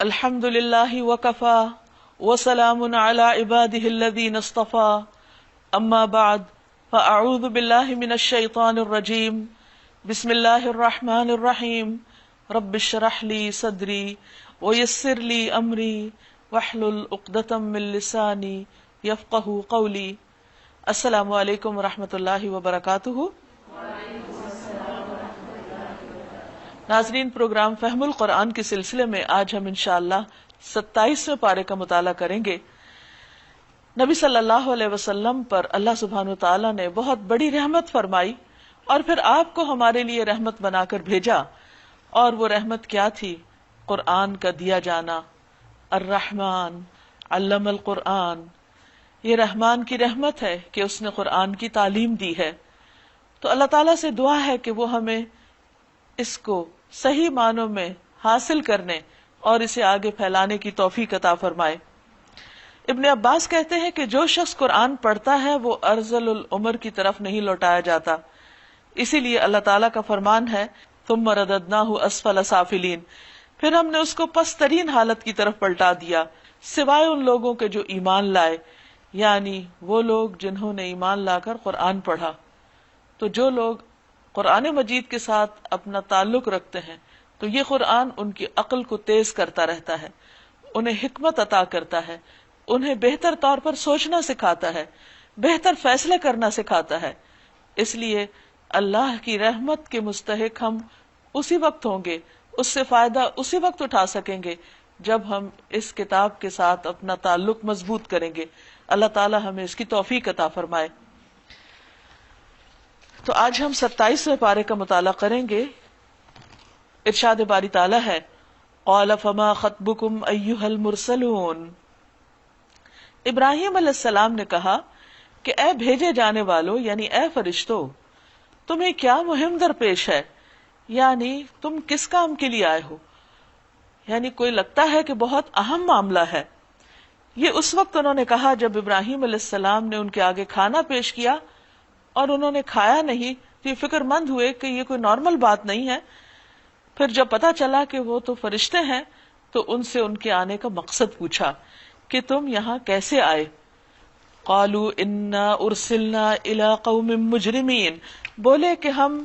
الحمد للہ وکفا وسلام علی عبادہ الذین اصطفا اما بعد فاعوذ باللہ من الشیطان الرجیم بسم اللہ الرحمن الرحیم رب اشرح لی صدری ویسر لی امری واحلل عقدۃ من لسانی یفقہوا قولی۔ السلام علیکم ورحمۃ اللہ وبرکاتہ۔ ناظرین، پروگرام فہم القرآن کے سلسلے میں آج ہم انشاءاللہ 27ویں پارے کا مطالعہ کریں گے۔ نبی صلی اللہ علیہ وسلم پر اللہ سبحانہ وتعالی نے بہت بڑی رحمت فرمائی اور پھر آپ کو ہمارے لیے رحمت بنا کر بھیجا، اور وہ رحمت کیا تھی؟ قرآن کا دیا جانا۔ الرحمن علم القرآن، یہ رحمان کی رحمت ہے کہ اس نے قرآن کی تعلیم دی ہے۔ تو اللہ تعالیٰ سے دعا ہے کہ وہ ہمیں اس کو صحیح معنوں میں حاصل کرنے اور اسے آگے پھیلانے کی توفیق عطا فرمائے۔ ابن عباس کہتے ہیں کہ جو شخص قرآن پڑھتا ہے وہ ارذل العمر کی طرف نہیں لوٹایا جاتا، اسی لیے اللہ تعالیٰ کا فرمان ہے ثم رددناہ اسفل سافلین، پھر ہم نے اس کو پست ترین حالت کی طرف پلٹا دیا، سوائے ان لوگوں کے جو ایمان لائے، یعنی وہ لوگ جنہوں نے ایمان لا کر قرآن پڑھا۔ تو جو لوگ قرآن مجید کے ساتھ اپنا تعلق رکھتے ہیں تو یہ قرآن ان کی عقل کو تیز کرتا رہتا ہے، انہیں حکمت عطا کرتا ہے، انہیں بہتر طور پر سوچنا سکھاتا ہے، بہتر فیصلے کرنا سکھاتا ہے۔ اس لیے اللہ کی رحمت کے مستحق ہم اسی وقت ہوں گے، اس سے فائدہ اسی وقت اٹھا سکیں گے جب ہم اس کتاب کے ساتھ اپنا تعلق مضبوط کریں گے۔ اللہ تعالی ہمیں اس کی توفیق عطا فرمائے۔ تو آج ہم 27ویں پارے کا مطالعہ کریں گے۔ ارشاد باری تعالیٰ ہے قال فما خطبکم ایھا المرسلون، ابراہیم علیہ السلام نے کہا کہ اے بھیجے جانے والو، یعنی اے فرشتو، تمہیں کیا مہم درپیش ہے، یعنی تم کس کام کے لیے آئے ہو؟ یعنی کوئی لگتا ہے کہ بہت اہم معاملہ ہے۔ یہ اس وقت انہوں نے کہا جب ابراہیم علیہ السلام نے ان کے آگے کھانا پیش کیا اور انہوں نے کھایا نہیں تو یہ فکر مند ہوئے کہ یہ کوئی نارمل بات نہیں ہے۔ پھر جب پتا چلا کہ وہ تو فرشتے ہیں تو ان سے ان کے آنے کا مقصد پوچھا کہ تم یہاں کیسے آئے؟ قالوا انا ارسلنا الى قوم مجرمین، بولے کہ ہم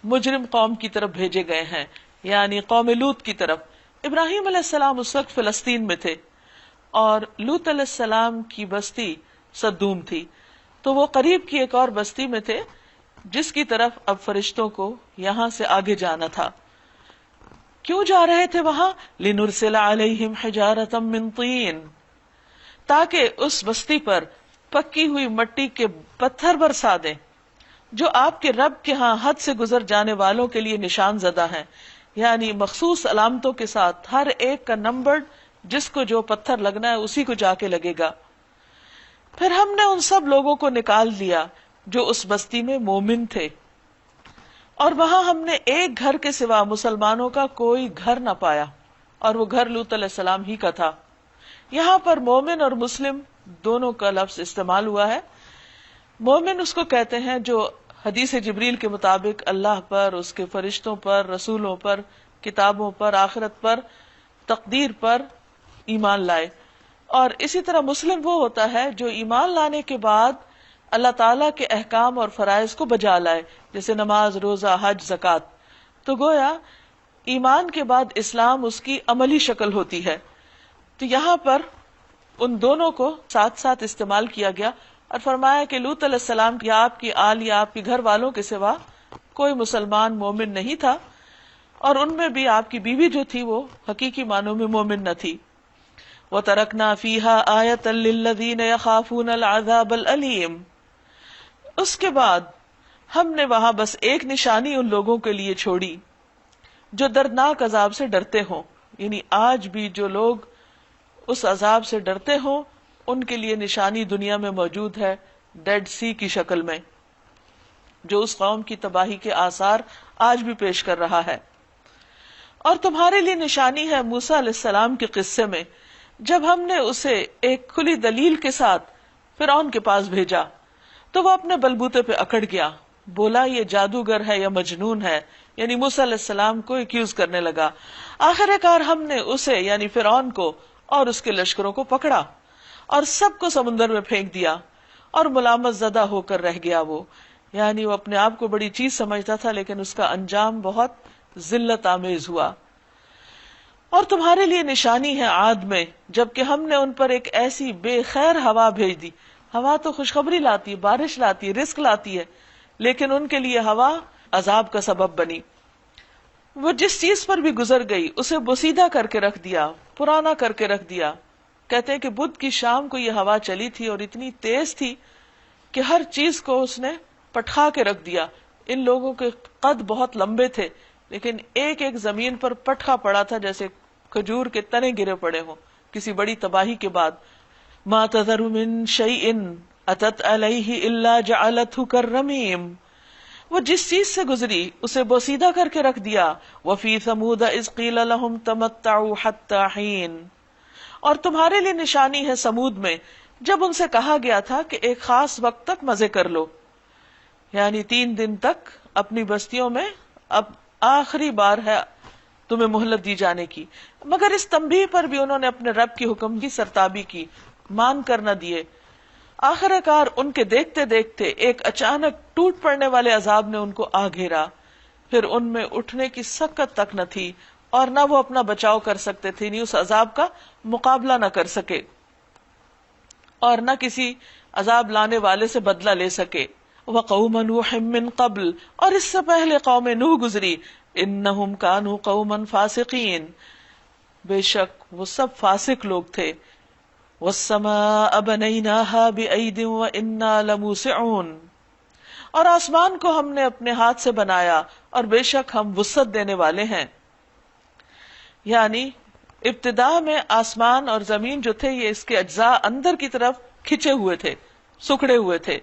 مجرم قوم کی طرف بھیجے گئے ہیں، یعنی قوم لوط کی طرف۔ ابراہیم علیہ السلام اس وقت فلسطین میں تھے اور لوط علیہ السلام کی بستی صدوم تھی، تو وہ قریب کی ایک اور بستی میں تھے جس کی طرف اب فرشتوں کو یہاں سے آگے جانا تھا۔ کیوں جا رہے تھے وہاں؟ لنرسل علیہم حجارۃ من طین، تاکہ اس بستی پر پکی ہوئی مٹی کے پتھر برسا دیں جو آپ کے رب کے ہاں حد سے گزر جانے والوں کے لیے نشان زدہ ہیں، یعنی مخصوص علامتوں کے ساتھ، ہر ایک کا نمبر، جس کو جو پتھر لگنا ہے اسی کو جا کے لگے گا۔ پھر ہم نے ان سب لوگوں کو نکال دیا جو اس بستی میں مومن تھے، اور وہاں ہم نے ایک گھر کے سوا مسلمانوں کا کوئی گھر نہ پایا، اور وہ گھر لوط علیہ السلام ہی کا تھا۔ یہاں پر مومن اور مسلم دونوں کا لفظ استعمال ہوا ہے۔ مومن اس کو کہتے ہیں جو حدیث جبریل کے مطابق اللہ پر، اس کے فرشتوں پر، رسولوں پر، کتابوں پر، آخرت پر، تقدیر پر ایمان لائے، اور اسی طرح مسلم وہ ہوتا ہے جو ایمان لانے کے بعد اللہ تعالیٰ کے احکام اور فرائض کو بجا لائے، جیسے نماز، روزہ، حج، زکوٰۃ۔ تو گویا ایمان کے بعد اسلام اس کی عملی شکل ہوتی ہے۔ تو یہاں پر ان دونوں کو ساتھ ساتھ استعمال کیا گیا اور فرمایا کہ لوط علیہ السلام یا آپ کی آل یا آپ کے گھر والوں کے سوا کوئی مسلمان مومن نہیں تھا، اور ان میں بھی آپ کی بیوی جو تھی وہ حقیقی معنوں میں مومن نہ تھی۔ وَتَرَكْنَا فِيهَا آيَةً لِّلَّذِينَ يَخَافُونَ الْعَذَابَ الْأَلِيمَ، اس کے بعد ہم نے وہاں بس ایک نشانی ان لوگوں کے لیے چھوڑی جو دردناک عذاب سے ڈرتے ہوں، یعنی آج بھی جو لوگ اس عذاب سے ڈرتے ہوں ان کے لیے نشانی دنیا میں موجود ہے، ڈیڈ سی کی شکل میں، جو اس قوم کی تباہی کے آثار آج بھی پیش کر رہا ہے۔ اور تمہارے لیے نشانی ہے موسیٰ علیہ السلام کے قصے میں، جب ہم نے اسے ایک کھلی دلیل کے ساتھ فرعون کے پاس بھیجا تو وہ اپنے بلبوتے پہ اکڑ گیا، بولا یہ جادوگر ہے یا مجنون ہے یعنی موسیٰ علیہ السلام کو ایکیوز کرنے لگا. آخر کار ہم نے اسے یعنی فرعون کو اور اس کے لشکروں کو پکڑا اور سب کو سمندر میں پھینک دیا اور ملامت زدہ ہو کر رہ گیا وہ. یعنی وہ اپنے آپ کو بڑی چیز سمجھتا تھا لیکن اس کا انجام بہت ذلت آمیز ہوا. اور تمہارے لیے نشانی ہے عاد میں جبکہ ہم نے ان پر ایک ایسی بے خیر ہوا بھیج دی. ہوا تو خوشخبری لاتی ہے، بارش لاتی ہے، رزق لاتی ہے، لیکن ان کے لیے ہوا عذاب کا سبب بنی. وہ جس چیز پر بھی گزر گئی اسے بوسیدہ کر کے رکھ دیا، پرانا کر کے رکھ دیا. کہتے ہیں کہ بدھ کی شام کو یہ ہوا چلی تھی اور اتنی تیز تھی کہ ہر چیز کو اس نے پٹخا کے رکھ دیا. ان لوگوں کے قد بہت لمبے تھے لیکن ایک ایک زمین پر پٹخا پڑا تھا جیسے کھجور کے تنے گرے پڑے ہوں کسی بڑی تباہی کے بعد. ما تذر من شیء اتت علیہ الا جعلته کالرمیم. وہ جس چیز سے گزری اسے بوسیدہ کر کے رکھ دیا. وفی ثمود اذ قیل لهم تمتعوا حتی حین. اور تمہارے لیے نشانی ہے سمود میں جب ان سے کہا گیا تھا کہ ایک خاص وقت تک مزے کر لو، یعنی 3 دن تک اپنی بستیوں میں، اب آخری بار ہے تمہیں مہلت دی جانے کی. مگر اس تنبیہ پر بھی انہوں نے اپنے رب کی حکم کی سرتابی کی، مان کر نہ دیے. آخر کار ان کے دیکھتے دیکھتے ایک اچانک ٹوٹ پڑنے والے عذاب نے ان کو آ گھیرا. پھر ان میں اٹھنے کی سکت تک نہ تھی اور نہ وہ اپنا بچاؤ کر سکتے تھے، نہیں اس عذاب کا مقابلہ نہ کر سکے اور نہ کسی عذاب لانے والے سے بدلہ لے سکے. وقوم نوح من قبل. اور اس سے پہلے قوم نوح گزری. انہم کانوا قوما فاسقین. بے شک وہ سب فاسق لوگ تھے. والسماء بنیناہا بأید وإنا لموسعون. اور آسمان کو ہم نے اپنے ہاتھ سے بنایا اور بے شک ہم وسعت دینے والے ہیں. یعنی ابتدا میں آسمان اور زمین جو تھے یہ اس کے اجزاء اندر کی طرف کھچے ہوئے تھے، سکڑے ہوئے تھے،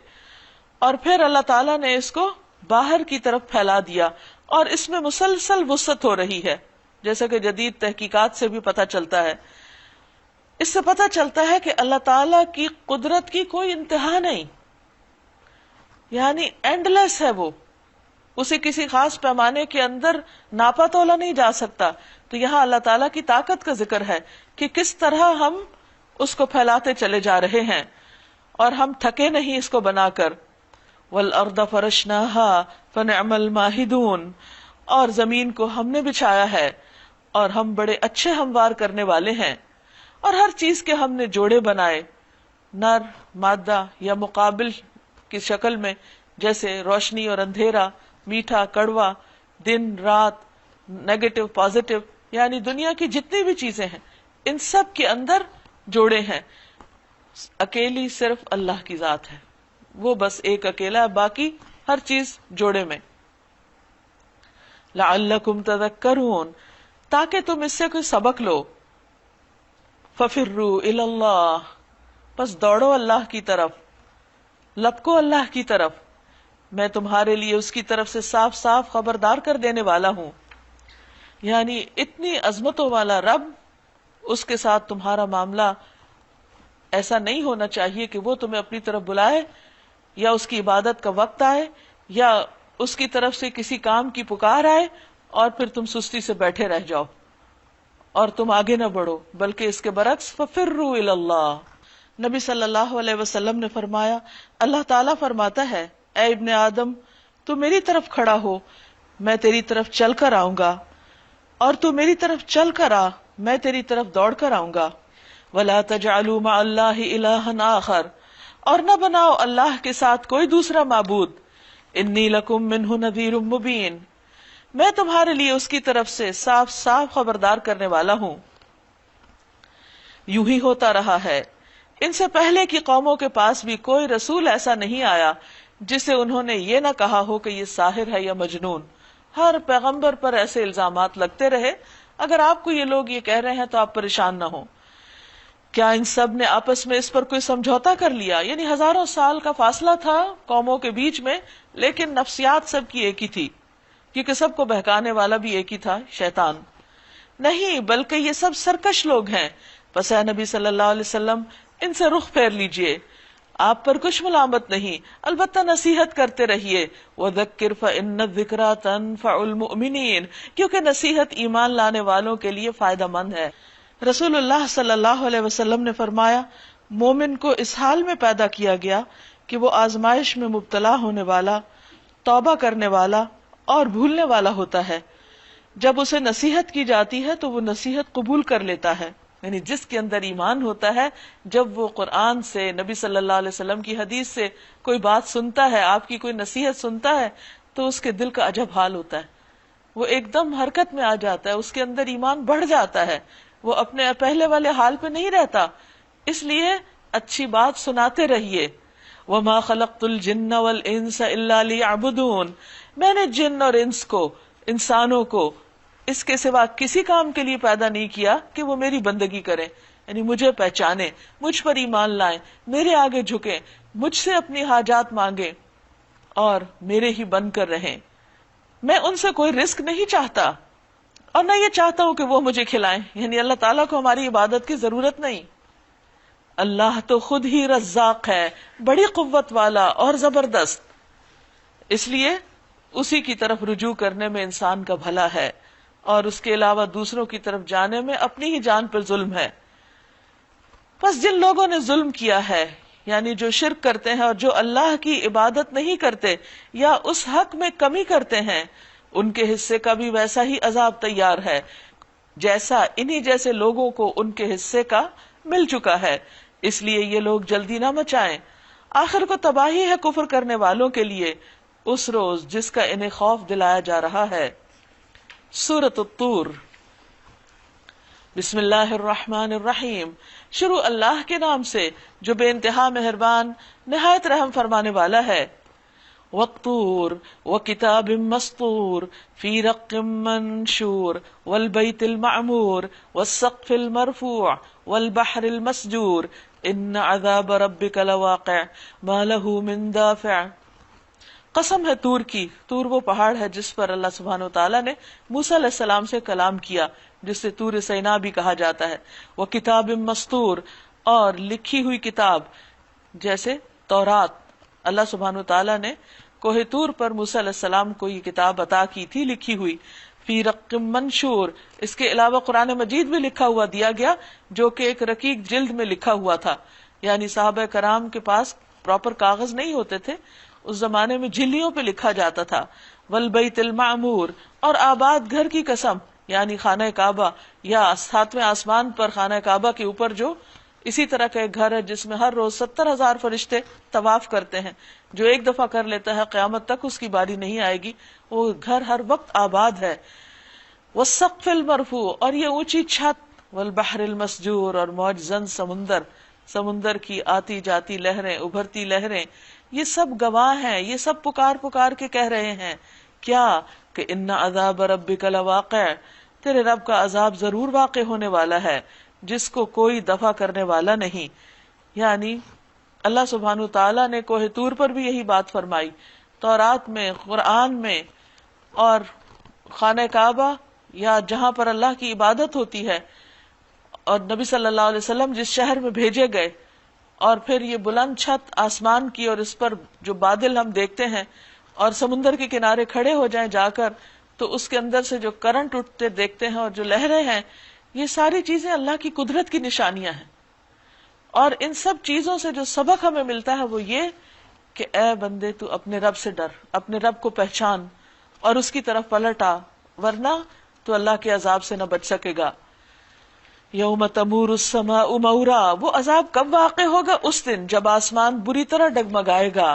اور پھر اللہ تعالیٰ نے اس کو باہر کی طرف پھیلا دیا اور اس میں مسلسل وسعت ہو رہی ہے، جیسا کہ جدید تحقیقات سے بھی پتہ چلتا ہے. اس سے پتہ چلتا ہے کہ اللہ تعالیٰ کی قدرت کی کوئی انتہا نہیں، یعنی اینڈلیس ہے وہ، اسے کسی خاص پیمانے کے اندر ناپا تولا نہیں جا سکتا. تو یہاں اللہ تعالیٰ کی طاقت کا ذکر ہے کہ کس طرح ہم اس کو پھیلاتے چلے جا رہے ہیں اور ہم تھکے نہیں اس کو بنا کر. وَالْأَرْضَ فَرَشْنَاهَا فَنِعْمَ الْمَاهِدُونَ. اور زمین کو ہم نے بچھایا ہے اور ہم بڑے اچھے ہموار کرنے والے ہیں. اور ہر چیز کے ہم نے جوڑے بنائے، نر مادہ یا مقابل کی شکل میں، جیسے روشنی اور اندھیرا، میٹھا کڑوا، دن رات، نیگیٹو پازیٹو، یعنی دنیا کی جتنی بھی چیزیں ہیں ان سب کے اندر جوڑے ہیں. اکیلی صرف اللہ کی ذات ہے، وہ بس ایک اکیلا ہے، باقی ہر چیز جوڑے میں. لعلکم تذکرون. تاکہ تم اس سے کوئی سبق لو. ففروا الی اللہ. پس دوڑو اللہ کی طرف، لپکو اللہ کی طرف. میں تمہارے لیے اس کی طرف سے صاف صاف خبردار کر دینے والا ہوں. یعنی اتنی عظمتوں والا رب، اس کے ساتھ تمہارا معاملہ ایسا نہیں ہونا چاہیے کہ وہ تمہیں اپنی طرف بلائے یا اس کی عبادت کا وقت آئے یا اس کی طرف سے کسی کام کی پکار آئے اور پھر تم سستی سے بیٹھے رہ جاؤ اور تم آگے نہ بڑھو، بلکہ اس کے برعکس ففروا الی اللہ. نبی صلی اللہ علیہ وسلم نے فرمایا، اللہ تعالیٰ فرماتا ہے، اے ابن آدم تو میری طرف کھڑا ہو، میں تیری طرف چل کر آؤں گا، اور تو میری طرف چل کر آ، میں تیری طرف دوڑ کر آؤں گا. وَلَا تَجْعَلُوا مَعَ اللَّهِ إِلَٰهًا آخَرَ. اور نہ بناؤ اللہ کے ساتھ کوئی دوسرا معبود. انی لکم منہ نذیر مبین. میں تمہارے لیے اس کی طرف سے صاف صاف خبردار کرنے والا ہوں. یوں ہی ہوتا رہا ہے، ان سے پہلے کی قوموں کے پاس بھی کوئی رسول ایسا نہیں آیا جسے انہوں نے یہ نہ کہا ہو کہ یہ ساحر ہے یا مجنون. ہر پیغمبر پر ایسے الزامات لگتے رہے. اگر آپ کو یہ لوگ یہ کہہ رہے ہیں تو آپ پریشان نہ ہوں. کیا ان سب نے آپس میں اس پر کوئی سمجھوتا کر لیا؟ یعنی ہزاروں سال کا فاصلہ تھا قوموں کے بیچ میں، لیکن نفسیات سب کی ایک ہی تھی، کیونکہ سب کو بہکانے والا بھی ایک ہی تھا، شیطان. نہیں، بلکہ یہ سب سرکش لوگ ہیں. پس اے نبی صلی اللہ علیہ وسلم ان سے رخ پھیر لیجئے، آپ پر کچھ ملامت نہیں، البتہ نصیحت کرتے رہیے. وَذَكِّرْ فَإِنَّ الذِّكْرَىٰ تَنفَعُ الْمُؤْمِنِينَ، کیونکہ نصیحت ایمان لانے والوں کے لیے فائدہ مند ہے. رسول اللہ صلی اللہ علیہ وسلم نے فرمایا، مومن کو اس حال میں پیدا کیا گیا کہ وہ آزمائش میں مبتلا ہونے والا، توبہ کرنے والا اور بھولنے والا ہوتا ہے. جب اسے نصیحت کی جاتی ہے تو وہ نصیحت قبول کر لیتا ہے. یعنی جس کے اندر ایمان ہوتا ہے، جب وہ قرآن سے، نبی صلی اللہ علیہ وسلم کی حدیث سے کوئی بات سنتا ہے، آپ کی کوئی نصیحت سنتا ہے، تو اس کے دل کا عجب حال ہوتا ہے. وہ ایک دم حرکت میں آ جاتا ہے، اس کے اندر ایمان بڑھ جاتا ہے، وہ اپنے پہلے والے حال پہ نہیں رہتا. اس لیے اچھی بات سناتے رہیے. وَمَا خَلَقْتُ الْجِنَّ وَالْإِنسَ إِلَّا لِيَعْبُدُونَ، میں نے جن اور انس کو، انسانوں کو، اس کے سوا کسی کام کے لیے پیدا نہیں کیا کہ وہ میری بندگی کریں، یعنی مجھے پہچانے، مجھ پر ایمان لائیں، میرے آگے جھکیں، مجھ سے اپنی حاجات مانگیں اور میرے ہی بن کر رہیں. میں ان سے کوئی رزق نہیں چاہتا اور نہ یہ چاہتا ہوں کہ وہ مجھے کھلائیں. یعنی اللہ تعالیٰ کو ہماری عبادت کی ضرورت نہیں. اللہ تو خود ہی رزاق ہے، بڑی قوت والا اور زبردست. اس لیے اسی کی طرف رجوع کرنے میں انسان کا بھلا ہے، اور اس کے علاوہ دوسروں کی طرف جانے میں اپنی ہی جان پر ظلم ہے. بس جن لوگوں نے ظلم کیا ہے، یعنی جو شرک کرتے ہیں اور جو اللہ کی عبادت نہیں کرتے یا اس حق میں کمی کرتے ہیں، ان کے حصے کا بھی ویسا ہی عذاب تیار ہے جیسا انہی جیسے لوگوں کو ان کے حصے کا مل چکا ہے. اس لیے یہ لوگ جلدی نہ مچائیں، آخر کو تباہی ہے کفر کرنے والوں کے لیے اس روز جس کا انہیں خوف دلایا جا رہا ہے. سورۃ الطور. بسم اللہ الرحمن الرحیم. شروع اللہ کے نام سے جو بے انتہا مہربان نہایت رحم فرمانے والا ہے. والطور وکتاب مسطور فی رق منشور والبیت المعمور والسقف المرفوع والبحر المسجور ان عذاب ربک لواقع ما له من دافع. قسم ہے طور کی. طور وہ پہاڑ ہے جس پر اللہ سبحانہ وتعالیٰ نے موسیٰ علیہ السلام سے کلام کیا، جس سے طور سینا بھی کہا جاتا ہے. وہ کتاب مسطور، اور لکھی ہوئی کتاب جیسے تورات. اللہ سبحانہ وتعالیٰ نے کوہ طور پر موسیٰ علیہ السلام کو یہ کتاب عطا کی تھی، لکھی ہوئی. فی رق منشور، اس کے علاوہ قرآن مجید بھی لکھا ہوا دیا گیا جو کہ ایک رقیق جلد میں لکھا ہوا تھا. یعنی صحابہ کرام کے پاس پراپر کاغذ نہیں ہوتے تھے، اس زمانے میں جھلیوں پہ لکھا جاتا تھا. والبیت المعمور، اور آباد گھر کی قسم، یعنی خانہ کعبہ، یا ساتویں آسمان پر خانہ کعبہ کے اوپر جو اسی طرح کا ایک گھر ہے جس میں ہر روز 70,000 فرشتے طواف کرتے ہیں. جو ایک دفعہ کر لیتا ہے قیامت تک اس کی باری نہیں آئے گی، وہ گھر ہر وقت آباد ہے. والسقف المرفوع، اور یہ اونچی چھت. والبحر المسجور، اور موج زن سمندر، سمندر کی آتی جاتی لہریں، ابھرتی لہریں، یہ سب گواہ ہیں، یہ سب پکار پکار کے کہہ رہے ہیں کیا کہ ان عذاب ربک لواقع، تیرے رب کا عذاب ضرور واقع ہونے والا ہے جس کو کوئی دفع کرنے والا نہیں. یعنی اللہ سبحانہ تعالیٰ نے کوہ طور پر بھی یہی بات فرمائی، تورات میں، قرآن میں، اور خانہ کعبہ یا جہاں پر اللہ کی عبادت ہوتی ہے، اور نبی صلی اللہ علیہ وسلم جس شہر میں بھیجے گئے، اور پھر یہ بلند چھت آسمان کی، اور اس پر جو بادل ہم دیکھتے ہیں، اور سمندر کے کنارے کھڑے ہو جائیں جا کر تو اس کے اندر سے جو کرنٹ اٹھتے دیکھتے ہیں اور جو لہریں ہیں، یہ ساری چیزیں اللہ کی قدرت کی نشانیاں ہیں. اور ان سب چیزوں سے جو سبق ہمیں ملتا ہے وہ یہ کہ اے بندے تو اپنے رب سے ڈر، اپنے رب کو پہچان اور اس کی طرف پلٹ آ، ورنہ تو اللہ کے عذاب سے نہ بچ سکے گا. یوم تمور السماء مورا، وہ عذاب کب واقع ہوگا؟ اس دن جب آسمان بری طرح ڈگمگائے گا،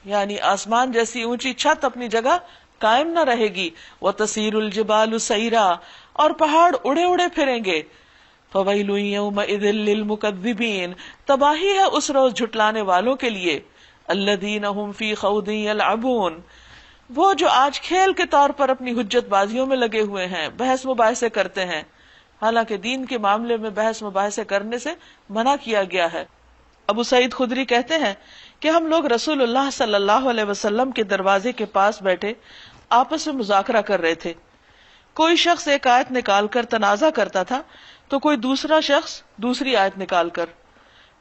یعنی آسمان جیسی اونچی چھت اپنی جگہ قائم نہ رہے گی. وتصیر الجبال سیرا، اور پہاڑ اڑے اڑے پھریں گے. فویل یومئذ للمکذبین، تباہی ہے اس روز جھٹلانے والوں کے لیے. الذین هم فی خوض یلعبون، وہ جو آج کھیل کے طور پر اپنی حجت بازیوں میں لگے ہوئے ہیں، بحث مباحثے کرتے ہیں. حالانکہ دین کے معاملے میں بحث مباحثے کرنے سے منع کیا گیا ہے. ابو سعید خدری کہتے ہیں کہ ہم لوگ رسول اللہ صلی اللہ علیہ وسلم کے دروازے کے پاس بیٹھے آپس میں مذاکرہ کر رہے تھے. کوئی شخص ایک آیت نکال کر تنازع کرتا تھا تو کوئی دوسرا شخص دوسری آیت نکال کر.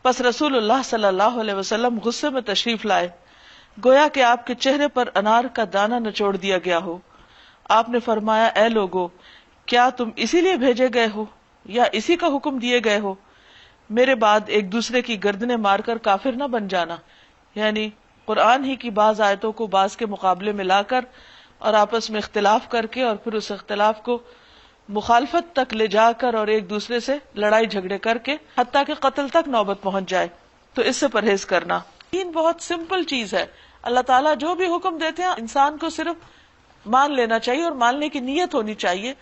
پس رسول اللہ صلی اللہ علیہ وسلم غصے میں تشریف لائے، گویا کہ آپ کے چہرے پر انار کا دانہ نچوڑ دیا گیا ہو۔ آپ نے فرمایا، اے لوگو، کیا تم اسی لیے بھیجے گئے ہو یا اسی کا حکم دیے گئے ہو؟ میرے بعد ایک دوسرے کی گردنیں مار کر کافر نہ بن جانا، یعنی قرآن ہی کی بعض آیتوں کو بعض کے مقابلے میں لا کر اور آپس میں اختلاف کر کے اور پھر اس اختلاف کو مخالفت تک لے جا کر اور ایک دوسرے سے لڑائی جھگڑے کر کے حتیٰ کہ قتل تک نوبت پہنچ جائے، تو اس سے پرہیز کرنا۔ دین بہت سمپل چیز ہے، اللہ تعالیٰ جو بھی حکم دیتے ہیں انسان کو صرف مان لینا چاہیے اور ماننے کی نیت ہونی چاہیے۔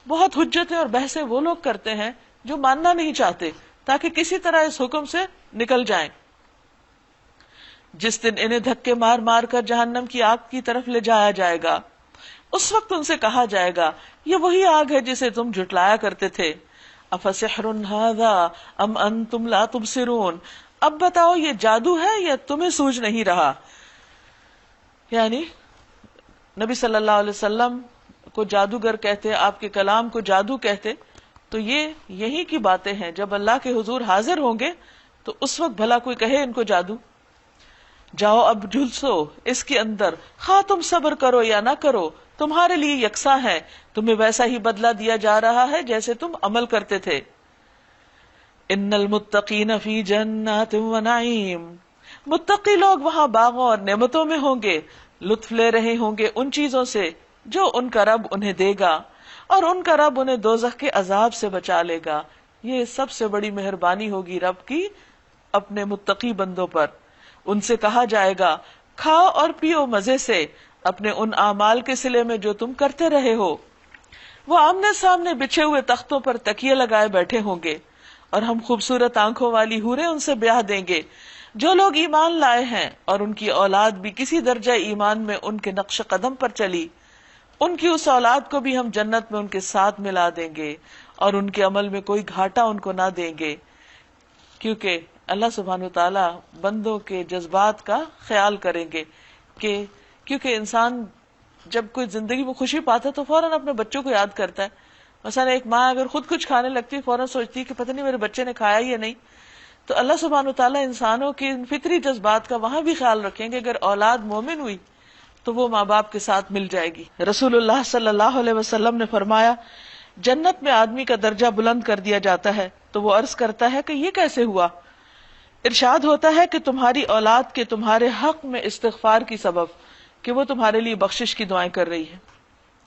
بہت حجتیں اور بحثیں وہ لوگ کرتے ہیں جو ماننا نہیں چاہتے تاکہ کسی طرح اس حکم سے نکل جائیں۔ جس دن انہیں دھکے مار مار کر جہنم کی آگ کی طرف لے جایا جائے گا، اس وقت ان سے کہا جائے گا، یہ وہی آگ ہے جسے تم جھٹلایا کرتے تھے۔ افسحر ھذا ام انتم لا تبصرون، اب بتاؤ یہ جادو ہے یا تمہیں سوجھ نہیں رہا؟ یعنی نبی صلی اللہ علیہ وسلم کو جادوگر کہتے، آپ کے کلام کو جادو کہتے، تو یہ یہی کی باتیں ہیں۔ جب اللہ کے حضور حاضر ہوں گے تو اس وقت بھلا کوئی کہے ان کو جادو؟ جاؤ اب جھلسو اس کے اندر، خواہ تم صبر کرو یا نہ کرو تمہارے لیے یکساں ہے، تمہیں ویسا ہی بدلہ دیا جا رہا ہے جیسے تم عمل کرتے تھے۔ ان المتقین فی جنات و نعیم، متقی لوگ وہاں باغوں اور نعمتوں میں ہوں گے، لطف لے رہے ہوں گے ان چیزوں سے جو ان کا رب انہیں دے گا، اور ان کا رب انہیں دوزخ کے عذاب سے بچا لے گا۔ یہ سب سے بڑی مہربانی ہوگی رب کی اپنے متقی بندوں پر۔ ان سے کہا جائے گا، کھاؤ اور پیو مزے سے اپنے ان اعمال کے صلے میں جو تم کرتے رہے ہو۔ وہ آمنے سامنے بچھے ہوئے تختوں پر تکیے لگائے بیٹھے ہوں گے، اور ہم خوبصورت آنکھوں والی حوریں ان سے بیاہ دیں گے۔ جو لوگ ایمان لائے ہیں اور ان کی اولاد بھی کسی درجہ ایمان میں ان کے نقش قدم پر چلی، ان کی اس اولاد کو بھی ہم جنت میں ان کے ساتھ ملا دیں گے، اور ان کے عمل میں کوئی گھاٹا ان کو نہ دیں گے، کیونکہ اللہ سبحانہ وتعالی بندوں کے جذبات کا خیال کریں گے۔ کہ کیونکہ انسان جب کوئی زندگی میں خوشی پاتا ہے تو فوراً اپنے بچوں کو یاد کرتا ہے۔ مثلا ایک ماں اگر خود کچھ کھانے لگتی ہے فوراً سوچتی ہے کہ پتہ نہیں میرے بچے نے کھایا یا نہیں۔ تو اللہ سبحانہ وتعالی انسانوں کے ان فطری جذبات کا وہاں بھی خیال رکھیں گے۔ اگر اولاد مومن ہوئی تو وہ ماں باپ کے ساتھ مل جائے گی۔ رسول اللہ صلی اللہ علیہ وسلم نے فرمایا، جنت میں آدمی کا درجہ بلند کر دیا جاتا ہے تو وہ عرض کرتا ہے کہ یہ کیسے ہوا؟ ارشاد ہوتا ہے کہ تمہاری اولاد کے تمہارے حق میں استغفار کی سبب کہ وہ تمہارے لیے بخشش کی دعائیں کر رہی ہے۔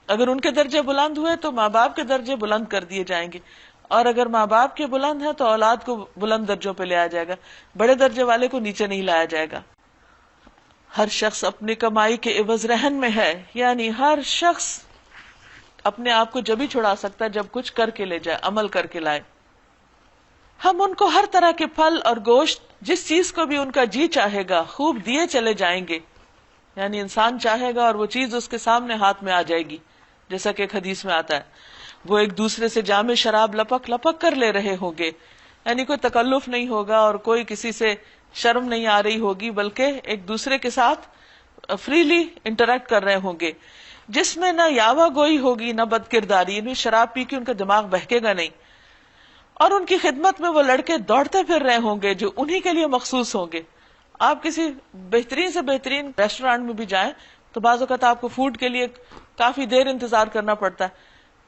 اگر ان کے درجے بلند ہوئے تو ماں باپ کے درجے بلند کر دیے جائیں گے، اور اگر ماں باپ کے بلند ہیں تو اولاد کو بلند درجوں پہ لے آیا جائے گا، بڑے درجے والے کو نیچے نہیں لایا جائے گا۔ ہر شخص اپنی کمائی کے عوض رہن میں ہے، یعنی ہر شخص اپنے آپ کو جب ہی چھڑا سکتا ہے جب کچھ کر کے لے جائے، عمل کر کے لائے۔ ہم ان کو ہر طرح کے پھل اور گوشت، جس چیز کو بھی ان کا جی چاہے گا، خوب دیے چلے جائیں گے۔ یعنی انسان چاہے گا اور وہ چیز اس کے سامنے ہاتھ میں آ جائے گی، جیسا کہ ایک حدیث میں آتا ہے، وہ ایک دوسرے سے جام شراب لپک لپک کر لے رہے ہوں گے۔ یعنی کوئی تکلف نہیں ہوگا اور کوئی کسی سے شرم نہیں آ رہی ہوگی، بلکہ ایک دوسرے کے ساتھ فریلی انٹریکٹ کر رہے ہوں گے، جس میں نہ یاوہ گوئی ہوگی نہ بد کرداری، یعنی شراب پی کے ان کا دماغ بہکے گا نہیں۔ اور ان کی خدمت میں وہ لڑکے دوڑتے پھر رہے ہوں گے جو انہی کے لیے مخصوص ہوں گے۔ آپ کسی بہترین سے بہترین ریسٹورینٹ میں بھی جائیں تو بعض اوقات آپ کو فوڈ کے لیے کافی دیر انتظار کرنا پڑتا ہے،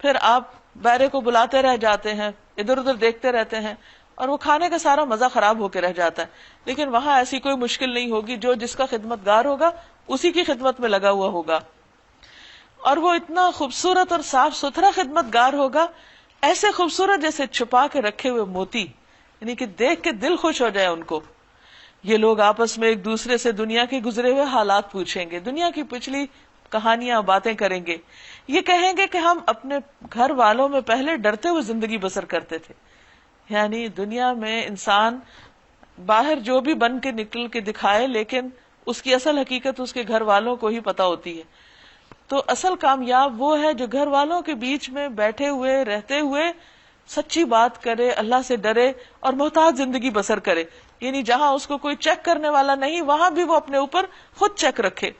پھر آپ بیرے کو بلاتے رہ جاتے ہیں، ادھر ادھر دیکھتے رہتے ہیں، اور وہ کھانے کا سارا مزہ خراب ہو کے رہ جاتا ہے۔ لیکن وہاں ایسی کوئی مشکل نہیں ہوگی، جو جس کا خدمت گار ہوگا اسی کی خدمت میں لگا ہوا ہوگا، اور وہ اتنا خوبصورت اور صاف ستھرا خدمت گار ہوگا، ایسے خوبصورت جیسے چھپا کے رکھے ہوئے موتی، یعنی کہ دیکھ کے دل خوش ہو جائے ان کو۔ یہ لوگ آپس میں ایک دوسرے سے دنیا کے گزرے ہوئے حالات پوچھیں گے، دنیا کی پچھلی کہانیاں باتیں کریں گے۔ یہ کہیں گے کہ ہم اپنے گھر والوں میں پہلے ڈرتے ہوئے زندگی بسر کرتے تھے۔ یعنی دنیا میں انسان باہر جو بھی بن کے نکل کے دکھائے، لیکن اس کی اصل حقیقت اس کے گھر والوں کو ہی پتا ہوتی ہے۔ تو اصل کامیاب وہ ہے جو گھر والوں کے بیچ میں بیٹھے ہوئے رہتے ہوئے سچی بات کرے، اللہ سے ڈرے اور محتاط زندگی بسر کرے۔ یعنی جہاں اس کو کوئی چیک کرنے والا نہیں، وہاں بھی وہ اپنے اوپر خود چیک رکھے۔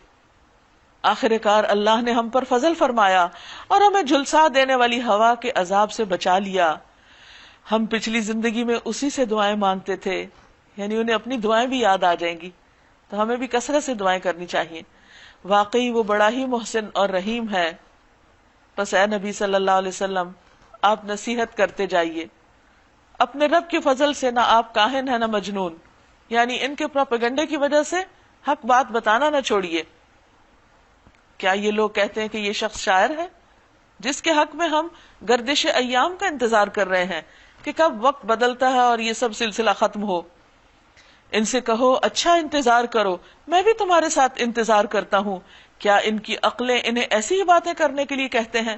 آخر کار اللہ نے ہم پر فضل فرمایا اور ہمیں جھلسا دینے والی ہوا کے عذاب سے بچا لیا۔ ہم پچھلی زندگی میں اسی سے دعائیں مانگتے تھے، یعنی انہیں اپنی دعائیں بھی یاد آ جائیں گی. تو ہمیں بھی کثرت سے دعائیں کرنی چاہیے. واقعی وہ بڑا ہی محسن اور رحیم ہے. بس اے نبی صلی اللہ علیہ وسلم آپ نصیحت کرتے جائیے. اپنے رب کے فضل سے نہ آپ کاہن ہیں نہ مجنون، یعنی ان کے پروپیگنڈے کی وجہ سے حق بات بتانا نہ چھوڑیے. کیا یہ لوگ کہتے ہیں کہ یہ شخص شاعر ہے جس کے حق میں ہم گردش ایام کا انتظار کر رہے ہیں کہ کب وقت بدلتا ہے اور یہ سب سلسلہ ختم ہو. ان سے کہو اچھا انتظار کرو، میں بھی تمہارے ساتھ انتظار کرتا ہوں. کیا ان کی عقلیں انہیں ایسی ہی باتیں کرنے کے لیے کہتے ہیں؟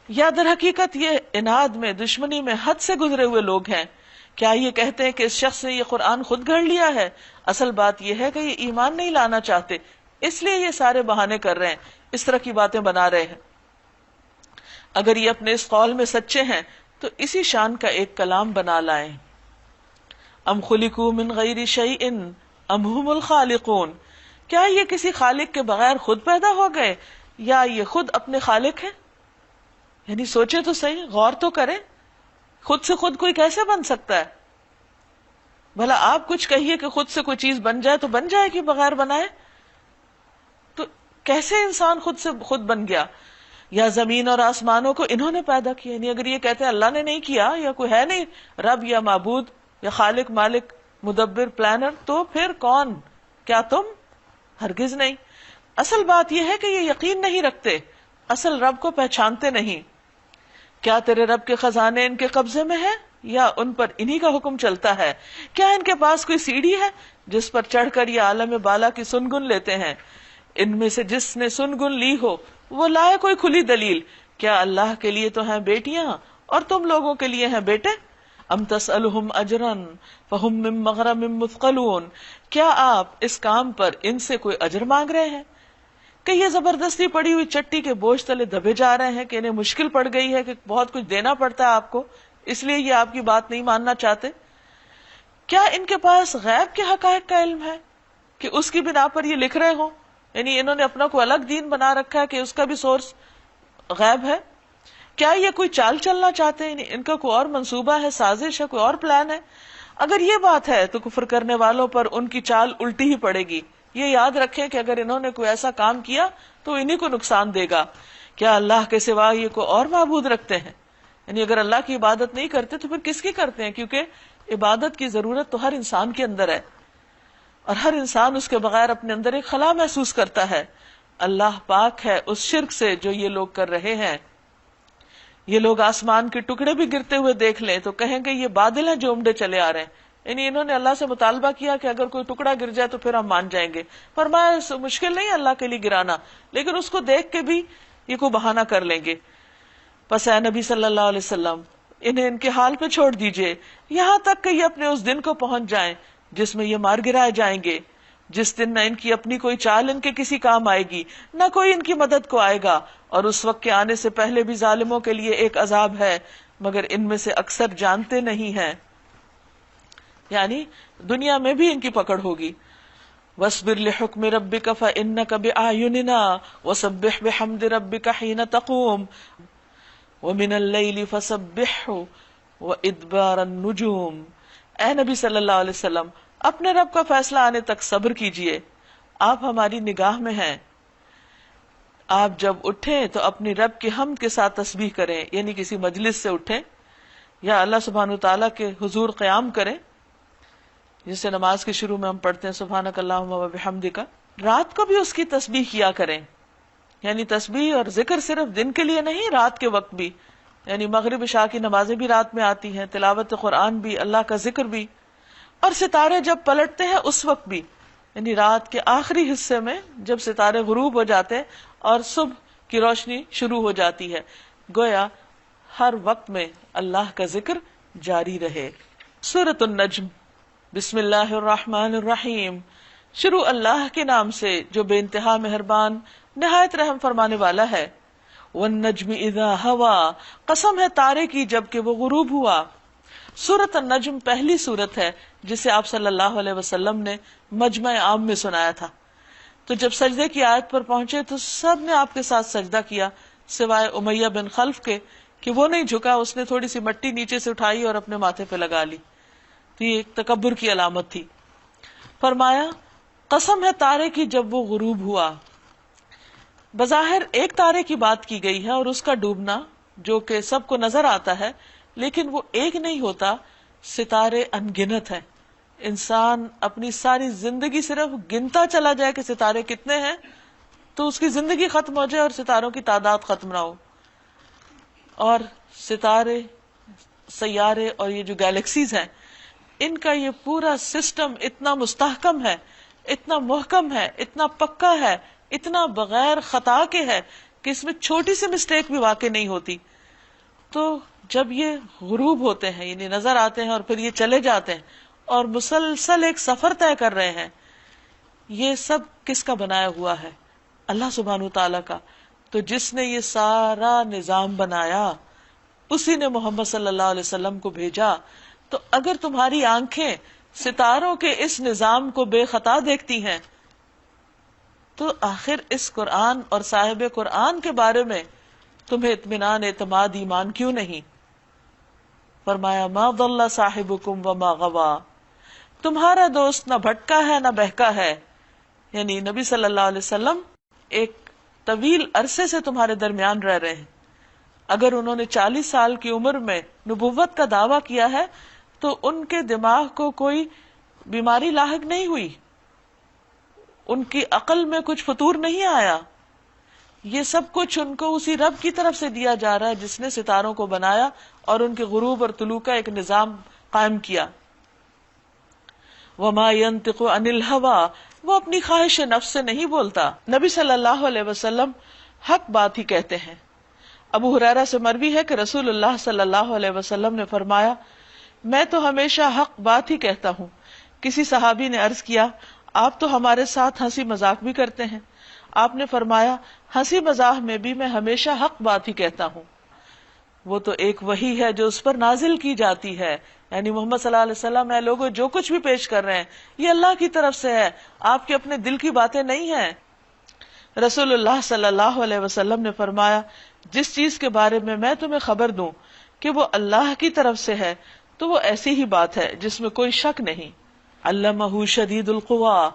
یا در حقیقت یہ اناد میں، دشمنی میں حد سے گزرے ہوئے لوگ ہیں. کیا یہ کہتے ہیں کہ اس شخص نے یہ قرآن خود گھڑ لیا ہے؟ اصل بات یہ ہے کہ یہ ایمان نہیں لانا چاہتے، اس لیے یہ سارے بہانے کر رہے ہیں، اس طرح کی باتیں بنا رہے ہیں. اگر یہ اپنے اس قول میں سچے ہیں تو اسی شان کا ایک کلام بنا لائیں. ام خلقوا من غیر شیء ام هم الخالقون، کیا یہ کسی خالق کے بغیر خود پیدا ہو گئے یا یہ خود اپنے خالق ہیں؟ یعنی سوچے تو صحیح، غور تو کریں، خود سے خود کوئی کیسے بن سکتا ہے؟ بھلا آپ کچھ کہیے کہ خود سے کوئی چیز بن جائے تو بن جائے گی بغیر بنائے؟ تو کیسے انسان خود سے خود بن گیا؟ یا زمین اور آسمانوں کو انہوں نے پیدا کیا؟ یعنی اگر یہ کہتے ہیں اللہ نے نہیں کیا یا کوئی ہے نہیں رب یا معبود یا خالق مالک مدبر پلانر، تو پھر کون؟ کیا تم؟ ہرگز نہیں. اصل بات یہ ہے کہ یہ یقین نہیں رکھتے، اصل رب کو پہچانتے نہیں. کیا تیرے رب کے خزانے ان کے قبضے میں ہیں یا ان پر انہی کا حکم چلتا ہے؟ کیا ان کے پاس کوئی سیڑھی ہے جس پر چڑھ کر یہ عالم بالا کی سنگن لیتے ہیں؟ ان میں سے جس نے سنگن لی ہو وہ لائے کوئی کھلی دلیل. کیا اللہ کے لیے تو ہیں بیٹیاں اور تم لوگوں کے لیے ہیں بیٹے؟ ام تسألہم اجرا فہم من مغرم مثقلون، کیا آپ اس کام پر ان سے کوئی اجر مانگ رہے ہیں کہ یہ زبردستی پڑی ہوئی چٹی کے بوجھ تلے دبے جا رہے ہیں، کہ انہیں مشکل پڑ گئی ہے کہ بہت کچھ دینا پڑتا ہے آپ کو، اس لیے یہ آپ کی بات نہیں ماننا چاہتے؟ کیا ان کے پاس غیب کے حقائق کا علم ہے کہ اس کی بنا پر یہ لکھ رہے ہوں؟ یعنی انہوں نے اپنا کوئی الگ دین بنا رکھا ہے کہ اس کا بھی سورس غیب ہے. کیا یہ کوئی چال چلنا چاہتے ہیں؟ یعنی ان کا کوئی اور منصوبہ ہے، سازش ہے، کوئی اور پلان ہے؟ اگر یہ بات ہے تو کفر کرنے والوں پر ان کی چال الٹی ہی پڑے گی. یہ یاد رکھیں کہ اگر انہوں نے کوئی ایسا کام کیا تو انہی کو نقصان دے گا. کیا اللہ کے سوا یہ کوئی اور معبود رکھتے ہیں؟ یعنی اگر اللہ کی عبادت نہیں کرتے تو پھر کس کی کرتے ہیں؟ کیونکہ عبادت کی ضرورت تو ہر انسان کے اندر ہے اور ہر انسان اس کے بغیر اپنے اندر ایک خلا محسوس کرتا ہے. اللہ پاک ہے اس شرک سے جو یہ لوگ کر رہے ہیں. یہ لوگ آسمان کے ٹکڑے بھی گرتے ہوئے دیکھ لیں تو کہیں گے یہ بادل ہیں جو عمڈے چلے آ رہے ہیں. یعنی انہوں نے اللہ سے مطالبہ کیا کہ اگر کوئی ٹکڑا گر جائے تو پھر ہم مان جائیں گے. فرمایا مشکل نہیں اللہ کے لیے گرانا، لیکن اس کو دیکھ کے بھی یہ کوئی بہانہ کر لیں گے. پس اے نبی صلی اللہ علیہ وسلم انہیں ان کے حال پہ چھوڑ دیجئے یہاں تک کہ یہ اپنے اس دن کو پہنچ جائیں جس میں یہ مار گرائے جائیں گے، جس دن نہ ان کی اپنی کوئی چال ان کے کسی کام آئے گی، نہ کوئی ان کی مدد کو آئے گا. اور اس وقت کے آنے سے پہلے بھی ظالموں کے لیے ایک عذاب ہے مگر ان میں سے اکثر جانتے نہیں ہیں. یعنی دنیا میں بھی ان کی پکڑ ہوگی. وَاصْبِرْ لِحُكْمِ رَبِّكَ فَإِنَّكَ بِأَعْيُنِنَا وَسَبِّحْ بِحَمْدِ رَبِّكَ حِينَ تَقُومُ وَمِنَ اللَّيْلِ فَسَبِّحْهُ وَإِدْبَارَ النُّجُومِ. اے نبی صلی اللہ علیہ وسلم اپنے رب کا فیصلہ آنے تک صبر کیجئے، آپ ہماری نگاہ میں ہیں. آپ جب اٹھیں تو اپنی رب کی حمد کے ساتھ تسبیح کریں، یعنی کسی مجلس سے اٹھیں یا اللہ سبحانہ تعالیٰ کے حضور قیام کریں، جسے نماز کے شروع میں ہم پڑھتے ہیں سبحانک اللہم و بحمدک. رات کو بھی اس کی تسبیح کیا کریں، یعنی تسبیح اور ذکر صرف دن کے لیے نہیں، رات کے وقت بھی. یعنی مغرب عشاء کی نمازیں بھی رات میں آتی ہیں، تلاوت قرآن بھی، اللہ کا ذکر بھی، اور ستارے جب پلٹتے ہیں اس وقت بھی، یعنی رات کے آخری حصے میں جب ستارے غروب ہو جاتے ہیں اور صبح کی روشنی شروع ہو جاتی ہے، گویا ہر وقت میں اللہ کا ذکر جاری رہے. سورۃ النجم. بسم اللہ الرحمن الرحیم. شروع اللہ کے نام سے جو بے انتہا مہربان نہایت رحم فرمانے والا ہے. والنجم اذا ہوا، قسم ہے تارے کی جب کہ وہ غروب ہوا. سورۃ النجم پہلی سورت ہے جسے آپ صلی اللہ علیہ وسلم نے مجمع عام میں سنایا تھا. تو جب سجدے کی آیت پر پہنچے تو سب نے آپ کے ساتھ سجدہ کیا سوائے امیہ بن خلف کے کہ وہ نہیں جھکا، اس نے تھوڑی سی مٹی نیچے سے اٹھائی اور اپنے ماتھے پہ لگا لی. تو یہ ایک تکبر کی علامت تھی. فرمایا قسم ہے تارے کی جب وہ غروب ہوا. بظاہر ایک تارے کی بات کی گئی ہے اور اس کا ڈوبنا جو کہ سب کو نظر آتا ہے، لیکن وہ ایک نہیں ہوتا، ستارے انگنت ہیں. انسان اپنی ساری زندگی صرف گنتا چلا جائے کہ ستارے کتنے ہیں تو اس کی زندگی ختم ہو جائے اور ستاروں کی تعداد ختم نہ ہو. اور ستارے، سیارے اور یہ جو گیلیکسیز ہیں، ان کا یہ پورا سسٹم اتنا مستحکم ہے، اتنا محکم ہے، اتنا پکا ہے، اتنا بغیر خطا کے ہے کہ اس میں چھوٹی سی مسٹیک بھی واقع نہیں ہوتی. تو جب یہ غروب ہوتے ہیں، یعنی نظر آتے ہیں اور پھر یہ چلے جاتے ہیں اور مسلسل ایک سفر طے کر رہے ہیں، یہ سب کس کا بنایا ہوا ہے؟ اللہ سبحانہ تعالیٰ کا. تو جس نے یہ سارا نظام بنایا اسی نے محمد صلی اللہ علیہ وسلم کو بھیجا. تو اگر تمہاری آنکھیں ستاروں کے اس نظام کو بے خطا دیکھتی ہیں تو آخر اس قرآن اور صاحب قرآن کے بارے میں تمہیں اطمینان، اعتماد، ایمان کیوں نہیں؟ فرمایا ما ضل صاحبکم وما غوا، تمہارا دوست نہ بھٹکا ہے نہ بہکا ہے. یعنی نبی صلی اللہ علیہ وسلم ایک طویل عرصے سے تمہارے درمیان رہ رہے ہیں. اگر انہوں نے 40 سال کی عمر میں نبوت کا دعویٰ کیا ہے تو ان کے دماغ کو کوئی بیماری لاحق نہیں ہوئی، ان کی عقل میں کچھ فطور نہیں آیا. یہ سب کچھ ان کو اسی رب کی طرف سے دیا جا رہا ہے جس نے ستاروں کو بنایا اور ان کے غروب اور طلوع کا ایک نظام قائم کیا. وما ينطق عن الهوى، وہ اپنی خواہش نفس سے نہیں بولتا. نبی صلی اللہ علیہ وسلم حق بات ہی کہتے ہیں. ابو ہریرہ سے مروی ہے کہ رسول اللہ صلی اللہ علیہ وسلم نے فرمایا میں تو ہمیشہ حق بات ہی کہتا ہوں. کسی صحابی نے عرض کیا آپ تو ہمارے ساتھ ہنسی مذاق بھی کرتے ہیں. آپ نے فرمایا ہنسی مذاق میں بھی میں ہمیشہ حق بات ہی کہتا ہوں. وہ تو ایک وحی ہے جو اس پر نازل کی جاتی ہے، یعنی محمد صلی اللہ علیہ وسلم اے لوگوں جو کچھ بھی پیش کر رہے ہیں یہ اللہ کی طرف سے ہے، آپ کے اپنے دل کی باتیں نہیں ہیں. رسول اللہ صلی اللہ علیہ وسلم نے فرمایا جس چیز کے بارے میں تمہیں خبر دوں کہ وہ اللہ کی طرف سے ہے تو وہ ایسی ہی بات ہے جس میں کوئی شک نہیں. علمہ شدید القوا،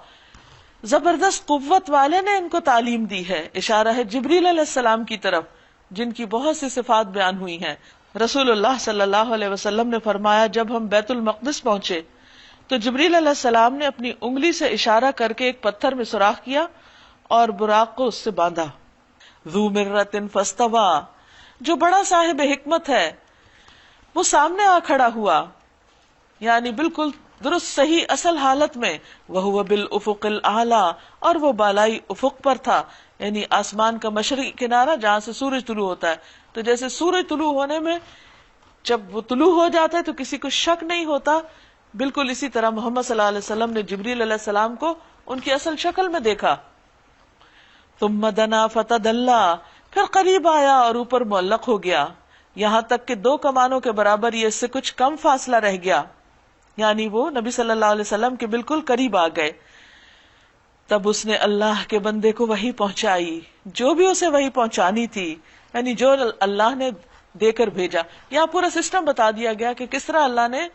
زبردست قوت والے نے ان کو تعلیم دی ہے. اشارہ ہے جبریل علیہ السلام کی طرف جن کی بہت سی صفات بیان ہوئی ہیں. رسول اللہ صلی اللہ علیہ وسلم نے فرمایا جب ہم بیت المقدس پہنچے تو جبریل علیہ السلام نے اپنی انگلی سے اشارہ کر کے ایک پتھر میں سوراخ کیا اور براق کو اس سے باندھا. ذو مرۃ فاستوى، جو بڑا صاحب حکمت ہے وہ سامنے آ کھڑا ہوا، یعنی بالکل درست صحیح اصل حالت میں. وَهُوَ بِالْأُفُقِ الْأَعْلَى، اور وہ بالائی افق پر تھا، یعنی آسمان کا مشرقی کنارہ جہاں سے سورج طلوع ہوتا ہے. تو جیسے سورج طلوع ہونے میں جب وہ طلوع ہو جاتا ہے تو کسی کو شک نہیں ہوتا، بالکل اسی طرح محمد صلی اللہ علیہ وسلم نے جبریل علیہ السلام کو ان کی اصل شکل میں دیکھا. ثم دنا فتدلى، پھر قریب آیا اور اوپر معلق ہو گیا، یہاں تک کہ 2 کمانوں کے برابر یہ اس سے کچھ کم فاصلہ رہ گیا، یعنی وہ نبی صلی اللہ علیہ وسلم کے بالکل قریب آ گئے. تب اس نے اللہ کے بندے کو وحی پہنچائی، جو بھی اسے وحی پہنچانی تھی، یعنی جو اللہ نے دے کر بھیجا. یہاں پورا سسٹم بتا دیا گیا کہ کس طرح اللہ نے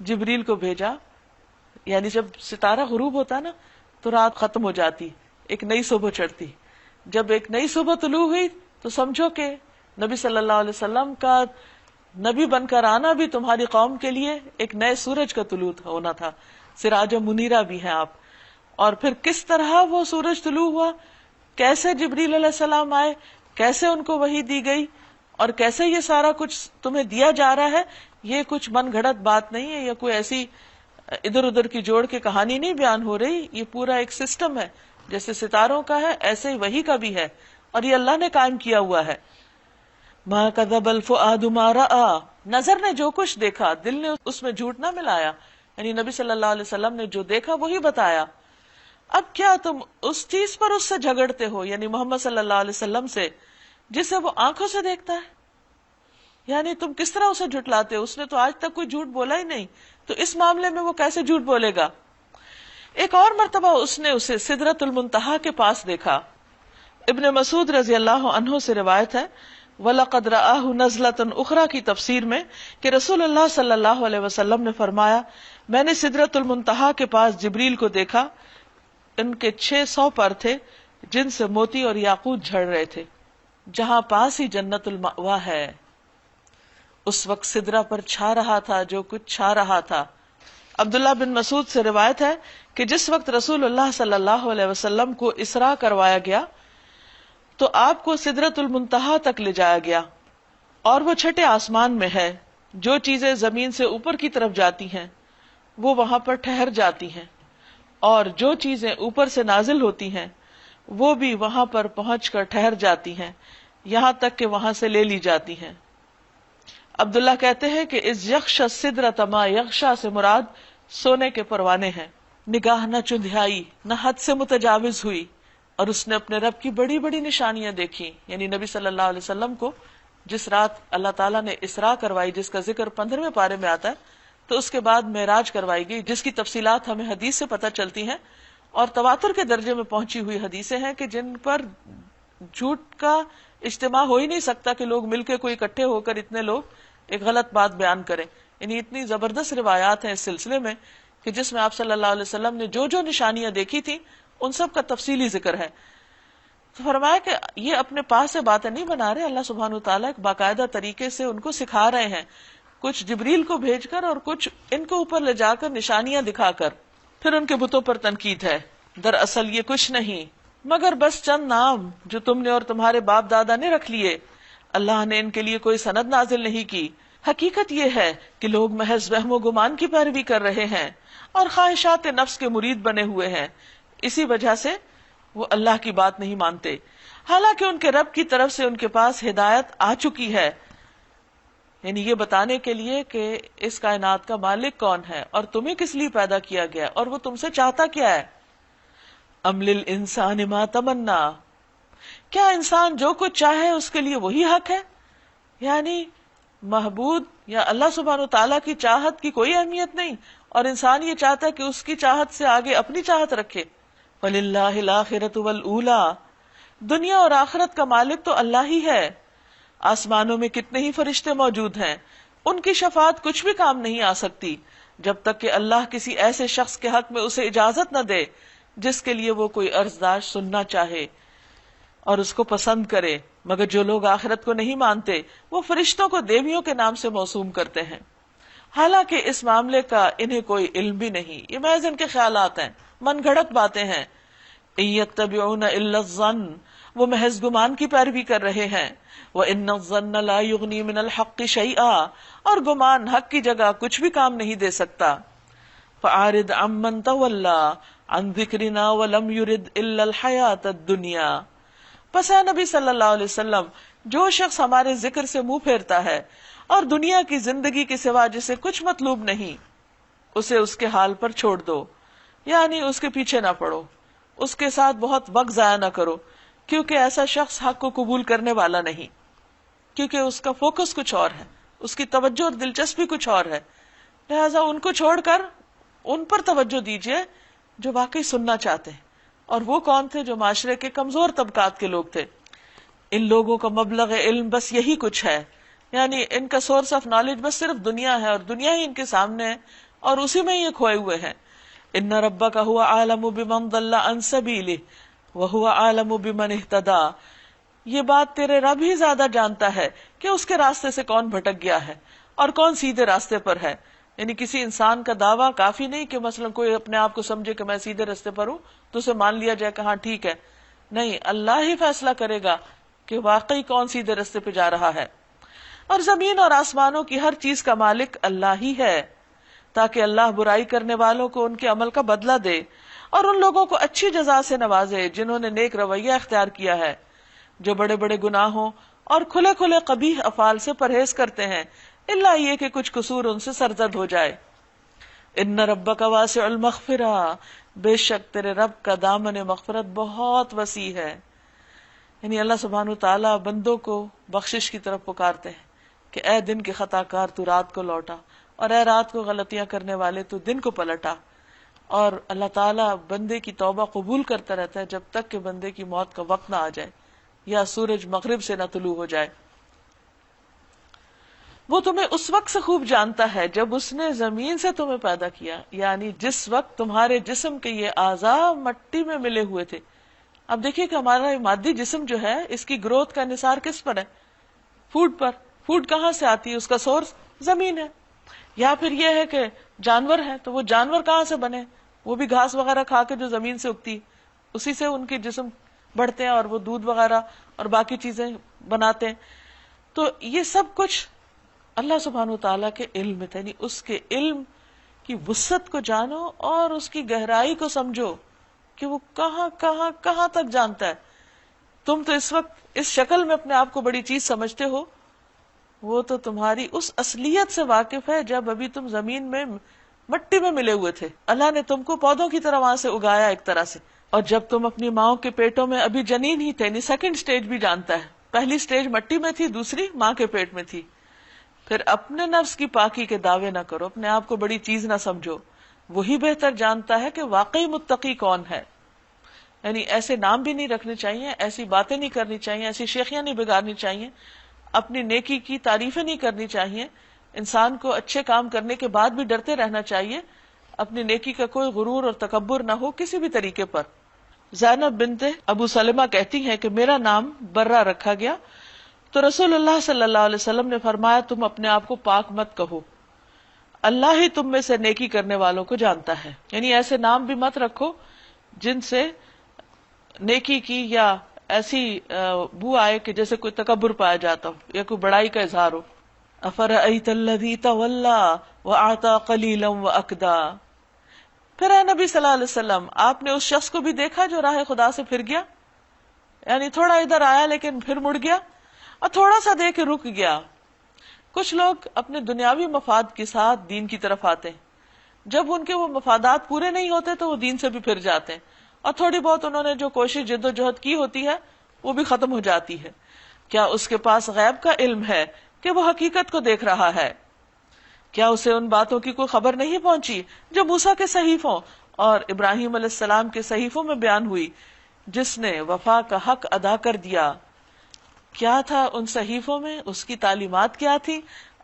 جبریل کو بھیجا. یعنی جب ستارہ غروب ہوتا نا تو رات ختم ہو جاتی، ایک نئی صبح چڑھتی. جب ایک نئی صبح طلوع ہوئی تو سمجھو کہ نبی صلی اللہ علیہ وسلم کا نبی بن کر آنا بھی تمہاری قوم کے لیے ایک نئے سورج کا طلوع ہونا تھا. سراج منیرہ بھی ہیں آپ. اور پھر کس طرح وہ سورج طلوع ہوا، کیسے جبریل علیہ السلام آئے، کیسے ان کو وحی دی گئی اور کیسے یہ سارا کچھ تمہیں دیا جا رہا ہے، یہ کچھ من گھڑت بات نہیں ہے، یہ کوئی ایسی ادھر ادھر کی جوڑ کے کہانی نہیں بیان ہو رہی. یہ پورا ایک سسٹم ہے، جیسے ستاروں کا ہے ایسے ہی وحی کا بھی ہے، اور یہ اللہ نے قائم کیا ہوا ہے. ما کذب الفؤاد ما رأى، نظر نے جو کچھ دیکھا دل نے اس میں جھوٹ نہ ملایا. یعنی نبی صلی اللہ علیہ وسلم نے جو دیکھا وہی بتایا. اب کیا تم اس چیز پر اس سے جھگڑتے ہو، یعنی محمد صلی اللہ علیہ وسلم سے، جسے وہ آنکھوں سے دیکھتا ہے؟ یعنی تم کس طرح اسے جھٹلاتے ہو؟ اس نے تو آج تک کوئی جھوٹ بولا ہی نہیں، تو اس معاملے میں وہ کیسے جھوٹ بولے گا؟ ایک اور مرتبہ اس نے اسے سدرۃ المنتہا کے پاس دیکھا. ابن مسعود رضی اللہ عنہ سے روایت ہے وَلَقَدْ رَآهُ نَزْلَةً اخرى کی تفسیر میں کہ رسول اللہ صلی اللہ علیہ وسلم نے فرمایا میں نے سدرۃ المنتہا کے پاس جبریل کو دیکھا، ان کے 600 پر تھے جن سے موتی اور یاقوت جھڑ رہے تھے، جہاں پاس ہی جنت المأوا ہے۔ اس وقت سدرہ پر چھا رہا تھا جو کچھ چھا رہا تھا۔ عبداللہ بن مسعود سے روایت ہے کہ جس وقت رسول اللہ صلی اللہ علیہ وسلم کو اسراء کروایا گیا تو آپ کو سدرۃ المنتہا تک لے جایا گیا، اور وہ چھٹے آسمان میں ہے۔ جو چیزیں زمین سے اوپر کی طرف جاتی ہیں وہ وہاں پر ٹھہر جاتی ہیں، اور جو چیزیں اوپر سے نازل ہوتی ہیں وہ بھی وہاں پر پہنچ کر ٹھہر جاتی ہیں، یہاں تک کہ وہاں سے لے لی جاتی ہیں۔ عبداللہ کہتے ہیں کہ اس یغشی السدرۃ ما یغشی سے مراد سونے کے پروانے ہیں۔ نگاہ نہ چندھیائی، نہ حد سے متجاوز ہوئی، اور اس نے اپنے رب کی بڑی بڑی نشانیاں دیکھی، یعنی نبی صلی اللہ علیہ وسلم کو جس رات اللہ تعالیٰ نے اسراء کروائی، جس کا ذکر 15ویں پارے میں آتا ہے، تو اس کے بعد معراج کروائی گئی، جس کی تفصیلات ہمیں حدیث سے پتہ چلتی ہیں اور تواتر کے درجے میں پہنچی ہوئی حدیثیں ہیں کہ جن پر جھوٹ کا اجتماع ہو ہی نہیں سکتا کہ لوگ مل کے کوئی اکٹھے ہو کر اتنے لوگ ایک غلط بات بیان کریں۔ یعنی اتنی زبردست روایات ہیں اس سلسلے میں کہ جس میں آپ صلی اللہ علیہ وسلم نے جو جو نشانیاں دیکھی تھی ان سب کا تفصیلی ذکر ہے۔ تو فرمایا کہ یہ اپنے پاس سے باتیں نہیں بنا رہے، اللہ سبحانہ وتعالیٰ ایک باقاعدہ طریقے سے ان کو سکھا رہے ہیں، کچھ جبریل کو بھیج کر اور کچھ ان کو اوپر لے جا کر نشانیاں دکھا کر۔ پھر ان کے بتوں پر تنقید ہے، دراصل یہ کچھ نہیں مگر بس چند نام جو تم نے اور تمہارے باپ دادا نے رکھ لیے، اللہ نے ان کے لیے کوئی سند نازل نہیں کی۔ حقیقت یہ ہے کہ لوگ محض وہم و گمان کی پیروی کر رہے ہیں اور خواہشات نفس کے مرید بنے ہوئے ہیں، اسی وجہ سے وہ اللہ کی بات نہیں مانتے، حالانکہ ان کے رب کی طرف سے ان کے پاس ہدایت آ چکی ہے، یعنی یہ بتانے کے لیے کہ اس کائنات کا مالک کون ہے اور تمہیں کس لیے پیدا کیا گیا اور وہ تم سے چاہتا کیا ہے۔ ام للانسان ما تمنا، کیا انسان جو کچھ چاہے اس کے لیے وہی حق ہے؟ یعنی محبود یا اللہ سبحانہ وتعالیٰ کی چاہت کی کوئی اہمیت نہیں، اور انسان یہ چاہتا ہے کہ اس کی چاہت سے آگے اپنی چاہت رکھے۔ وَلِلَّهِ الْآخِرَةُ وَالْأُولَى، دنیا اور آخرت کا مالک تو اللہ ہی ہے۔ آسمانوں میں کتنے ہی فرشتے موجود ہیں، ان کی شفاعت کچھ بھی کام نہیں آ سکتی جب تک کہ اللہ کسی ایسے شخص کے حق میں اسے اجازت نہ دے جس کے لیے وہ کوئی عرضداشت سننا چاہے اور اس کو پسند کرے۔ مگر جو لوگ آخرت کو نہیں مانتے وہ فرشتوں کو دیویوں کے نام سے موسوم کرتے ہیں، حالانکہ اس معاملے کا انہیں کوئی علم بھی نہیں، یہ محض ان کے خیالات ہیں، من گھڑت باتیں ہیں۔ إِن يَتَّبِعُونَ إِلَّا الظَّنَّ، وہ محض گمان کی پیروی کر رہے ہیں۔ وَإِنَّ الظَّنَّ لَا يُغْنِي مِنَ الْحَقِّ شَيْئًا، اور گمان حق کی جگہ کچھ بھی کام نہیں دے سکتا۔ فَأَعْرِضْ عَمَّن تَوَلَّىٰ عَن ذِكْرِنَا وَلَمْ يُرِدْ إِلَّا الْحَيَاةَ الدُّنْيَا، پس اے نبی صلی اللہ علیہ وسلم، جو شخص ہمارے ذکر سے منہ پھیرتا ہے اور دنیا کی زندگی کے سوا جسے کچھ مطلوب نہیں، اسے اس کے حال پر چھوڑ دو، یعنی اس کے پیچھے نہ پڑو، اس کے ساتھ بہت وقت ضائع نہ کرو، کیونکہ ایسا شخص حق کو قبول کرنے والا نہیں، کیونکہ اس کا فوکس کچھ اور ہے، اس کی توجہ اور دلچسپی کچھ اور ہے، لہذا ان کو چھوڑ کر ان پر توجہ دیجیے جو واقعی سننا چاہتے ہیں۔ اور وہ کون تھے؟ جو معاشرے کے کمزور طبقات کے لوگ تھے۔ ان لوگوں کا مبلغ علم بس یہی کچھ ہے، یعنی ان کا سورس آف نالج بس صرف دنیا ہے، اور دنیا ہی ان کے سامنے ہے اور اسی میں یہ کھوئے ہوئے ہیں۔ ان ربک هو اعلم بمن ضل عن سبیلہ وهو اعلم بمن اہتدی، یہ بات تیرے رب ہی زیادہ جانتا ہے کہ اس کے راستے سے کون بھٹک گیا ہے اور کون سیدھے راستے پر ہے۔ یعنی کسی انسان کا دعویٰ کافی نہیں کہ مثلا کوئی اپنے آپ کو سمجھے کہ میں سیدھے راستے پر ہوں تو اسے مان لیا جائے کہ ہاں ٹھیک ہے، نہیں، اللہ ہی فیصلہ کرے گا کہ واقعی کون سیدھے راستے پہ جا رہا ہے۔ اور زمین اور آسمانوں کی ہر چیز کا مالک اللہ ہی ہے، تاکہ اللہ برائی کرنے والوں کو ان کے عمل کا بدلہ دے اور ان لوگوں کو اچھی جزا سے نوازے جنہوں نے نیک رویہ اختیار کیا ہے، جو بڑے بڑے گناہوں اور کھلے کھلے قبیح افعال سے پرہیز کرتے ہیں، الا یہ کہ کچھ قصور ان سے سرزد ہو جائے۔ ان ربک واسع المغفرہ، بے شک تیرے رب کا دامن مغفرت بہت وسیع ہے۔ یعنی اللہ سبحانہ تعالیٰ بندوں کو بخشش کی طرف پکارتے ہیں کہ اے دن کے خطا کار تو رات کو لوٹا، اور اے رات کو غلطیاں کرنے والے تو دن کو پلٹا۔ اور اللہ تعالیٰ بندے کی توبہ قبول کرتا رہتا ہے جب تک کہ بندے کی موت کا وقت نہ آ جائے یا سورج مغرب سے نہ طلوع ہو جائے۔ وہ تمہیں اس وقت سے خوب جانتا ہے جب اس نے زمین سے تمہیں پیدا کیا، یعنی جس وقت تمہارے جسم کے یہ اعضاء مٹی میں ملے ہوئے تھے. اب دیکھیے کہ ہمارا مادی جسم جو ہے اس کی گروتھ کا انحصار کس پر ہے؟ فوڈ پر. فوڈ کہاں سے آتی ہے؟ اس کا سورس زمین ہے. یا پھر یہ ہے کہ جانور ہے تو وہ جانور کہاں سے بنے؟ وہ بھی گھاس وغیرہ کھا کے جو زمین سے اگتی، اسی سے ان کے جسم بڑھتے ہیں اور وہ دودھ وغیرہ اور باقی چیزیں بناتے ہیں. تو یہ سب کچھ اللہ سبحانہ وتعالیٰ کے علم میں تھا، یعنی اس کے علم کی وسعت کو جانو اور اس کی گہرائی کو سمجھو کہ وہ کہاں کہاں کہاں تک جانتا ہے. تم تو اس وقت اس شکل میں اپنے آپ کو بڑی چیز سمجھتے ہو، وہ تو تمہاری اس اصلیت سے واقف ہے جب ابھی تم زمین میں مٹی میں ملے ہوئے تھے. اللہ نے تم کو پودوں کی طرح وہاں سے اگایا ایک طرح سے، اور جب تم اپنی ماؤں کے پیٹوں میں ابھی جنین ہی تھے، یعنی سیکنڈ سٹیج بھی جانتا ہے. پہلی سٹیج مٹی میں تھی، دوسری ماں کے پیٹ میں تھی. پھر اپنے نفس کی پاکی کے دعوے نہ کرو، اپنے آپ کو بڑی چیز نہ سمجھو. وہی بہتر جانتا ہے کہ واقعی متقی کون ہے. یعنی ایسے نام بھی نہیں رکھنے چاہیے، ایسی باتیں نہیں کرنی چاہیے، ایسی شیخیاں نہیں بگاڑنی چاہیے، اپنی نیکی کی تعریفیں نہیں کرنی چاہیے. انسان کو اچھے کام کرنے کے بعد بھی ڈرتے رہنا چاہیے، اپنی نیکی کا کوئی غرور اور تکبر نہ ہو کسی بھی طریقے پر. زینب بنت ابو سلمہ کہتی ہیں کہ میرا نام برہ رکھا گیا تو رسول اللہ صلی اللہ علیہ وسلم نے فرمایا تم اپنے آپ کو پاک مت کہو، اللہ ہی تم میں سے نیکی کرنے والوں کو جانتا ہے. یعنی ایسے نام بھی مت رکھو جن سے نیکی کی یا ایسی بو آئے کہ جیسے کوئی تکبر پایا جاتا ہو یا کوئی بڑائی کا اظہار ہو. افرأیت الذی تولی واعطی قلیلا واکدا. پھر اے نبی صلی اللہ علیہ وسلم، آپ نے اس شخص کو بھی دیکھا جو راہ خدا سے پھر گیا، یعنی تھوڑا ادھر آیا لیکن پھر مڑ گیا اور تھوڑا سا دے کے رک گیا. کچھ لوگ اپنے دنیاوی مفاد کے ساتھ دین کی طرف آتے ہیں، جب ان کے وہ مفادات پورے نہیں ہوتے تو وہ دین سے بھی پھر جاتے ہیں، اور تھوڑی بہت انہوں نے جو کوشش جد و جہد کی ہوتی ہے وہ بھی ختم ہو جاتی ہے. کیا اس کے پاس غیب کا علم ہے کہ وہ حقیقت کو دیکھ رہا ہے؟ کیا اسے ان باتوں کی کوئی خبر نہیں پہنچی جو موسیٰ کے صحیفوں اور ابراہیم علیہ السلام کے صحیفوں میں بیان ہوئی، جس نے وفا کا حق ادا کر دیا؟ کیا تھا ان صحیفوں میں؟ اس کی تعلیمات کیا تھی؟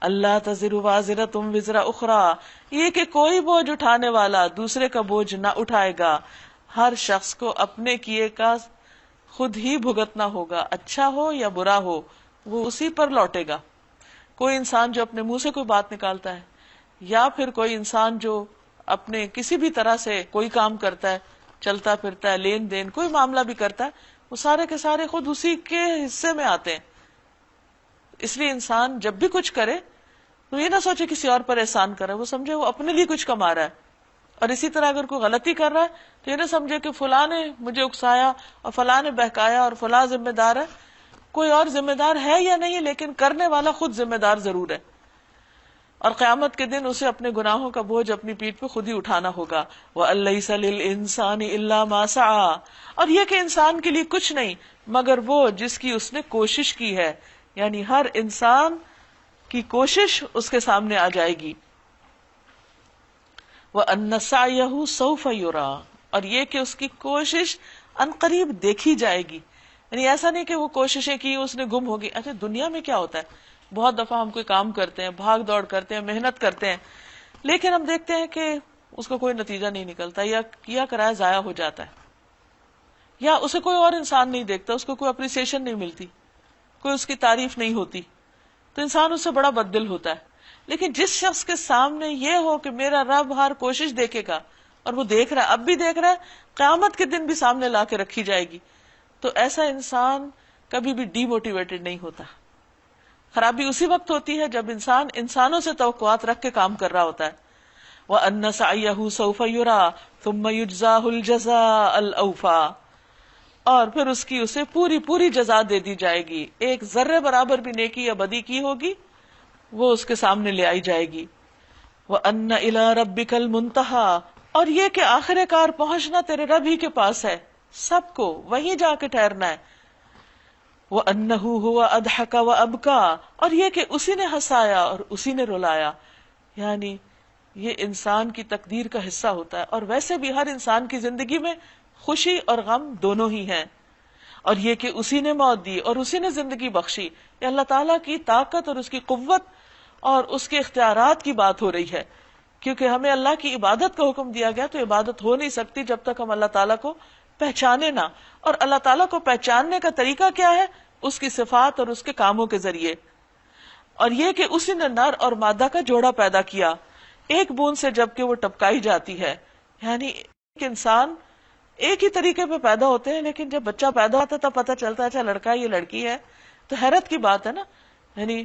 اللہ تزر وازرۃ وزر اخری، یہ کہ کوئی بوجھ اٹھانے والا دوسرے کا بوجھ نہ اٹھائے گا. ہر شخص کو اپنے کیے کا خود ہی بھگتنا ہوگا، اچھا ہو یا برا ہو وہ اسی پر لوٹے گا. کوئی انسان جو اپنے منہ سے کوئی بات نکالتا ہے، یا پھر کوئی انسان جو اپنے کسی بھی طرح سے کوئی کام کرتا ہے، چلتا پھرتا ہے، لین دین کوئی معاملہ بھی کرتا ہے، وہ سارے کے سارے خود اسی کے حصے میں آتے ہیں. اس لیے انسان جب بھی کچھ کرے تو یہ نہ سوچے کسی اور پر احسان کرے، وہ سمجھے وہ اپنے لیے کچھ کما رہا ہے. اور اسی طرح اگر کوئی غلطی کر رہا ہے تو یہ نہ سمجھے کہ فلاں نے مجھے اکسایا اور فلاں نے بہکایا اور فلاں ذمہ دار ہے. کوئی اور ذمہ دار ہے یا نہیں، لیکن کرنے والا خود ذمہ دار ضرور ہے، اور قیامت کے دن اسے اپنے گناہوں کا بوجھ اپنی پیٹھ پہ خود ہی اٹھانا ہوگا. وَأَلَّيْسَ لِلْإِنسَانِ إِلَّا مَا سَعَى، اور یہ کہ انسان کے لیے کچھ نہیں مگر وہ جس کی اس نے کوشش کی ہے. یعنی ہر انسان کی کوشش اس کے سامنے آ جائے گی. وَأَنَّ سَعْيَهُ سَوْفَ يُرَى، اور یہ کہ اس کی کوشش عنقریب دیکھی جائے گی. یعنی ایسا نہیں کہ وہ کوششیں کی اس نے گم ہوگی. اچھا دنیا میں کیا ہوتا ہے، بہت دفعہ ہم کوئی کام کرتے ہیں، بھاگ دوڑ کرتے ہیں، محنت کرتے ہیں، لیکن ہم دیکھتے ہیں کہ اس کو کوئی نتیجہ نہیں نکلتا، یا کیا کرایہ ضائع ہو جاتا ہے، یا اسے کوئی اور انسان نہیں دیکھتا، اس کو کوئی اپریسیشن نہیں ملتی، کوئی اس کی تعریف نہیں ہوتی، تو انسان اس سے بڑا بددل ہوتا ہے. لیکن جس شخص کے سامنے یہ ہو کہ میرا رب ہر کوشش دیکھے گا، اور وہ دیکھ رہا ہے، اب بھی دیکھ رہا ہے، قیامت کے دن بھی سامنے لا کے رکھی جائے گی، تو ایسا انسان کبھی بھی ڈی موٹیویٹڈ نہیں ہوتا. خرابی اسی وقت ہوتی ہے جب انسان انسانوں سے توقعات رکھ کے کام کر رہا ہوتا ہے. وَأَنَّ سَعْيَهُ سَوْفَ يُرَى ثُمَّ يُجْزَاهُ الْجَزَاءَ الْأَوْفَى، اور پھر اس کی اسے پوری پوری جزا دے دی جائے گی. ایک ذرے برابر بھی نیکی یا بدی کی ہوگی وہ اس کے سامنے لے آئی جائے گی. وَأَنَّ إِلَىٰ رَبِّكَ الْمُنْتَهَىٰ، اور یہ کہ آخر کار پہنچنا تیرے رب ہی کے پاس ہے، سب کو وہیں جا کے ٹھہرنا ہے. وَأَنَّهُ هُوَ أَضْحَكَ وَأَبْكَىٰ، اور یہ کہ اسی نے ہنسایا اور اسی نے رلایا. یعنی یہ انسان کی تقدیر کا حصہ ہوتا ہے، اور ویسے بھی ہر انسان کی زندگی میں خوشی اور غم دونوں ہی ہیں. اور یہ کہ اسی نے موت دی اور اسی نے زندگی بخشی، یہ اللہ تعالیٰ کی طاقت اور اس کی قوت اور اس کے اختیارات کی بات ہو رہی ہے، کیونکہ ہمیں اللہ کی عبادت کا حکم دیا گیا، تو عبادت ہو نہیں سکتی جب تک ہم اللہ تعالیٰ کو پہچانے نہ. اور اللہ تعالیٰ کو پہچاننے کا طریقہ کیا ہے؟ اس کی صفات اور اس کے کاموں کے ذریعے. اور یہ کہ اسی نے نر اور مادہ کا جوڑا پیدا کیا ایک بوند سے جب کہ وہ ٹپکائی جاتی ہے. یعنی ایک انسان ایک ہی طریقے پہ پیدا ہوتے ہیں، لیکن جب بچہ پیدا ہوتا ہے تب پتہ چلتا ہے اچھا لڑکا ہے یہ لڑکی ہے. تو حیرت کی بات ہے نا، یعنی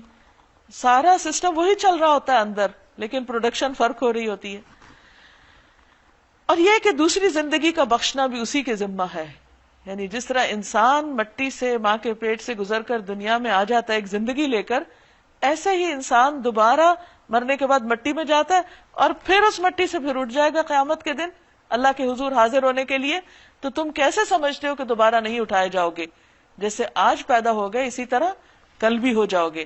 سارا سسٹم وہی چل رہا ہوتا ہے اندر، لیکن پروڈکشن فرق ہو رہی ہوتی ہے. اور یہ کہ دوسری زندگی کا بخشنا بھی اسی کے ذمہ ہے. یعنی جس طرح انسان مٹی سے، ماں کے پیٹ سے گزر کر دنیا میں آ جاتا ہے ایک زندگی لے کر، ایسے ہی انسان دوبارہ مرنے کے بعد مٹی میں جاتا ہے اور پھر اس مٹی سے پھر اٹھ جائے گا قیامت کے دن اللہ کے حضور حاضر ہونے کے لیے. تو تم کیسے سمجھتے ہو کہ دوبارہ نہیں اٹھائے جاؤ گے؟ جیسے آج پیدا ہو گئے اسی طرح کل بھی ہو جاؤ گے.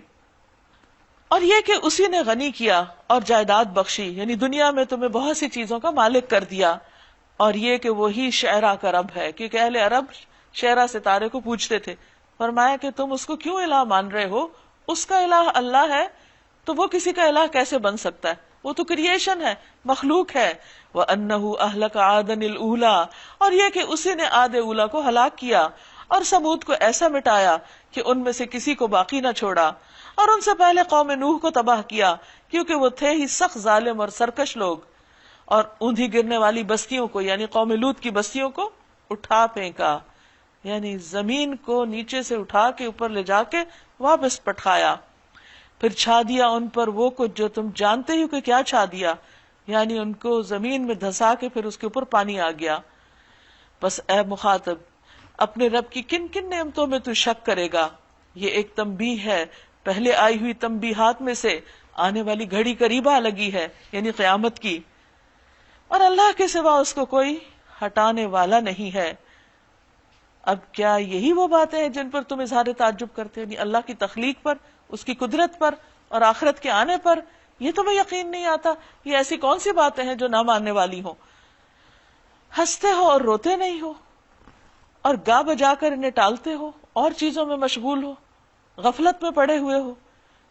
اور یہ کہ اسی نے غنی کیا اور جائیداد بخشی، یعنی دنیا میں تمہیں بہت سی چیزوں کا مالک کر دیا. اور یہ کہ وہی شعرا کا رب ہے، کیونکہ اہل عرب شعرا ستارے کو پوچھتے تھے. فرمایا کہ تم اس کو کیوں الہ مان رہے ہو؟ اس کا الہ اللہ ہے، تو وہ کسی کا الہ کیسے بن سکتا ہے؟ وہ تو کریشن ہے، مخلوق ہے. وَأَنَّهُ أَهْلَكَ عَادًا الْأُولَىٰ، اور یہ کہ اسی نے عاد اولا کو ہلاک کیا اور سمود کو ایسا مٹایا کہ ان میں سے کسی کو باقی نہ چھوڑا. اور ان سے پہلے قوم نوح کو تباہ کیا، کیونکہ وہ تھے ہی سخت ظالم اور سرکش لوگ. اور اوندھی گرنے والی بستیوں کو، یعنی قوم لوط کی بستیوں کو اٹھا پھینکا، یعنی زمین کو نیچے سے اٹھا کے اوپر لے جا کے واپس پٹھایا. پھر چھا دیا ان پر وہ کچھ جو تم جانتے ہو کہ کیا چھا دیا، یعنی ان کو زمین میں دھسا کے پھر اس کے اوپر پانی آ گیا. بس اے مخاطب، اپنے رب کی کن کن نعمتوں میں تو شک کرے گا؟ یہ ایک تنبیہ ہے پہلے آئی ہوئی تنبیہات میں سے، آنے والی گھڑی قریب آ لگی ہے، یعنی قیامت کی. اور اللہ کے سوا اس کو کوئی ہٹانے والا نہیں ہے. اب کیا یہی وہ باتیں ہیں جن پر تم اظہار تعجب کرتے ہیں؟ اللہ کی تخلیق پر، اس کی قدرت پر اور آخرت کے آنے پر یہ تمہیں یقین نہیں آتا؟ یہ ایسی کون سی باتیں ہیں جو نہ ماننے والی ہوں؟ ہنستے ہو اور روتے نہیں ہو، اور گا بجا کر انہیں ٹالتے ہو، اور چیزوں میں مشغول ہو، غفلت میں پڑے ہوئے ہو.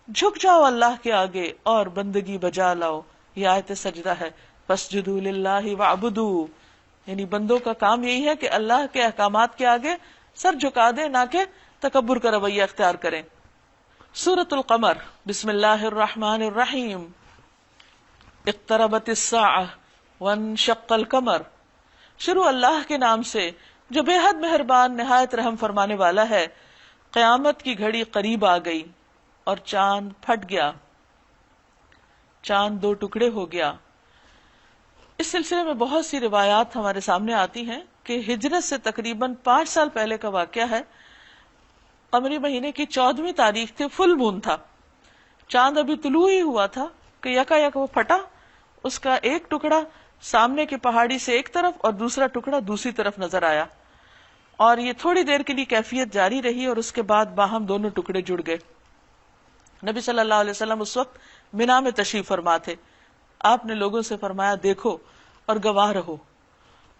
جھک جاؤ اللہ کے آگے اور بندگی بجا لاؤ. یہ آیت سجدہ ہے. فاسجدوا للہ واعبدوا، یعنی بندوں کا کام یہی ہے کہ اللہ کے احکامات کے آگے سر جھکا دیں، نہ کہ تکبر کا رویہ اختیار کریں. سورۃ القمر، بسم اللہ الرحمن الرحیم. اقتربت الساعہ وانشق القمر. شروع اللہ کے نام سے جو بے حد مہربان نہایت رحم فرمانے والا ہے. قیامت کی گھڑی قریب آ گئی اور چاند پھٹ گیا، چاند دو ٹکڑے ہو گیا. اس سلسلے میں بہت سی روایات ہمارے سامنے آتی ہیں کہ ہجرت سے تقریباً 5 سال پہلے کا واقعہ ہے. قمری مہینے کی 14ویں تاریخ تھی، فل مون تھا، چاند ابھی طلوع ہی ہوا تھا کہ یکا یک وہ پھٹا. اس کا ایک ٹکڑا سامنے کی پہاڑی سے ایک طرف اور دوسرا ٹکڑا دوسری طرف نظر آیا. اور یہ تھوڑی دیر کے لیے کیفیت جاری رہی اور اس کے بعد باہم دونوں ٹکڑے جڑ گئے. نبی صلی اللہ علیہ وسلم اس وقت منا میں تشریف فرما تھے. آپ نے لوگوں سے فرمایا دیکھو اور گواہ رہو.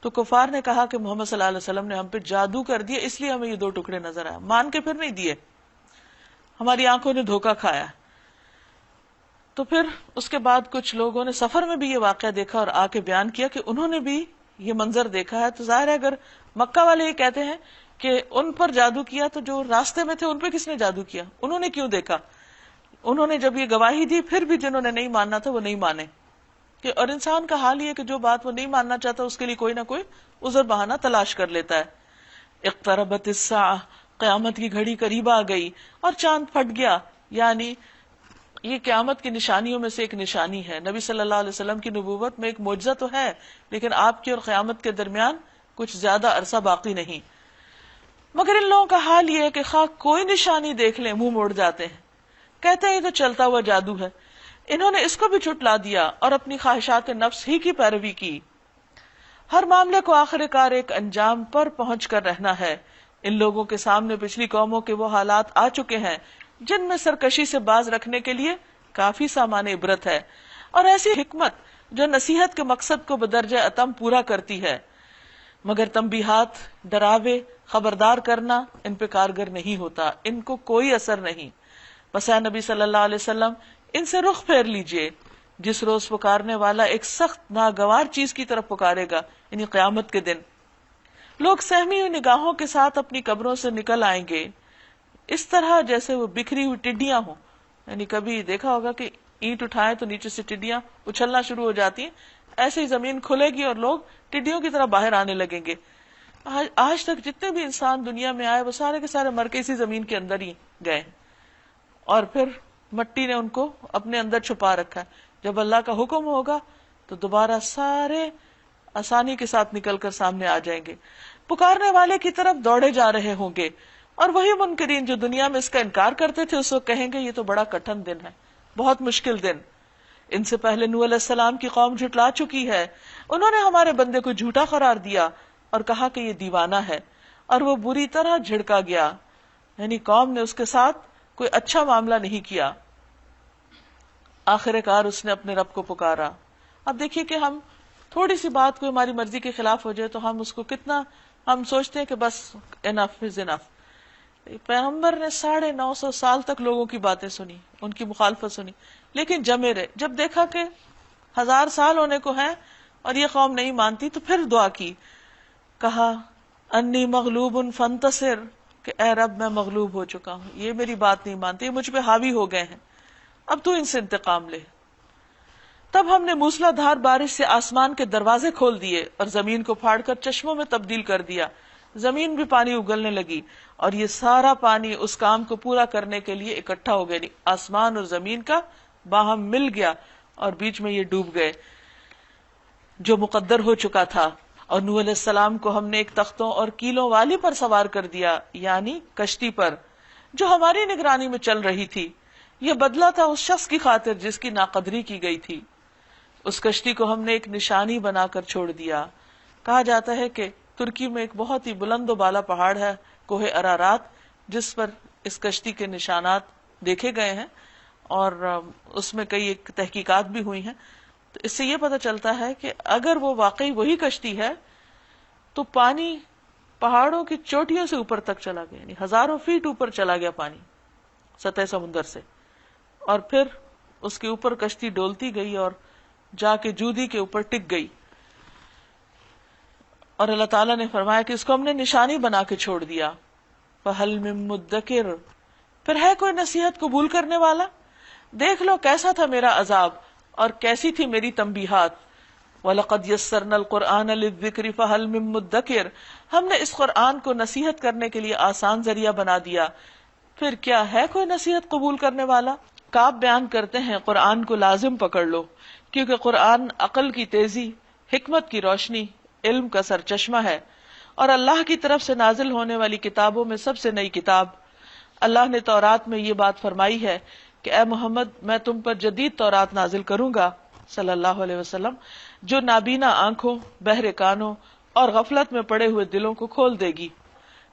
تو کفار نے کہا کہ محمد صلی اللہ علیہ وسلم نے ہم پہ جادو کر دیا، اس لیے ہمیں یہ 2 ٹکڑے نظر آئے. مان کے پھر نہیں دیے، ہماری آنکھوں نے دھوکہ کھایا. تو پھر اس کے بعد کچھ لوگوں نے سفر میں بھی یہ واقعہ دیکھا اور آ کے بیان کیا کہ انہوں نے بھی یہ منظر دیکھا ہے. تو ظاہر ہے اگر مکہ والے یہ کہتے ہیں کہ ان پر جادو کیا، تو جو راستے میں تھے ان پہ کس نے جادو کیا؟ انہوں نے کیوں دیکھا؟ انہوں نے جب یہ گواہی دی پھر بھی جنہوں نے نہیں ماننا تھا وہ نہیں مانے. اور انسان کا حال یہ کہ جو بات وہ نہیں ماننا چاہتا اس کے لیے کوئی نہ کوئی عذر بہانہ تلاش کر لیتا ہے. اقتربت الساعہ، قیامت کی گھڑی قریب آ گئی اور چاند پھٹ گیا. یعنی یہ قیامت کی نشانیوں میں سے ایک نشانی ہے. نبی صلی اللہ علیہ وسلم کی نبوت میں ایک معجزہ تو ہے، لیکن آپ کی اور قیامت کے درمیان کچھ زیادہ عرصہ باقی نہیں. مگر ان لوگوں کا حال یہ ہے کہ خواہ کوئی نشانی دیکھ لیں منہ موڑ جاتے ہیں، کہتے ہیں یہ تو چلتا ہوا جادو ہے. انہوں نے اس کو بھی جھٹلا دیا اور اپنی خواہشات نفس ہی کی پیروی کی. ہر معاملے کو آخر کار ایک انجام پر پہنچ کر رہنا ہے. ان لوگوں کے سامنے پچھلی قوموں کے وہ حالات آ چکے ہیں جن میں سرکشی سے باز رکھنے کے لیے کافی سامان عبرت ہے، اور ایسی حکمت جو نصیحت کے مقصد کو بدرجہ اتم پورا کرتی ہے. مگر تنبیہات، ڈراوے، خبردار کرنا ان پہ کارگر نہیں ہوتا، ان کو کوئی اثر نہیں. بس اے نبی صلی اللہ علیہ وسلم ان سے رخ پھیر لیجئے. جس روز پکارنے والا ایک سخت ناگوار چیز کی طرف پکارے گا، یعنی قیامت کے دن. لوگ سہمی ہوئی نگاہوں کے ساتھ اپنی قبروں سے نکل آئیں گے، اس طرح جیسے وہ بکھری ہوئی ٹڈیاں ہوں. یعنی کبھی دیکھا ہوگا کہ اینٹ اٹھائیں تو نیچے سے ٹڈیاں اچھلنا شروع ہو جاتی ہیں، ایسے ہی زمین کھلے گی اور لوگ ٹڈیوں کی طرح باہر آنے لگیں گے. آج تک جتنے بھی انسان دنیا میں آئے وہ سارے کے سارے مر کے اسی زمین کے اندر ہی گئے، اور پھر مٹی نے ان کو اپنے اندر چھپا رکھا ہے. جب اللہ کا حکم ہوگا تو دوبارہ سارے آسانی کے ساتھ نکل کر سامنے آ جائیں گے. پکارنے والے کی طرف دوڑے جا رہے ہوں گے، اور وہی منکرین جو دنیا میں اس کا انکار کرتے تھے اس وقت کہیں گے یہ تو بڑا کٹھن دن ہے، بہت مشکل دن. ان سے پہلے نوح علیہ السلام کی قوم جھٹلا چکی ہے، انہوں نے ہمارے بندے کو جھوٹا قرار دیا اور کہا کہ یہ دیوانہ ہے، اور وہ بری طرح جھڑکا گیا. یعنی قوم نے اس کے ساتھ کوئی اچھا معاملہ نہیں کیا. آخر کار اس نے اپنے رب کو پکارا. اب دیکھیے کہ ہم تھوڑی سی بات کوئی ہماری مرضی کے خلاف ہو جائے تو ہم اس کو کتنا ہم سوچتے ہیں کہ بس انف از انف. پیغمبر نے 950 سال تک لوگوں کی باتیں سنی، ان کی مخالفت سنی، لیکن جمے رہے. جب دیکھا کہ 1000 سال ہونے کو ہیں اور یہ قوم نہیں مانتی تو پھر دعا کی، کہا انی مغلوب فانتصر، کہ اے رب میں مغلوب ہو چکا ہوں، یہ میری بات نہیں مانتے، یہ مجھ پہ حاوی ہو گئے ہیں، اب تو ان سے انتقام لے. تب ہم نے موسلا دھار بارش سے آسمان کے دروازے کھول دیے اور زمین کو پھاڑ کر چشموں میں تبدیل کر دیا. زمین بھی پانی اگلنے لگی، اور یہ سارا پانی اس کام کو پورا کرنے کے لیے اکٹھا ہو گیا. آسمان اور زمین کا باہم مل گیا اور بیچ میں یہ ڈوب گئے جو مقدر ہو چکا تھا. اور نوح علیہ السلام کو ہم نے ایک تختوں اور کیلوں والی پر سوار کر دیا، یعنی کشتی پر جو ہماری نگرانی میں چل رہی تھی. یہ بدلہ تھا اس شخص کی خاطر جس کی ناقدری کی گئی تھی. اس کشتی کو ہم نے ایک نشانی بنا کر چھوڑ دیا. کہا جاتا ہے کہ ترکی میں ایک بہت ہی بلند و بالا پہاڑ ہے، کوہ ارارات، جس پر اس کشتی کے نشانات دیکھے گئے ہیں، اور اس میں کئی ایک تحقیقات بھی ہوئی ہیں. تو اس سے یہ پتہ چلتا ہے کہ اگر وہ واقعی وہی کشتی ہے تو پانی پہاڑوں کی چوٹیوں سے اوپر تک چلا گیا، یعنی ہزاروں فیٹ اوپر چلا گیا پانی سطح سمندر سے، اور پھر اس کے اوپر کشتی ڈولتی گئی اور جا کے جودی کے اوپر ٹک گئی. اور اللہ تعالیٰ نے فرمایا کہ اس کو ہم نے نشانی بنا کے چھوڑ دیا. فَهَلْ مِن مُدَّكِرٍ، پھر ہے کوئی نصیحت قبول کرنے والا؟ دیکھ لو کیسا تھا میرا عذاب اور کیسی تھی میری تنبیہات. وَلَقَدْ يَسَّرْنَا الْقُرْآنَ لِلذِّكْرِ فَهَلْ مِن مُدَّكِرٍ، ہم نے اس قرآن کو نصیحت کرنے کے لیے آسان ذریعہ بنا دیا، پھر کیا ہے کوئی نصیحت قبول کرنے والا؟ کعب بیان کرتے ہیں قرآن کو لازم پکڑ لو، کیونکہ قرآن عقل کی تیزی، حکمت کی روشنی، علم کا سرچشمہ ہے، اور اللہ کی طرف سے نازل ہونے والی کتابوں میں سب سے نئی کتاب. اللہ نے تورات میں یہ بات فرمائی ہے کہ اے محمد میں تم پر جدید تورات نازل کروں گا صلی اللہ علیہ وسلم، جو نابینا آنکھوں، بہرے کانوں اور غفلت میں پڑے ہوئے دلوں کو کھول دے گی.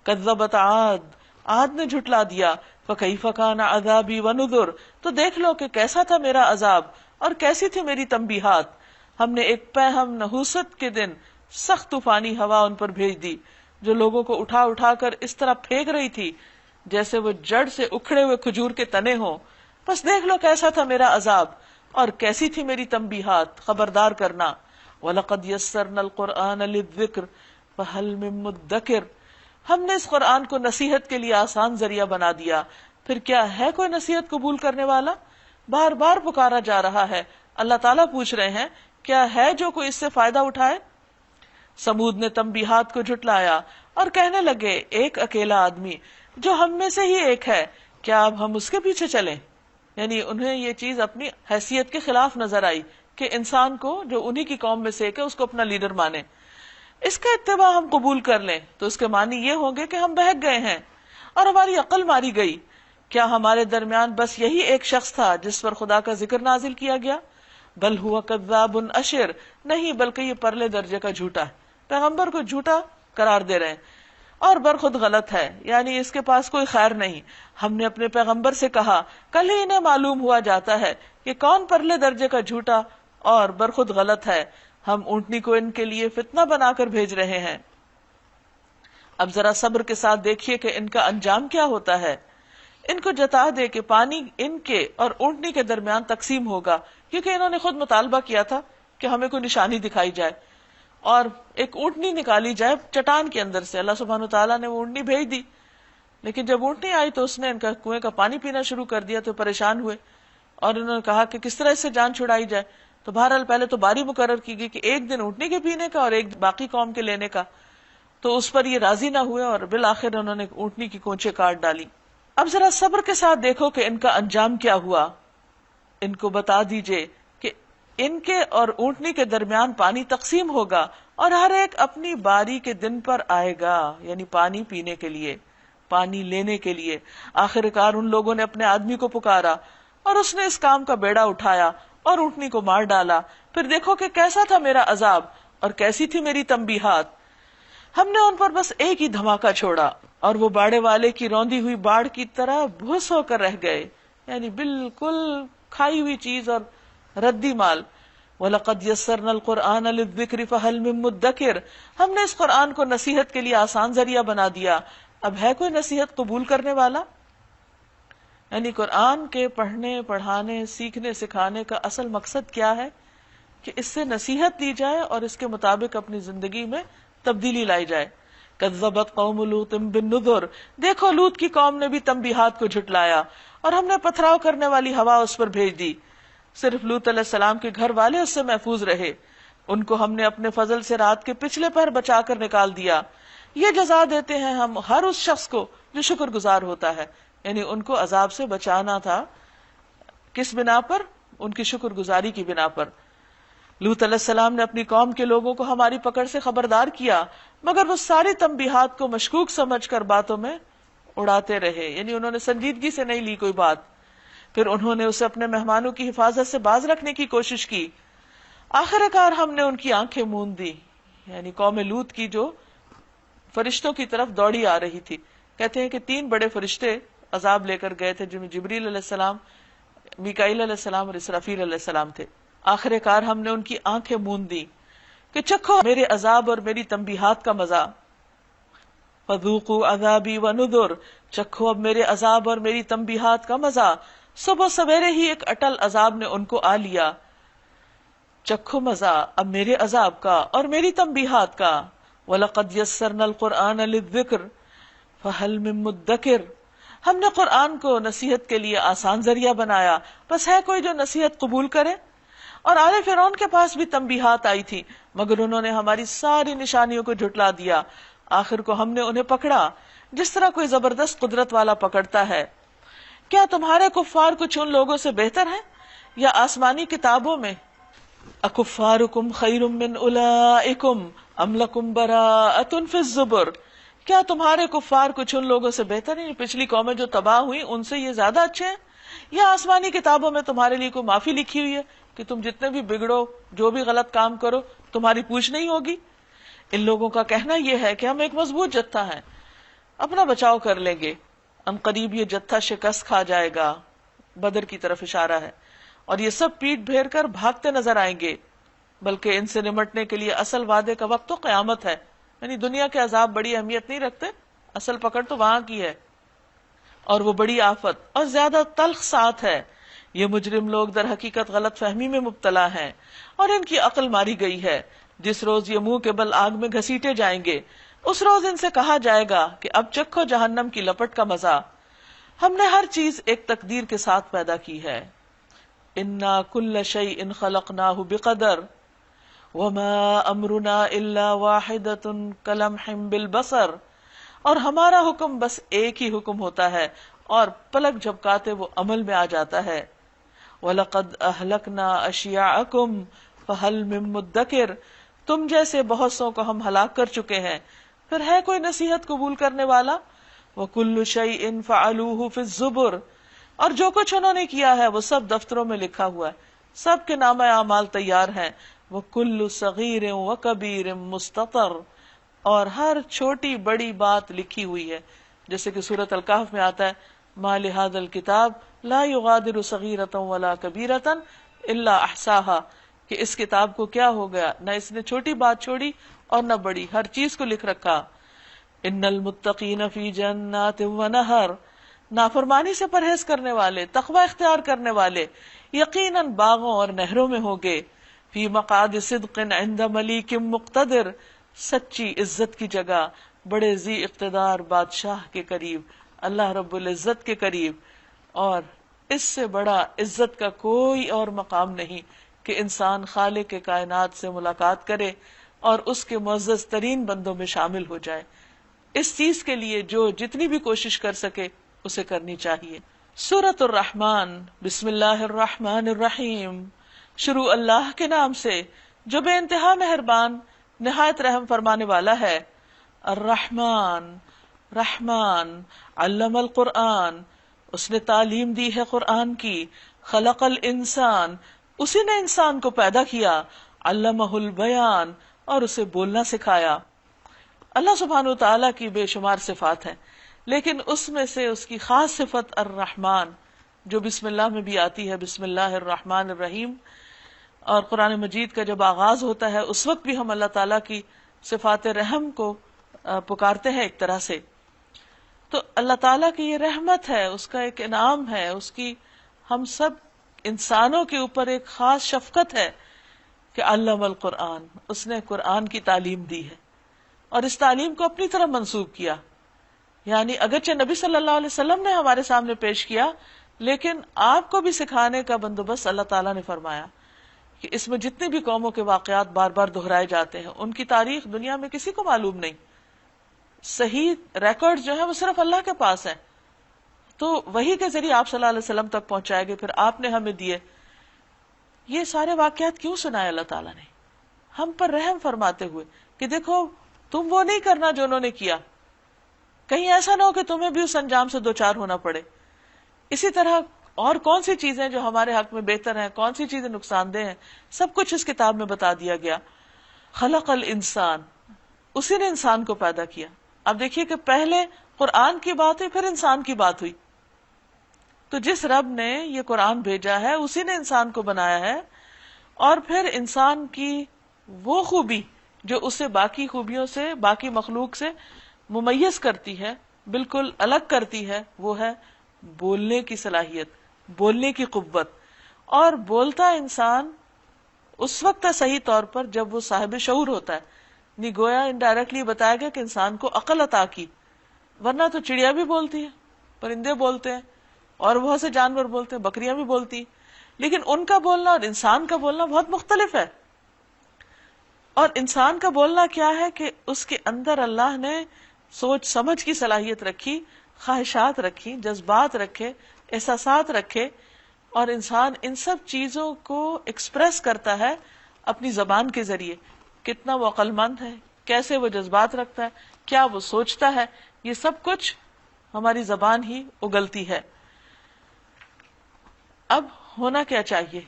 کذبت عاد نے جھٹلا دیا، فکیف کان عذابی ونذر، تو دیکھ لو کہ کیسا تھا میرا عذاب اور کیسی تھی میری تنبیہات. ہم نے ایک پہم نحوست کے دن سخت طوفانی ہوا ان پر بھیج دی جو لوگوں کو اٹھا اٹھا کر اس طرح پھینک رہی تھی جیسے وہ جڑ سے اکھڑے ہوئے کھجور کے تنے ہوں. بس دیکھ لو کیسا تھا میرا عذاب اور کیسی تھی میری تنبیہات، خبردار کرنا. وَلَقَدْ يَسَّرْنَا الْقُرْآنَ لِلذِّكْرِ فَهَلْ مِن مُدَّكِرٍ، ہم نے اس قرآن کو نصیحت کے لیے آسان ذریعہ بنا دیا، پھر کیا ہے کوئی نصیحت قبول کرنے والا؟ بار بار پکارا جا رہا ہے. اللہ تعالیٰ پوچھ رہے ہیں کیا ہے جو کوئی اس سے فائدہ اٹھائے؟ سمود نے تنبیہات کو جھٹلایا اور کہنے لگے ایک اکیلا آدمی جو ہم میں سے ہی ایک ہے، کیا اب ہم اس کے پیچھے چلیں؟ یعنی انہیں یہ چیز اپنی حیثیت کے خلاف نظر آئی کہ انسان کو جو انہی کی قوم میں سے ایک ہے اس کو اپنا لیڈر مانے، اس کا اتباع ہم قبول کر لیں تو اس کے معنی یہ ہوں گے کہ ہم بہک گئے ہیں اور ہماری عقل ماری گئی. کیا ہمارے درمیان بس یہی ایک شخص تھا جس پر خدا کا ذکر نازل کیا گیا؟ بل ہوا کذاب اشر، نہیں بلکہ یہ پرلے درجے کا جھوٹا ہے، پیغمبر کو جھوٹا قرار دے رہے ہیں اور برخود غلط ہے، یعنی اس کے پاس کوئی خیر نہیں. ہم نے اپنے پیغمبر سے کہا کل ہی انہیں معلوم ہوا جاتا ہے کہ کون پرلے درجے کا جھوٹا اور برخود غلط ہے. ہم اونٹنی کو ان کے لیے فتنہ بنا کر بھیج رہے ہیں. اب ذرا صبر کے ساتھ دیکھیے کہ ان کا انجام کیا ہوتا ہے. ان کو جتا دے کہ پانی ان کے اور اونٹنی کے درمیان تقسیم ہوگا، کیونکہ انہوں نے خود مطالبہ کیا تھا کہ ہمیں کوئی نشانی دکھائی جائے اور ایک اونٹنی نکالی جائے چٹان کے اندر سے۔ اللہ سبحانہ تعالیٰ نے وہ اونٹنی بھیج دی، لیکن جب اونٹنی آئی تو اس نے ان کا کنویں کا پانی پینا شروع کر دیا، تو پریشان ہوئے اور انہوں نے کہا کہ کس طرح اس سے جان چھڑائی جائے۔ تو بہرحال پہلے تو باری مقرر کی گئی کہ ایک دن اونٹنی کے پینے کا اور ایک باقی قوم کے لینے کا، تو اس پر یہ راضی نہ ہوئے اور بالآخر انہوں نے اونٹنی کی کونچیں کاٹ ڈالی۔ اب ذرا صبر کے ساتھ دیکھو کہ ان کا انجام کیا ہوا۔ ان کو بتا دیجئے کہ ان کے اور اونٹنی کے درمیان پانی تقسیم ہوگا اور ہر ایک اپنی باری کے دن پر آئے گا، یعنی پانی پینے کے لیے، پانی لینے کے لیے۔ آخر کار ان لوگوں نے اپنے آدمی کو پکارا اور اس نے اس کام کا بیڑا اٹھایا اور اونٹنی کو مار ڈالا۔ پھر دیکھو کہ کیسا تھا میرا عذاب اور کیسی تھی میری تنبیہات۔ ہم نے ان پر بس ایک ہی دھماکہ چھوڑا اور وہ باڑے والے کی روندی ہوئی باڑ کی طرح بھوس ہو کر رہ گئے، یعنی بالکل کھائی ہوئی چیز اور ردی مال۔ وَلَقَدْ يَسَّرْنَا الْقُرْآنَ لِلذِّكْرِ فَهَلْ مِن مُدَّكِرٍ، ہم نے اس قرآن کو نصیحت کے لیے آسان ذریعہ بنا دیا، اب ہے کوئی نصیحت قبول کرنے والا؟ یعنی قرآن کے پڑھنے، پڑھانے، سیکھنے، سکھانے کا اصل مقصد کیا ہے؟ کہ اس سے نصیحت دی جائے اور اس کے مطابق اپنی زندگی میں تبدیلی لائی جائے۔ کذبت قوم لوط بالنذر، دیکھو لوط کی قوم نے بھی تنبیہات کو جھٹلایا اور ہم نے پتھراؤ کرنے والی ہوا اس پر بھیج دی۔ صرف لوط علیہ السلام کے گھر والے اس سے محفوظ رہے، ان کو ہم نے اپنے فضل سے رات کے پچھلے پہر بچا کر نکال دیا۔ یہ جزا دیتے ہیں ہم ہر اس شخص کو جو شکر گزار ہوتا ہے، یعنی ان کو عذاب سے بچانا تھا، کس بنا پر؟ ان کی شکر گزاری کی بنا پر۔ لوط علیہ السلام نے اپنی قوم کے لوگوں کو ہماری پکڑ سے خبردار کیا، مگر وہ ساری تنبیہات کو مشکوک سمجھ کر باتوں میں اڑاتے رہے، یعنی انہوں نے سنجیدگی سے نہیں لی کوئی بات۔ پھر انہوں نے اسے اپنے مہمانوں کی حفاظت سے باز رکھنے کی کوشش کی، آخر کار ہم نے ان کی آنکھیں موند دی، یعنی قوم لوط کی جو فرشتوں کی طرف دوڑی آ رہی تھی۔ کہتے ہیں کہ 3 بڑے فرشتے عذاب لے کر گئے تھے، جن میں جبریل علیہ السلام، میکائیل علیہ السلام اور اسرافیل علیہ السلام تھے۔ آخر کار ہم نے ان کی آنکھیں موند دی کہ چکھو میرے عذاب اور میری تنبیہات کا مزہ، فذوقوا عذابی ونذر، چکھو اب میرے عذاب اور میری تنبیہات کا مزہ۔ صبح سویرے ہی ایک اٹل عذاب نے ان کو آ لیا، چکھو مزہ اب میرے عذاب کا اور میری تنبیہات کا۔ وَلَقَدْ يَسَّرْنَا الْقُرْآنَ لِلذِّكْرِ فَهَلْ مِن مُدَّكِرٍ، ہم نے قرآن کو نصیحت کے لیے آسان ذریعہ بنایا، بس ہے کوئی جو نصیحت قبول کرے؟ اور آل فرعون کے پاس بھی تنبیہات آئی تھی، مگر انہوں نے ہماری ساری نشانیوں کو جھٹلا دیا۔ آخر کو ہم نے انہیں پکڑا جس طرح کوئی زبردست قدرت والا پکڑتا ہے۔ کیا تمہارے کفار کچھ ان لوگوں سے بہتر ہیں یا آسمانی کتابوں میں؟ اکفارکم خیر من اولئکم ام لکم براءۃ فی الزبر، کیا تمہارے کفار کچھ ان لوگوں سے بہتر ہیں؟ پچھلی قومیں جو تباہ ہوئی ان سے یہ زیادہ اچھے ہیں؟ یا آسمانی کتابوں میں تمہارے لیے کوئی معافی لکھی ہوئی ہے کہ تم جتنے بھی بگڑو، جو بھی غلط کام کرو، تمہاری پوچھ نہیں ہوگی؟ ان لوگوں کا کہنا یہ ہے کہ ہم ایک مضبوط جتھا ہیں، اپنا بچاؤ کر لیں گے، ان قریب یہ جتھا شکست کھا جائے گا۔ بدر کی طرف اشارہ ہے، اور یہ سب پیٹ پھیر کر بھاگتے نظر آئیں گے، بلکہ ان سے نمٹنے کے لیے اصل وعدے کا وقت تو قیامت ہے۔ یعنی دنیا کے عذاب بڑی اہمیت نہیں رکھتے، اصل پکڑ تو وہاں کی ہے، اور وہ بڑی آفت اور زیادہ تلخ ساتھ ہے۔ یہ مجرم لوگ در حقیقت غلط فہمی میں مبتلا ہیں اور ان کی عقل ماری گئی ہے۔ جس روز یہ منہ کے بل آگ میں گھسیٹے جائیں گے، اس روز ان سے کہا جائے گا کہ اب چکھو جہنم کی لپٹ کا مزہ۔ ہم نے ہر چیز ایک تقدیر کے ساتھ پیدا کی ہے۔ انا کل شیء خلقناہ بقدر وما امرنا الا واحدۃ کلمح بالبصر، اور ہمارا حکم بس ایک ہی حکم ہوتا ہے اور پلک جھپکاتے وہ عمل میں آ جاتا ہے۔ وَلَقَدْ أَهْلَكْنَا أَشْيَاعَكُمْ فَهَلْ مِن مُدَّكِرٍ، تم جیسے بہت سو کو ہم ہلاک کر چکے ہیں، پھر ہے کوئی نصیحت قبول کرنے والا؟ وَكُلُّ شَيْءٍ فَعَلُوهُ فِي الزُّبُرِ، اور جو کچھ انہوں نے کیا ہے وہ سب دفتروں میں لکھا ہوا ہے، سب کے نامہ اعمال تیار ہیں۔ وَكُلُّ صَغِيرٍ وَكَبِيرٍ مُسْتَطَرٍ، اور ہر چھوٹی بڑی بات لکھی ہوئی ہے، جیسے کہ سورۃ الکہف میں آتا ہے مَا لِهَذَا الْكِتَابِ لَا يُغَادِرُ صَغِيرَةً وَلَا كَبِيرَةً إِلَّا أَحْصَاهَا، کہ اس کتاب کو کیا ہو گیا، نہ اس نے چھوٹی بات چھوڑی اور نہ بڑی، ہر چیز کو لکھ رکھا۔ ان المتقین فی جنات ونہر، نافرمانی سے پرہیز کرنے والے، تقوی اختیار کرنے والے یقیناً باغوں اور نہروں میں ہوں گے، فی مقعد صدق عند ملیک مقتدر، سچی عزت کی جگہ بڑے ذی اقتدار بادشاہ کے قریب، اللہ رب العزت کے قریب. اور اس سے بڑا عزت کا کوئی اور مقام نہیں کہ انسان خالق کے کائنات سے ملاقات کرے اور اس کے معزز ترین بندوں میں شامل ہو جائے. اس چیز کے لیے جو جتنی بھی کوشش کر سکے اسے کرنی چاہیے. سورۃ الرحمن، بسم اللہ الرحمن الرحیم، شروع اللہ کے نام سے جو بے انتہا مہربان نہایت رحم فرمانے والا ہے. الرحمن، رحمان، علم القرآن، اس نے تعلیم دی ہے قرآن کی. خلق الانسان، اسی نے انسان کو پیدا کیا. علمہ البیان، اور اسے بولنا سکھایا. اللہ سبحانہ و تعالیٰ کی بے شمار صفات ہیں، لیکن اس میں سے اس کی خاص صفت الرحمن جو بسم اللہ میں بھی آتی ہے، بسم اللہ الرحمن الرحیم. اور قرآن مجید کا جب آغاز ہوتا ہے اس وقت بھی ہم اللہ تعالیٰ کی صفات رحم کو پکارتے ہیں ایک طرح سے. تو اللہ تعالیٰ کی یہ رحمت ہے، اس کا ایک انعام ہے، اس کی ہم سب انسانوں کے اوپر ایک خاص شفقت ہے کہ علم القرآن، اس نے قرآن کی تعلیم دی ہے اور اس تعلیم کو اپنی طرف منسوب کیا. یعنی اگرچہ نبی صلی اللہ علیہ وسلم نے ہمارے سامنے پیش کیا، لیکن آپ کو بھی سکھانے کا بندوبست اللہ تعالیٰ نے فرمایا کہ اس میں جتنی بھی قوموں کے واقعات بار بار دہرائے جاتے ہیں، ان کی تاریخ دنیا میں کسی کو معلوم نہیں. صحیح ریکارڈ جو ہے وہ صرف اللہ کے پاس ہے، تو وہی کے ذریعے آپ صلی اللہ علیہ وسلم تک پہنچائے گئے، پھر آپ نے ہمیں دیے. یہ سارے واقعات کیوں سنائے اللہ تعالیٰ نے؟ ہم پر رحم فرماتے ہوئے کہ دیکھو تم وہ نہیں کرنا جو انہوں نے کیا، کہیں ایسا نہ ہو کہ تمہیں بھی اس انجام سے دوچار ہونا پڑے. اسی طرح اور کون سی چیزیں جو ہمارے حق میں بہتر ہیں، کون سی چیزیں نقصان دہ ہیں، سب کچھ اس کتاب میں بتا دیا گیا. خلق الانسان، اسی نے انسان کو پیدا کیا. اب دیکھیے کہ پہلے قرآن کی بات ہوئی، پھر انسان کی بات ہوئی. تو جس رب نے یہ قرآن بھیجا ہے اسی نے انسان کو بنایا ہے، اور پھر انسان کی وہ خوبی جو اسے باقی خوبیوں سے، باقی مخلوق سے ممیز کرتی ہے، بالکل الگ کرتی ہے، وہ ہے بولنے کی صلاحیت، بولنے کی قوت. اور بولتا انسان اس وقت ہے صحیح طور پر جب وہ صاحب شعور ہوتا ہے. نہیں گویا انڈائریکٹلی بتایا گیا کہ انسان کو عقل عطا کی، ورنہ تو چڑیا بھی بولتی ہے، پرندے بولتے ہیں، اور بہت سے جانور بولتے ہیں، بکریاں بھی بولتی، لیکن ان کا بولنا اور انسان کا بولنا بہت مختلف ہے. اور انسان کا بولنا کیا ہے کہ اس کے اندر اللہ نے سوچ سمجھ کی صلاحیت رکھی، خواہشات رکھی، جذبات رکھے، احساسات رکھے، اور انسان ان سب چیزوں کو ایکسپریس کرتا ہے اپنی زبان کے ذریعے. کتنا وہ عقل مند ہے، کیسے وہ جذبات رکھتا ہے، کیا وہ سوچتا ہے، یہ سب کچھ ہماری زبان ہی اگلتی ہے. اب ہونا کیا چاہیے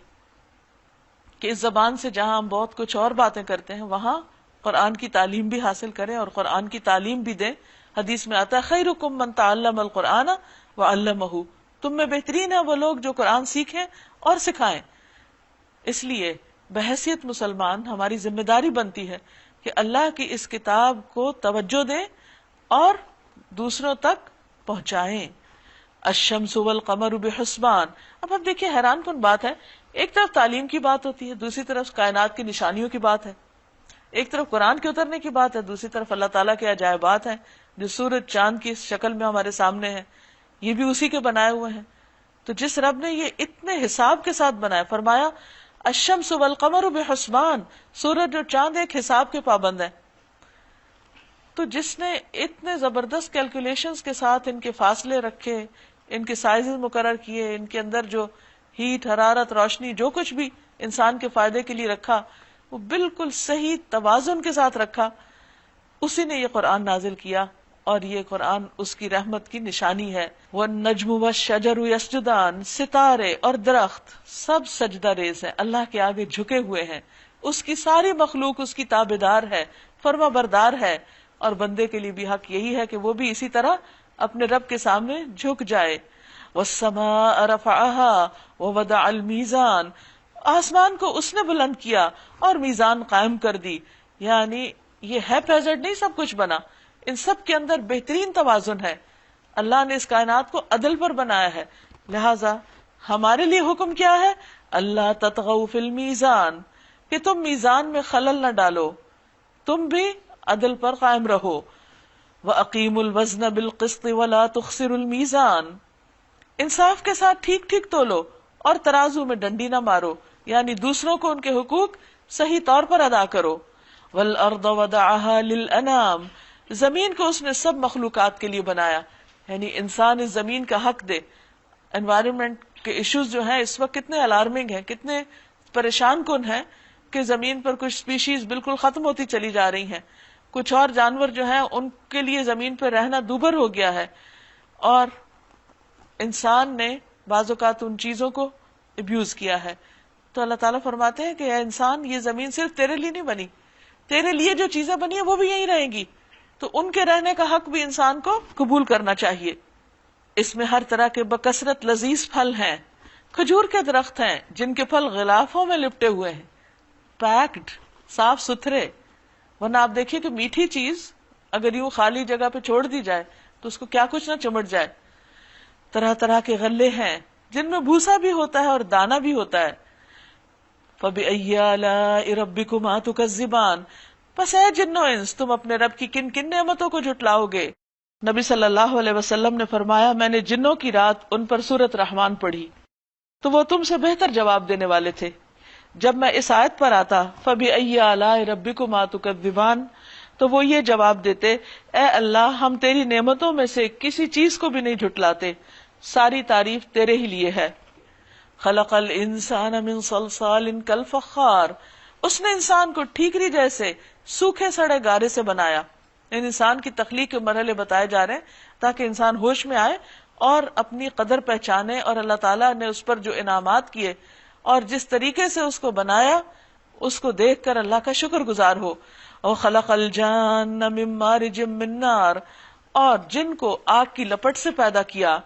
کہ اس زبان سے جہاں ہم بہت کچھ اور باتیں کرتے ہیں وہاں قرآن کی تعلیم بھی حاصل کریں اور قرآن کی تعلیم بھی دیں. حدیث میں آتا ہے خیرکم من تعلم القرآن وعلمہ، تم میں بہترین ہے وہ لوگ جو قرآن سیکھیں اور سکھائیں. اس لیے بحیثیت مسلمان ہماری ذمہ داری بنتی ہے کہ اللہ کی اس کتاب کو توجہ دیں اور دوسروں تک پہنچائیں. الشمس والقمر بحسبان. اب آپ دیکھیے حیران کن بات ہے، ایک طرف تعلیم کی بات ہوتی ہے، دوسری طرف کائنات کی نشانیوں کی بات ہے. ایک طرف قرآن کے اترنے کی بات ہے، دوسری طرف اللہ تعالیٰ کے عجائبات ہیں جو سورج چاند کی شکل میں ہمارے سامنے ہیں، یہ بھی اسی کے بنائے ہوئے ہیں. تو جس رب نے یہ اتنے حساب کے ساتھ بنایا، فرمایا الشمس والقمر بحسبان، سورج اور چاند ایک حساب کے پابند ہیں. تو جس نے اتنے زبردست کیلکولیشنز کے ساتھ ان کے فاصلے رکھے، ان کے سائزز مقرر کیے، ان کے اندر جو ہیٹ، حرارت، روشنی، جو کچھ بھی انسان کے فائدے کے لیے رکھا، وہ بالکل صحیح توازن کے ساتھ رکھا، اسی نے یہ قرآن نازل کیا. اور یہ قرآن اس کی رحمت کی نشانی ہے. والنجم والشجر یسجدان، ستارے اور درخت سب سجدہ ریز ہیں، اللہ کے آگے جھکے ہوئے ہیں. اس کی ساری مخلوق اس کی تابعدار ہے، فرما بردار ہے، اور بندے کے لیے بھی حق یہی ہے کہ وہ بھی اسی طرح اپنے رب کے سامنے جھک جائے. والسماء رفعها ووضع المیزان، آسمان کو اس نے بلند کیا اور میزان قائم کر دی. یعنی یہ ہے پریزنٹ نہیں، سب کچھ بنا، ان سب کے اندر بہترین توازن ہے. اللہ نے اس کائنات کو عدل پر بنایا ہے، لہذا ہمارے لیے حکم کیا ہے؟ اللہ تطغوا فی المیزان، کہ تم میزان میں خلل نہ ڈالو، تم بھی عدل پر قائم رہو۔ وَأَقِيمُوا الْوَزْنَ بِالْقِسْطِ وَلَا تُخْسِرُوا الْمِيزَانَ، انصاف کے ساتھ ٹھیک ٹھیک تولو اور ترازو میں ڈنڈی نہ مارو، یعنی دوسروں کو ان کے حقوق صحیح طور پر ادا کرو۔ وَالْأَرْضَ وَضَعَهَا لِلْأَنَامِ، زمین کو اس نے سب مخلوقات کے لیے بنایا، یعنی انسان اس زمین کا حق دے۔ انوائرمنٹ کے ایشوز جو ہیں اس وقت کتنے الارمنگ ہیں، کتنے پریشان کن ہیں کہ زمین پر کچھ سپیشیز بالکل ختم ہوتی چلی جا رہی ہیں، کچھ اور جانور جو ہیں ان کے لیے زمین پہ رہنا دوبھر ہو گیا ہے، اور انسان نے بعض اوقات ان چیزوں کو ابیوز کیا ہے۔ تو اللہ تعالیٰ فرماتے ہیں کہ اے انسان، یہ زمین صرف تیرے لیے نہیں بنی، تیرے لیے جو چیزیں بنی ہیں وہ بھی یہیں رہیں گی، تو ان کے رہنے کا حق بھی انسان کو قبول کرنا چاہیے۔ اس میں ہر طرح کے بکثرت لذیذ پھل ہیں، کھجور کے درخت ہیں جن کے پھل غلافوں میں لپٹے ہوئے ہیں، پیکڈ، صاف ستھرے، ورنہ آپ دیکھیے کہ میٹھی چیز اگر یوں خالی جگہ پہ چھوڑ دی جائے تو اس کو کیا کچھ نہ چمٹ جائے۔ طرح طرح کے غلے ہیں جن میں بھوسا بھی ہوتا ہے اور دانا بھی ہوتا ہے۔ فَبِأَيِّ آلَاءِ رَبِّكُمَا تُكَذِّبَانِ، پس اے جن و انس، تم اپنے رب کی کن کن نعمتوں کو جھٹلاؤ گے؟ نبی صلی اللہ علیہ وسلم نے فرمایا، میں نے جنوں کی رات ان پر سورۃ رحمان پڑھی تو وہ تم سے بہتر جواب دینے والے تھے۔ جب میں اس آیت پر آتا فَبِأَيِّ آلَاءِ رَبِّكُمَا تُكَذِّبَانِ، تو وہ یہ جواب دیتے، اے اللہ، ہم تیری نعمتوں میں سے کسی چیز کو بھی نہیں جھٹلاتے، ساری تعریف تیرے ہی لیے ہے۔ خلق الانسان من صلصال کالفخار، اس نے انسان کو ٹھیکری جیسے سوکھے سڑے گارے سے بنایا۔ ان انسان کی تخلیق کے مرحلے بتائے جا رہے ہیں تاکہ انسان ہوش میں آئے اور اپنی قدر پہچانے، اور اللہ تعالیٰ نے اس پر جو انعامات کیے اور جس طریقے سے اس کو بنایا اس کو دیکھ کر اللہ کا شکر گزار ہو۔ اور خلق الجان من مارج من نار، اور جن کو آگ کی لپٹ سے پیدا کیا۔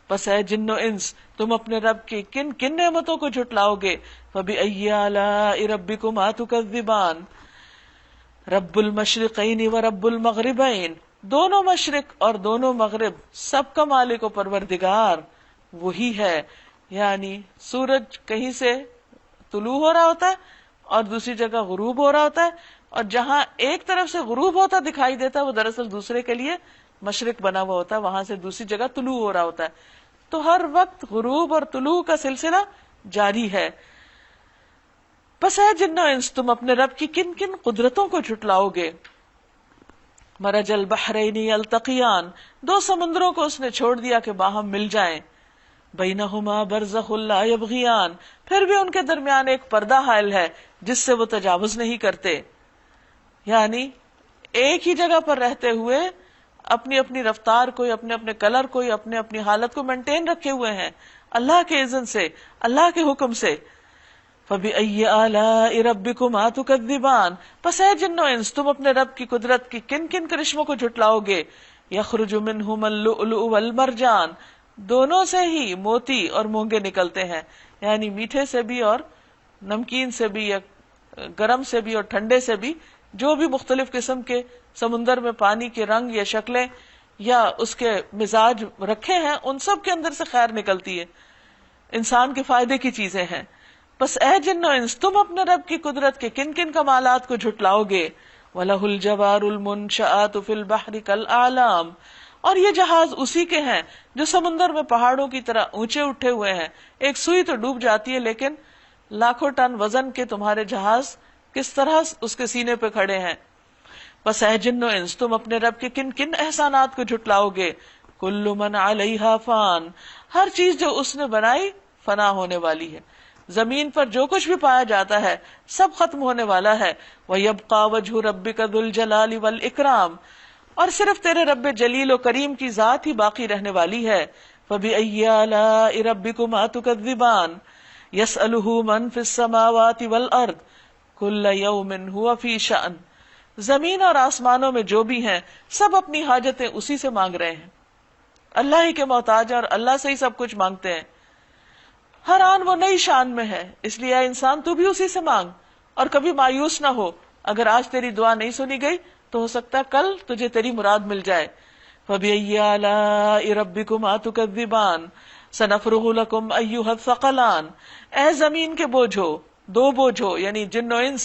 بس اے جن و انس، تم اپنے رب کی کن کن نعمتوں کو جھٹلاؤ گے؟ فَبِأَيِّ آلَاءِ رَبِّكُمَا تُكَذِّبَانِ، رب المشرقین و رب المغربین، دونوں مشرق اور دونوں مغرب سب کا مالک و پروردگار وہی ہے۔ یعنی سورج کہیں سے طلوع ہو رہا ہوتا ہے اور دوسری جگہ غروب ہو رہا ہوتا ہے، اور جہاں ایک طرف سے غروب ہوتا دکھائی دیتا ہے وہ دراصل دوسرے کے لیے مشرق بنا ہوا ہوتا ہے، وہاں سے دوسری جگہ طلوع ہو رہا ہوتا ہے۔ تو ہر وقت غروب اور طلوع کا سلسلہ جاری ہے۔ بس اے جن و انس، تم اپنے رب کی کن کن قدرتوں کو جھٹلاؤ گے؟ مرج البحرین یلتقیان، دو سمندروں کو اس نے چھوڑ دیا کہ باہم مل جائیں۔ بینہما برزخ لا یبغیان، پھر بھی ان کے درمیان ایک پردہ حائل ہے جس سے وہ تجاوز نہیں کرتے۔ یعنی ایک ہی جگہ پر رہتے ہوئے اپنی اپنی رفتار کو، اپنے اپنے کلر کو، اپنے اپنی حالت کو مینٹین رکھے ہوئے ہیں اللہ کے اذن سے، اللہ کے حکم سے۔ فَبِأَيِّ آلَاءِ رَبِّكُمَا تُكَذِّبَانِ، پس اے جن و انس، تم اپنے رب کی قدرت کی کن کن کرشموں کو جھٹلاؤ گے؟ يَخْرُجُ مِنْهُمَا اللُّؤْلُؤُ وَالْمَرْجَانُ، دونوں سے ہی موتی اور مونگے نکلتے ہیں، یعنی میٹھے سے بھی اور نمکین سے بھی، یا گرم سے بھی اور ٹھنڈے سے بھی، جو بھی مختلف قسم کے سمندر میں پانی کے رنگ یا شکلیں یا اس کے مزاج رکھے ہیں، ان سب کے اندر سے خیر نکلتی ہے، انسان کے فائدے کی چیزیں ہیں۔ بس اے جن و انس، تم اپنے رب کی قدرت کے کن کن کمالات کو جھٹلاؤ گے؟ وَلَهُ الْجَوَارُ الْمُنشَآتُ فِي الْبَحْرِ كَالْأَعْلَامِ، اور یہ جہاز اسی کے ہیں جو سمندر میں پہاڑوں کی طرح اونچے اٹھے ہوئے ہیں۔ ایک سوئی تو ڈوب جاتی ہے لیکن لاکھوں ٹن وزن کے تمہارے جہاز کس طرح اس کے سینے پہ کھڑے ہیں۔ بس اے جن و انس، تم اپنے رب کے کن کن احسانات کو جھٹلاؤ گے؟ کل من علیہا فان، ہر چیز جو اس نے بنائی فنا ہونے والی ہے، زمین پر جو کچھ بھی پایا جاتا ہے سب ختم ہونے والا ہے۔ وَيَبْقَى وَجْهُ رَبِّكَ ذُو الْجَلَالِ وَالْإِكْرَامِ، اور صرف تیرے رب جلیل و کریم کی ذات ہی باقی رہنے والی ہے۔ فَبِأَيِّ آلَاءِ رَبِّكُمَا تُكَذِّبَانِ يَسْأَلُهُ مَن فِي السَّمَاوَاتِ وَالْأَرْضِ كُلَّ يَوْمٍ هُوَ فِي شَأْنٍ، زمین اور آسمانوں میں جو بھی ہیں سب اپنی حاجتیں اسی سے مانگ رہے ہیں، اللہ ہی کے محتاج ہیں اور اللہ سے ہی سب کچھ مانگتے ہیں۔ ہر آن وہ نئی شان میں ہے، اس لیے اے انسان تو بھی اسی سے مانگ، اور کبھی مایوس نہ ہو۔ اگر آج تیری دعا نہیں سنی گئی تو ہو سکتا ہے کل تجھے تیری مراد مل جائے۔ فَبِأَيِّ آلَاءِ رَبِّكُمَا تُكَذِّبَانِ سَنَفْرُغُ لَكُمْ أَيُّهَا الثَّقَلَانِ، اے زمین کے بوجھو، دو بوجھو یعنی جن و انس،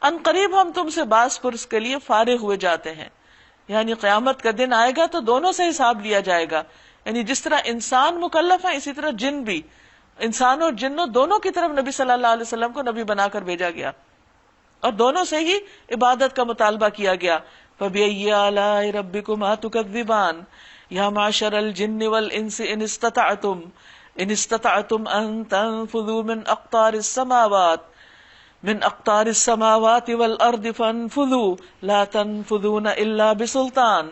ان قریب ہم تم سے باز پرس کے لیے فارغ ہوئے جاتے ہیں. یعنی قیامت کا دن آئے گا تو دونوں سے حساب لیا جائے گا. یعنی جس طرح انسان مکلف ہے اسی طرح جن بھی، انسان اور جنوں دونوں کی طرف نبی صلی اللہ علیہ وسلم کو نبی بنا کر بھیجا گیا اور دونوں سے ہی عبادت کا مطالبہ کیا گیا. فَبِأَيِّ آلَاءِ رَبِّكُمَا تُكَذِّبَانِ يَا مَعْشَرَ الْجِنِّ وَالْإِنسِ إِنِ اسْتَطَعْتُمْ أَن تَنفُذُوا من أقطار السماوات والأرض فانفذوا لا تنفذون إلا بسلطان.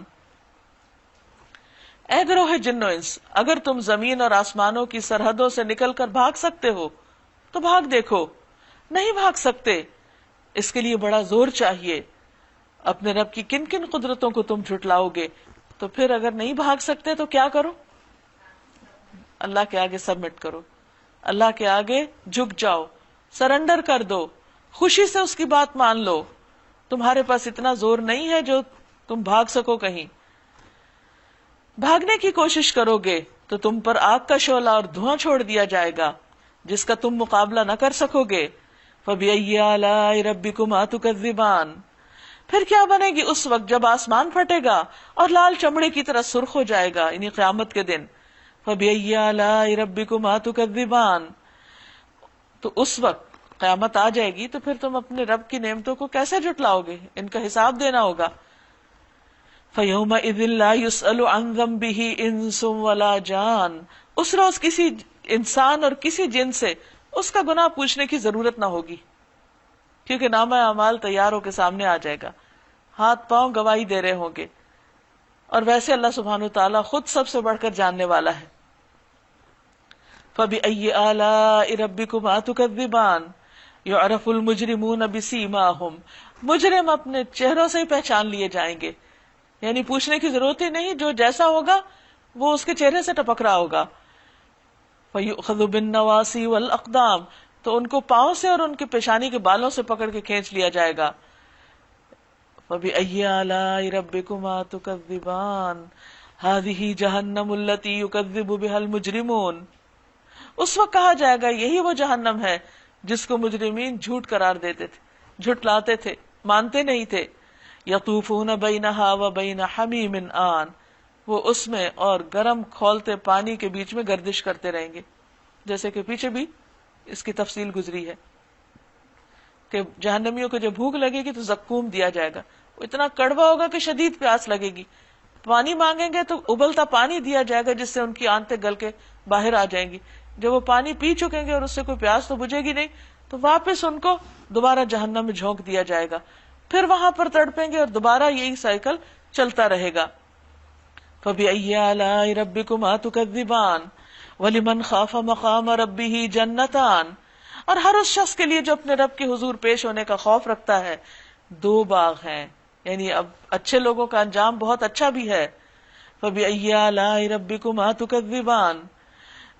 اے گروہ جن و انس، اگر تم زمین اور آسمانوں کی سرحدوں سے نکل کر بھاگ سکتے ہو تو بھاگ دیکھو. نہیں بھاگ سکتے، اس کے لیے بڑا زور چاہیے. اپنے رب کی کن کن قدرتوں کو تم جھٹلاؤ گے؟ تو پھر اگر نہیں بھاگ سکتے تو کیا کرو؟ اللہ کے آگے سبمٹ کرو، اللہ کے آگے جھک جاؤ، سرنڈر کر دو، خوشی سے اس کی بات مان لو. تمہارے پاس اتنا زور نہیں ہے جو تم بھاگ سکو کہیں. بھاگنے کی کوشش کرو گے تو تم پر آگ کا شعلہ اور دھواں چھوڑ دیا جائے گا جس کا تم مقابلہ نہ کر سکو گے. فَبِأَيِّ آلَاءِ رَبِّكُمَا تُكَذِّبَانِ، پھر کیا بنے گی اس وقت جب آسمان پھٹے گا اور لال چمڑے کی طرح سرخ ہو جائے گا، یعنی قیامت کے دن. فَبِأَيِّ آلَاءِ رَبِّكُمَا تُكَذِّبَانِ، تو اس وقت قیامت آ جائے گی تو پھر تم اپنے رب کی نعمتوں کو کیسے جھٹلاؤ گے؟ ان کا حساب دینا ہوگا. فَيَوْمَئِذٍ لَا يُسْأَلُ عَنْ ذَنبِهِ إِنسٌ وَلَا جَانٌ، اس روز کسی انسان اور کسی جن سے اس کا گناہ پوچھنے کی ضرورت نہ ہوگی، کیونکہ نامہ اعمال تیار ہو کے سامنے آ جائے گا، ہاتھ پاؤں گواہی دے رہے ہوں گے. اور ویسے اللہ سبحانہ وتعالیٰ خود سب سے بڑھ کر جاننے والا ہے. فَبِأَيِّ آلَاءِ رَبِّكُمَا تُكَذِّبَانِ يُعْرَفُ الْمُجْرِمُونَ بِسِیمَاهُمْ، مجرم اپنے چہروں سے ہی پہچان لیے جائیں گے. یعنی پوچھنے کی ضرورت ہی نہیں، جو جیسا ہوگا وہ اس کے چہرے سے ٹپک رہا ہوگا. فَيُؤْخَذُ بِالنَّوَاصِي وَالْأَقْدَامِ، تو ان کو پاؤں سے اور ان کے پیشانی کے بالوں سے پکڑ کے کھینچ لیا جائے گا. فَبِأَيِّ آلَاءِ رَبِّكُمَا تُكَذِّبَانِ هَٰذِهِ جَهَنَّمُ الَّتِي يُكَذِّبُ بِهَا الْمُجْرِمُونَ، اس وقت کہا جائے گا یہی وہ جہنم ہے جس کو مجرمین جھوٹ قرار دیتے تھے، جھٹلاتے تھے، مانتے نہیں تھے. یطوفون بینہا وبین حمیم آن، وہ اس میں اور گرم کھولتے پانی کے بیچ میں گردش کرتے رہیں گے. جیسے کہ پیچھے بھی اس کی تفصیل گزری ہے کہ جہنمیوں کو جب بھوک لگے گی تو زقوم دیا جائے گا، وہ اتنا کڑوا ہوگا کہ شدید پیاس لگے گی. پانی مانگیں گے تو ابلتا پانی دیا جائے گا جس سے ان کی آنتیں گل کے باہر آ جائیں گی. جب وہ پانی پی چکیں گے اور اس سے کوئی پیاس تو بجھے گی نہیں تو واپس ان کو دوبارہ جہنم میں جھونک دیا جائے گا، پھر وہاں پر تڑپیں گے اور دوبارہ یہی سائیکل چلتا رہے گا. فَبِأَيِّ آلَاءِ رَبِّكُمَا تُكَذِّبَانِ وَلِمَنْ خَافَ مَقَامَ رَبِّهِ جَنَّتَانِ، اور ہر اس شخص کے لیے جو اپنے رب کے حضور پیش ہونے کا خوف رکھتا ہے دو باغ ہیں. یعنی اب اچھے لوگوں کا انجام بہت اچھا بھی ہے. فَبِأَيِّ آلَاءِ رَبِّكُمَا تُكَذِّبَانِ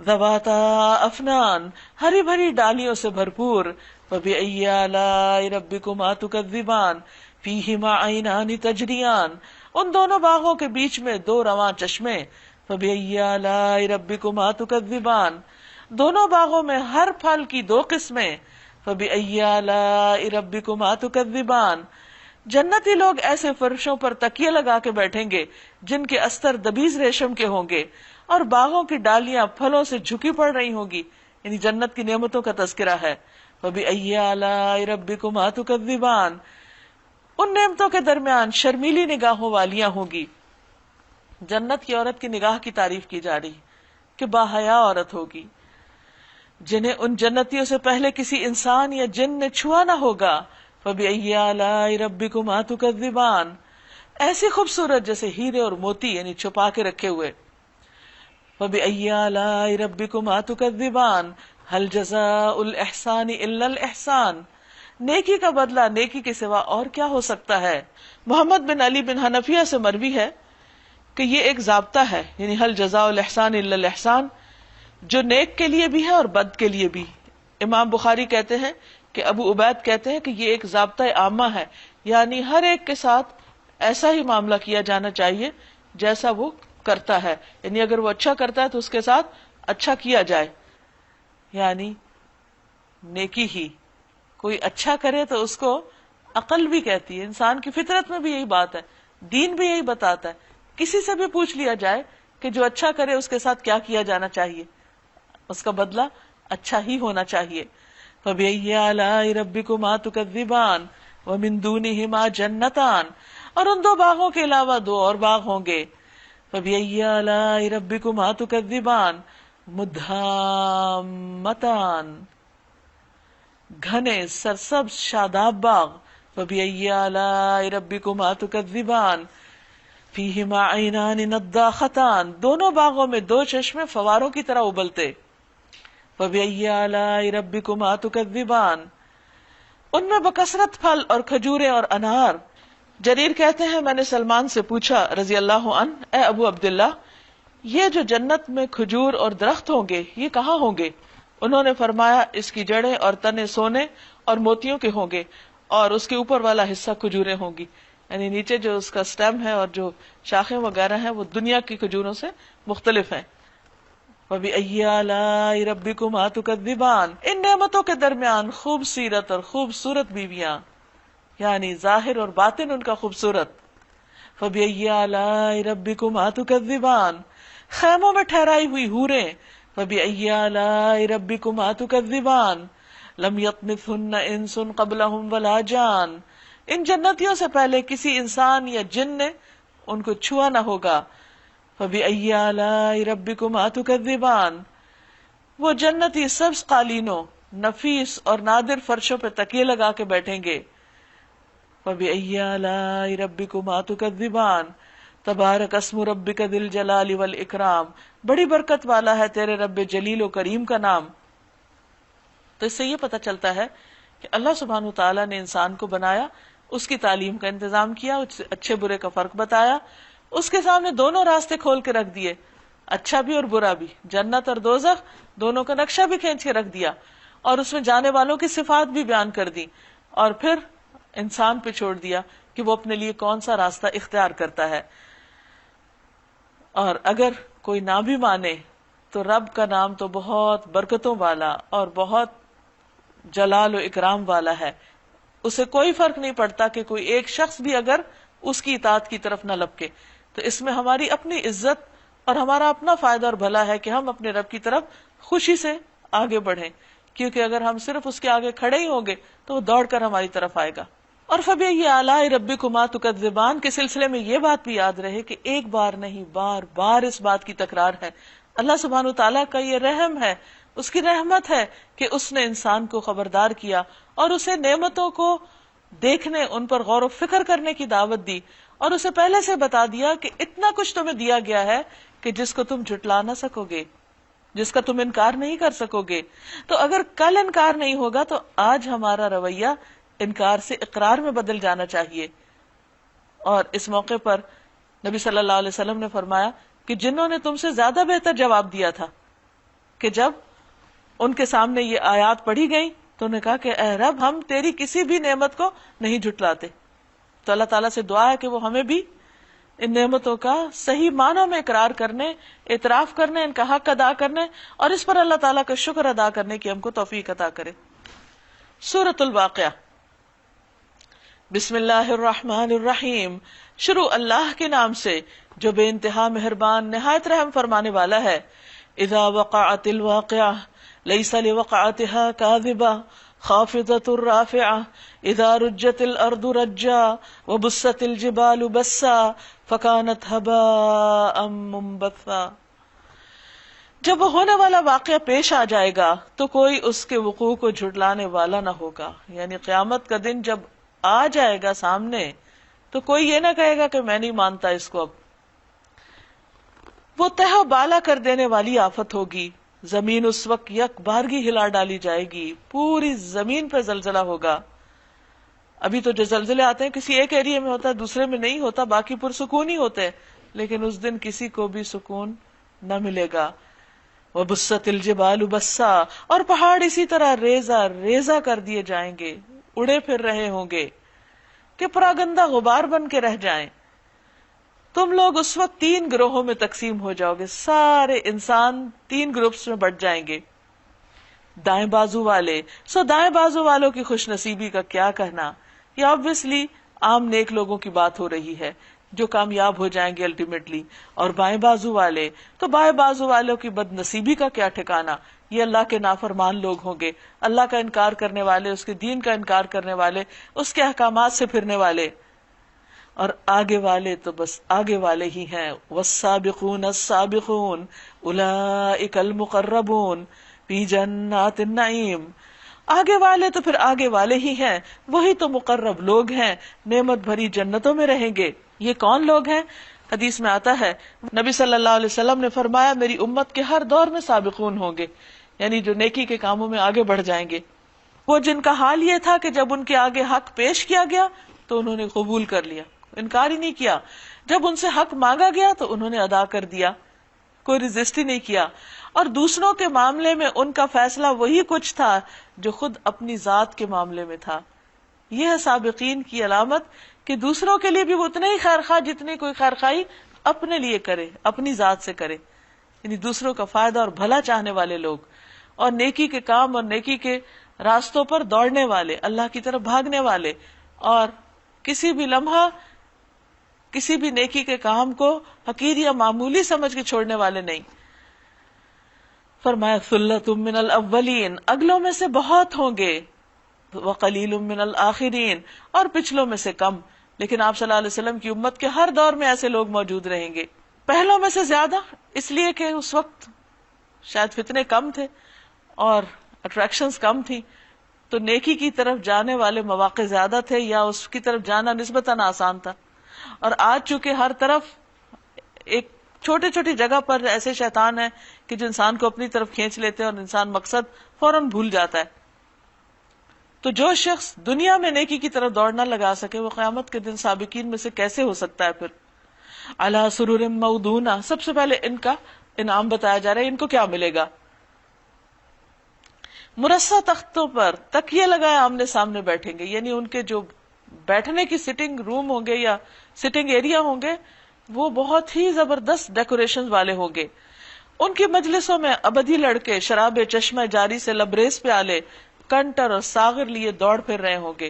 ذَوَاتَا أَفْنَانٍ، ہری بھری ڈالیوں سے بھرپور. فَبِأَيِّ آلَاءِ رَبِّكُمَا تُكَذِّبَانِ فِيهِمَا عَيْنَانِ تَجْرِيَانِ، ان دونوں باغوں کے بیچ میں دو رواں چشمے. فَبِأَيِّ آلَاءِ رَبِّكُمَا تُكَذِّبَانِ، دونوں باغوں میں ہر پھل کی دو قسمیں. فَبِأَيِّ آلَاءِ رَبِّكُمَا تُكَذِّبَانِ، جنتی لوگ ایسے فرشوں پر تکیے لگا کے بیٹھیں گے جن کے استر دبیز ریشم کے ہوں گے اور باغوں کی ڈالیاں پھلوں سے جھکی پڑ رہی ہوں گی. یعنی جنت کی نعمتوں کا تذکرہ ہے. فَبِأَيِّ آلَاءِ رَبِّكُمَا تُكَذِّبَانِ، ان نعمتوں کے درمیان شرمیلی نگاہوں والیاں ہوں گی. جنت کی عورت کی نگاہ کی تعریف کی جا رہی کہ باحیا عورت ہوگی جنہیں ان جنتیوں سے پہلے کسی انسان یا جن نے چھوا نہ ہوگا. فَبِأَيِّ آلَاءِ رَبِّكُمَا تُكَذِّبَانِ، ایسی خوبصورت جیسے ہیرے اور موتی یعنی چھپا کے رکھے ہوئے. فَبِأَيِّ آلَاءِ رَبِّكُمَا تُكَذِّبَانِ هَلْ جَزَاءُ الْإِحْسَانِ إِلَّا الْإِحْسَانُ، نیکی کا بدلہ نیکی کے سوا اور کیا ہو سکتا ہے. محمد بن علی بن حنفیہ سے مروی ہے کہ یہ ایک ضابطہ ہے، یعنی هَلْ جَزَاءُ الْإِحْسَانِ إِلَّا الْإِحْسَانُ، جو نیک کے لیے بھی ہے اور بد کے لیے بھی. امام بخاری کہتے ہیں کہ ابو عبید کہتے ہیں کہ یہ ایک ضابطہ عامہ ہے، یعنی ہر ایک کے ساتھ ایسا ہی معاملہ کیا جانا چاہیے جیسا وہ کرتا ہے. یعنی اگر وہ اچھا کرتا ہے تو اس کے ساتھ اچھا کیا جائے، یعنی نیکی ہی. کوئی اچھا کرے تو اس کو عقل بھی کہتی ہے. انسان کی فطرت میں بھی یہی بات ہے، دین بھی یہی بتاتا ہے. کسی سے بھی پوچھ لیا جائے کہ جو اچھا کرے اس کے ساتھ کیا کیا جانا چاہیے، اس کا بدلہ اچھا ہی ہونا چاہیے. فَبِأَيِّ آلَاءِ رَبِّكُمَا تُكَذِّبَانِ وَمِن دُونِهِمَا جَنَّتَانِ، اور ان دو باغوں کے علاوہ دو اور باغ ہوں گے. فَبِأَيِّ آلَاءِ رَبِّكُمَا تُكَذِّبَانِ مُدْهَامَّتَانِ، گھنے سرسبز شاداب باغ. فَبِأَيِّ آلَاءِ رَبِّكُمَا تُكَذِّبَانِ فِيهِمَا عَيْنَانِ نَضَّاخَتَانِ، دونوں باغوں میں دو چشمے فواروں کی طرح ابلتے. فَبِأَيِّ آلَاءِ رَبِّكُمَا تُكَذِّبَانِ، ان میں بکثرت پھل اور کھجورے اور انار. جریر کہتے ہیں میں نے سلمان سے پوچھا رضی اللہ عنہ، اے ابو عبداللہ، یہ جو جنت میں کھجور اور درخت ہوں گے یہ کہاں ہوں گے؟ انہوں نے فرمایا اس کی جڑیں اور تنے سونے اور موتیوں کے ہوں گے اور اس کے اوپر والا حصہ کھجوریں ہوں گی. یعنی نیچے جو اس کا سٹیم ہے اور جو شاخیں وغیرہ ہیں وہ دنیا کی کھجوروں سے مختلف ہیں. وَبِأَيِّ آلَاءِ رَبِّكُمَا تُكَذِّبَانِ، ان نعمتوں کے درمیان خوب سیرت اور خوبصورت بیویاں، یعنی ظاہر اور باطن ان کا خوبصورت. فَبِأَيِّ آلَاءِ رَبِّكُمَا تُكَذِّبَانِ، خیموں میں ٹھہرائی ہوئی حوریں. فَبِأَيِّ آلَاءِ رَبِّكُمَا تُكَذِّبَانِ لَمْ يَطْمِثْهُنَّ إِنسٌ قَبْلَهُمْ وَلَا جَانٌ، ان جنتیوں سے پہلے کسی انسان یا جن نے ان کو چھوا نہ ہوگا. فَبِأَيِّ آلَاءِ رَبِّكُمَا تُكَذِّبَانِ، وہ جنتی سبز قالینوں، نفیس اور نادر فرشوں پہ تکیے لگا کے بیٹھیں گے. فَبِأَيِّ آلَاءِ رَبِّكُمَا تُكَذِّبَانِ تبارک اسم ربک ذی الجلال والإکرام، بڑی برکت والا ہے تیرے رب جلیل و کریم کا نام. تو اس سے یہ پتہ چلتا ہے کہ اللہ سبحانہ وتعالیٰ نے انسان کو بنایا، اس کی تعلیم کا انتظام کیا، اچھے برے کا فرق بتایا، اس کے سامنے دونوں راستے کھول کے رکھ دیے، اچھا بھی اور برا بھی، جنت اور دوزخ دونوں کا نقشہ بھی کھینچ کے رکھ دیا، اور اس میں جانے والوں کی صفات بھی بیان کر دی، اور پھر انسان پہ چھوڑ دیا کہ وہ اپنے لیے کون سا راستہ اختیار کرتا ہے. اور اگر کوئی نہ بھی مانے تو رب کا نام تو بہت برکتوں والا اور بہت جلال و اکرام والا ہے. اسے کوئی فرق نہیں پڑتا کہ کوئی ایک شخص بھی اگر اس کی اطاعت کی طرف نہ لپکے. تو اس میں ہماری اپنی عزت اور ہمارا اپنا فائدہ اور بھلا ہے کہ ہم اپنے رب کی طرف خوشی سے آگے بڑھیں، کیونکہ اگر ہم صرف اس کے آگے کھڑے ہی ہوں گے تو وہ دوڑ کر ہماری طرف آئے گا. اور فَبِأَيِّ آلَاءِ رَبِّكُمَا تُكَذِّبَانِ کے سلسلے میں یہ بات بھی یاد رہے کہ ایک بار نہیں بار بار اس بات کی تکرار ہے. اللہ سبحانہ تعالیٰ کا یہ رحم ہے، اس کی رحمت ہے کہ اس نے انسان کو خبردار کیا اور اسے نعمتوں کو دیکھنے، ان پر غور و فکر کرنے کی دعوت دی، اور اسے پہلے سے بتا دیا کہ اتنا کچھ تمہیں دیا گیا ہے کہ جس کو تم جھٹلا نہ سکو گے، جس کا تم انکار نہیں کر سکو گے. تو اگر کل انکار نہیں ہوگا تو آج ہمارا رویہ انکار سے اقرار میں بدل جانا چاہیے. اور اس موقع پر نبی صلی اللہ علیہ وسلم نے فرمایا کہ جنہوں نے تم سے زیادہ بہتر جواب دیا تھا کہ جب ان کے سامنے یہ آیات پڑھی گئی تو انہوں نے کہا کہ اے رب ہم تیری کسی بھی نعمت کو نہیں جھٹلاتے. تو اللہ تعالیٰ سے دعا ہے کہ وہ ہمیں بھی ان نعمتوں کا صحیح معنوں میں اقرار کرنے، اعتراف کرنے، ان کا حق ادا کرنے اور اس پر اللہ تعالیٰ کا شکر ادا کرنے کی ہم کو توفیق عطا کرے. سورۃ الواقعہ. بسم اللہ الرحمن الرحیم، شروع اللہ کے نام سے جو بے انتہا مہربان نہایت رحم فرمانے والا ہے. اذا وقعت الواقعہ لیس لوقعتها کاذبہ خافضۃ رافعہ اذا رجت الارض رجا وبست الجبال بسا فکانت ہباء منبثا. جب وہ ہونے والا واقعہ پیش آ جائے گا تو کوئی اس کے وقوع کو جھٹلانے والا نہ ہوگا. یعنی قیامت کا دن جب آ جائے گا سامنے تو کوئی یہ نہ کہے گا کہ میں نہیں مانتا اس کو. اب وہ تہ و بالا کر دینے والی آفت ہوگی. زمین اس وقت یک بارگی ہلا ڈالی جائے گی، پوری زمین پہ زلزلہ ہوگا. ابھی تو جو زلزلے آتے ہیں کسی ایک ایریے میں ہوتا ہے، دوسرے میں نہیں ہوتا، باقی پرسکون ہی ہوتے ہیں، لیکن اس دن کسی کو بھی سکون نہ ملے گا. وَبُسَّتِ الْجِبَالُ بَسًّا، اور پہاڑ اسی طرح ریزہ ریزہ کر دیے جائیں گے، اڑے پھر رہے ہوں گے کہ پراگندہ غبار بن کے رہ جائیں. تم لوگ اس وقت 3 گروہوں میں تقسیم ہو جاؤ گے، سارے انسان 3 گروپس میں بٹ جائیں گے. دائیں بازو والے، دائیں بازو والوں کی خوش نصیبی کا کیا کہنا، یہ آبویسلی عام نیک لوگوں کی بات ہو رہی ہے جو کامیاب ہو جائیں گے الٹیمیٹلی. اور بائیں بازو والے، تو بائیں بازو والوں کی بد نصیبی کا کیا ٹھکانا، یہ اللہ کے نافرمان لوگ ہوں گے، اللہ کا انکار کرنے والے، اس کے دین کا انکار کرنے والے، اس کے احکامات سے پھرنے والے. اور آگے والے تو بس آگے والے ہی ہیں. والسابقون السابقون اولئک المقربون فی جنات النعیم. آگے والے تو پھر آگے والے ہی ہیں، وہی تو مقرب لوگ ہیں، نعمت بھری جنتوں میں رہیں گے. یہ کون لوگ ہیں؟ حدیث میں آتا ہے، نبی صلی اللہ علیہ وسلم نے فرمایا میری امت کے ہر دور میں سابقون ہوں گے، یعنی جو نیکی کے کاموں میں آگے بڑھ جائیں گے. وہ جن کا حال یہ تھا کہ جب ان کے آگے حق پیش کیا گیا تو انہوں نے قبول کر لیا، انکار ہی نہیں کیا. جب ان سے حق مانگا گیا تو انہوں نے ادا کر دیا، کوئی ریزسٹ ہی نہیں کیا. اور دوسروں کے معاملے میں ان کا فیصلہ وہی کچھ تھا جو خود اپنی ذات کے معاملے میں تھا. یہ ہے سابقین کی علامت کہ دوسروں کے لیے بھی وہ اتنے ہی خیر خواہ جتنی کوئی خیر خواہی اپنے لیے کرے، اپنی ذات سے کرے، یعنی دوسروں کا فائدہ اور بھلا چاہنے والے لوگ، اور نیکی کے کام اور نیکی کے راستوں پر دوڑنے والے، اللہ کی طرف بھاگنے والے، اور کسی بھی لمحہ کسی بھی نیکی کے کام کو حقیر یا معمولی سمجھ کے چھوڑنے والے نہیں. فرمایا ثلۃ من الاولین، اگلوں میں سے بہت ہوں گے، وقلیل من الآخرین، اور پچھلوں میں سے کم. لیکن آپ صلی اللہ علیہ وسلم کی امت کے ہر دور میں ایسے لوگ موجود رہیں گے. پہلوں میں سے زیادہ اس لیے کہ اس وقت شاید فتنے کم تھے اور اٹریکشنز کم تھی، تو نیکی کی طرف جانے والے مواقع زیادہ تھے، یا اس کی طرف جانا نسبتاً آسان تھا. اور آج چونکہ ہر طرف ایک چھوٹی چھوٹی جگہ پر ایسے شیطان ہیں کہ جو انسان کو اپنی طرف کھینچ لیتے ہیں اور انسان مقصد فوراً بھول جاتا ہے. تو جو شخص دنیا میں نیکی کی طرف دوڑ نہ لگا سکے وہ قیامت کے دن سابقین میں سے کیسے ہو سکتا ہے؟ پھر علی سرور موضونہ، سب سے پہلے ان کا انعام بتایا جا رہا ہے. ان کو کیا ملے گا؟ مرصع تختوں پر تکیے لگائے آمنے سامنے بیٹھیں گے، یعنی ان کے جو بیٹھنے کی سٹنگ روم ہوں گے یا سٹنگ ایریا ہوں گے وہ بہت ہی زبردست ڈیکوریشن والے ہوں گے. ان کی مجلسوں میں ابدی لڑکے شراب چشمہ جاری سے لبریز پیالے، کنٹر اور ساغر لیے دوڑ پھر رہے ہوں گے،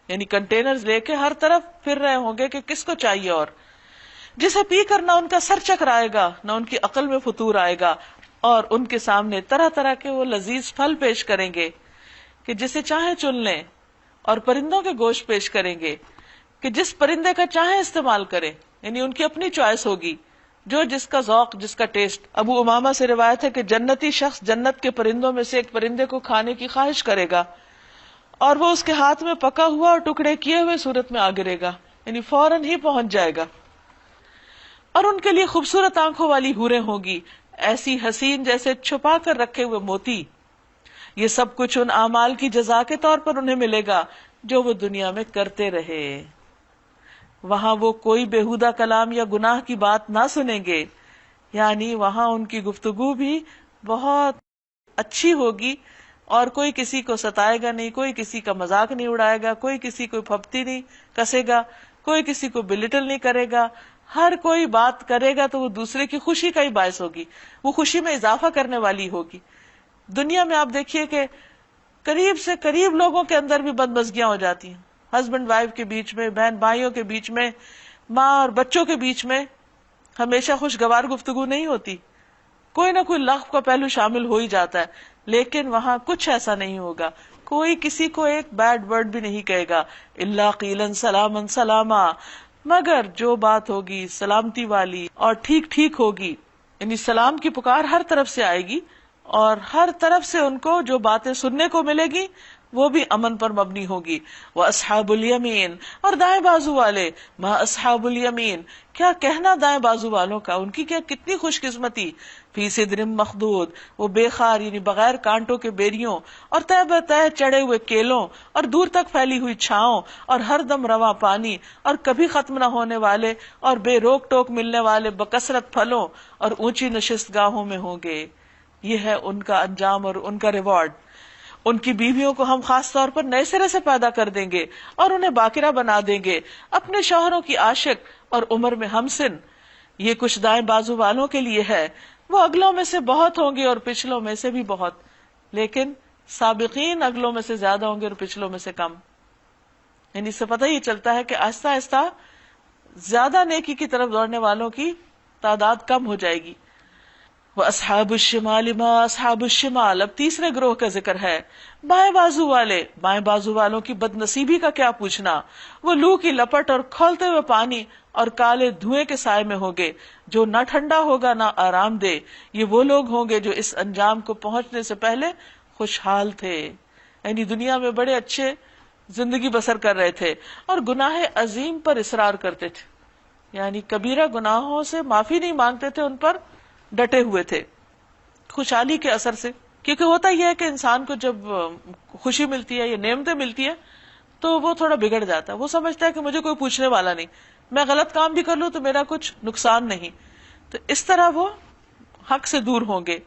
یعنی کنٹینرز لے کے ہر طرف پھر رہے ہوں گے کہ کس کو چاہیے. اور جسے پی کر نہ ان کا سر چکرائے گا نہ ان کی عقل میں فطور آئے گا، اور ان کے سامنے طرح طرح کے وہ لذیذ پھل پیش کریں گے کہ جسے چاہیں چن لیں، اور پرندوں کے گوشت پیش کریں گے کہ جس پرندے کا چاہیں استعمال کریں، یعنی ان کی اپنی چوائس ہوگی، جو جس کا ذوق، جس کا ٹیسٹ. ابو امامہ سے روایت ہے کہ جنتی شخص جنت کے پرندوں میں سے ایک پرندے کو کھانے کی خواہش کرے گا اور وہ اس کے ہاتھ میں پکا ہوا اور ٹکڑے کیے ہوئے صورت میں آ گرے گا، یعنی فوراً ہی پہنچ جائے گا. اور ان کے لیے خوبصورت آنکھوں والی حوریں ہوگی، ایسی حسین جیسے چھپا کر رکھے ہوئے موتی. یہ سب کچھ ان اعمال کی جزا کے طور پر انہیں ملے گا جو وہ دنیا میں کرتے رہے. وہاں وہ کوئی بےہودہ کلام یا گناہ کی بات نہ سنیں گے، یعنی وہاں ان کی گفتگو بھی بہت اچھی ہوگی، اور کوئی کسی کو ستائے گا نہیں، کوئی کسی کا مذاق نہیں اڑائے گا، کوئی کسی کو پھپتی نہیں کسے گا، کوئی کسی کو بلٹل نہیں کرے گا. ہر کوئی بات کرے گا تو وہ دوسرے کی خوشی کا ہی باعث ہوگی، وہ خوشی میں اضافہ کرنے والی ہوگی. دنیا میں آپ دیکھیے کہ قریب سے قریب لوگوں کے اندر بھی بدمزگیاں ہو جاتی ہیں، ہسبینڈ وائف کے بیچ میں، بہن بھائیوں کے بیچ میں، ماں اور بچوں کے بیچ میں ہمیشہ خوشگوار گفتگو نہیں ہوتی، کوئی نہ کوئی لغو کا پہلو شامل ہو ہی جاتا ہے. لیکن وہاں کچھ ایسا نہیں ہوگا، کوئی کسی کو ایک بیڈ ورڈ بھی نہیں کہے گا، الا قیلا سلاما سلاما، مگر جو بات ہوگی سلامتی والی اور ٹھیک ٹھیک ہوگی. یعنی سلام کی پکار ہر طرف سے آئے گی، اور ہر طرف سے ان کو جو باتیں سننے کو ملے گی وہ بھی امن پر مبنی ہوگی. وَأَصْحَابُ الْيَمِينَ، اور دائیں بازو والے، مَا أَصْحَابُ الْيَمِينَ، کیا کہنا دائیں بازو والوں کا، ان کی کیا کتنی خوش قسمتی. فی صدر مخضود، وہ بے خار یعنی بغیر کانٹوں کے بیریوں، اور تہ بتہ چڑھے ہوئے کیلوں، اور دور تک پھیلی ہوئی چھاؤں، اور ہر دم رواں پانی، اور کبھی ختم نہ ہونے والے اور بے روک ٹوک ملنے والے بکثرت پھلوں، اور اونچی نشست گاہوں میں ہوں گے. یہ ہے ان کا انجام اور ان کا ریوارڈ. ان کی بیویوں کو ہم خاص طور پر نئے سرے سے پیدا کر دیں گے اور انہیں باکرہ بنا دیں گے، اپنے شوہروں کی عاشق اور عمر میں ہمسن۔ یہ کچھ دائیں بازو والوں کے لیے ہے، وہ اگلوں میں سے بہت ہوں گے اور پچھلوں میں سے بھی بہت، لیکن سابقین اگلوں میں سے زیادہ ہوں گے اور پچھلوں میں سے کم۔ یعنی اس سے پتہ یہ چلتا ہے کہ آہستہ آہستہ زیادہ نیکی کی طرف دوڑنے والوں کی تعداد کم ہو جائے گی۔ وَأَصْحَابُ الشِّمَالِ مَا أَصْحَابُ الشِّمَالِ، اب تیسرے گروہ کا ذکر ہے، بائیں بازو والے۔ بائیں بازو والوں کی بد نصیبی کا کیا پوچھنا، وہ لو کی لپٹ اور کھولتے ہوئے پانی اور کالے دھوئیں کے سائے میں ہوگے، جو نہ ٹھنڈا ہوگا نہ آرام دے۔ یہ وہ لوگ ہوں گے جو اس انجام کو پہنچنے سے پہلے خوشحال تھے، یعنی دنیا میں بڑے اچھے زندگی بسر کر رہے تھے اور گناہ عظیم پر اصرار کرتے تھے، یعنی کبیرہ گناہوں سے معافی نہیں مانگتے تھے، ان پر ڈٹے ہوئے تھے خوشحالی کے اثر سے۔ کیونکہ ہوتا یہ ہے کہ انسان کو جب خوشی ملتی ہے یا نعمتیں ملتی ہے تو وہ تھوڑا بگڑ جاتا ہے، وہ سمجھتا ہے کہ مجھے کوئی پوچھنے والا نہیں، میں غلط کام بھی کر لوں تو میرا کچھ نقصان نہیں، تو اس طرح وہ حق سے دور ہوں گے،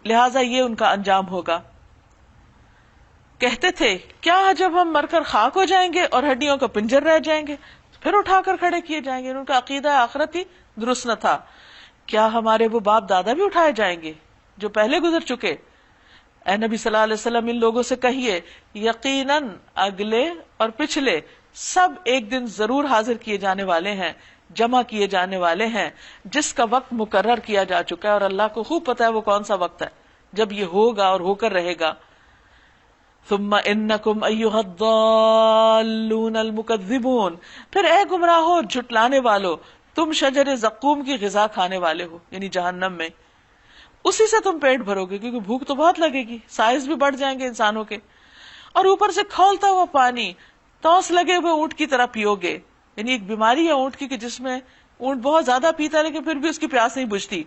لہٰذا یہ ان کا انجام ہوگا۔ کہتے تھے کیا جب ہم مر کر خاک ہو جائیں گے اور ہڈیوں کا پنجر رہ جائیں گے پھر اٹھا کر کھڑے کیے جائیں گے؟ ان کا عقیدہ آخرت ہی درست نہ تھا۔ کیا ہمارے وہ باپ دادا بھی اٹھائے جائیں گے جو پہلے گزر چکے؟ اے نبی صلی اللہ علیہ وسلم ان لوگوں سے کہیے یقیناً اگلے اور پچھلے سب ایک دن ضرور حاضر کیے جانے والے ہیں، جمع کیے جانے والے ہیں، جس کا وقت مقرر کیا جا چکا ہے، اور اللہ کو خوب پتا ہے وہ کون سا وقت ہے جب یہ ہوگا اور ہو کر رہے گا۔ ثم انکم ایھا الضالون المکذبون، پھر اے گمراہو جھٹلانے والو، تم شجر زقوم کی غذا کھانے والے ہو، یعنی جہنم میں، اسی سے تم پیٹ بھرو گے، کیونکہ بھوک تو بہت لگے گی، سائز بھی بڑھ جائیں گے انسانوں کے، اور اوپر سے کھولتا ہوا پانی توس لگے ہوئے اونٹ کی طرح پیو گے۔ یعنی ایک بیماری ہے اونٹ کی کہ جس میں اونٹ بہت زیادہ پیتا ہے لیکن پھر بھی اس کی پیاس نہیں بجھتی۔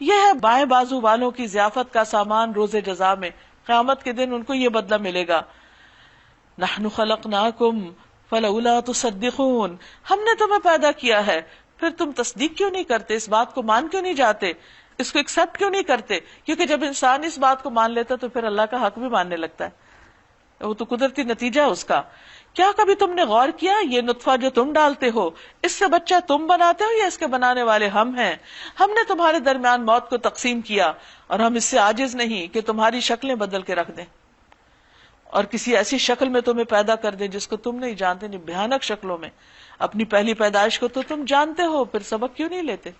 یہ ہے بائیں بازو والوں کی ضیافت کا سامان روز جزا میں، قیامت کے دن ان کو یہ بدلہ ملے گا۔ نحن خلقناکم فلولا تصدقون، ہم نے تمہیں پیدا کیا ہے پھر تم تصدیق کیوں نہیں کرتے، اس بات کو مان کیوں نہیں جاتے، اس کو ایکسپٹ کیوں نہیں کرتے؟ کیونکہ جب انسان اس بات کو مان لیتا تو پھر اللہ کا حق بھی ماننے لگتا ہے، وہ تو قدرتی نتیجہ ہے اس کا۔ کیا کبھی تم نے غور کیا یہ نطفہ جو تم ڈالتے ہو، اس سے بچہ تم بناتے ہو یا اس کے بنانے والے ہم ہیں؟ ہم نے تمہارے درمیان موت کو تقسیم کیا اور ہم اس سے عاجز نہیں کہ تمہاری شکلیں بدل کے رکھ دیں اور کسی ایسی شکل میں تمہیں پیدا کر دیں جس کو تم نہیں جانتے، نہیں بھیانک شکلوں میں۔ اپنی پہلی پیدائش کو تو تم جانتے ہو، پھر سبق کیوں نہیں لیتے؟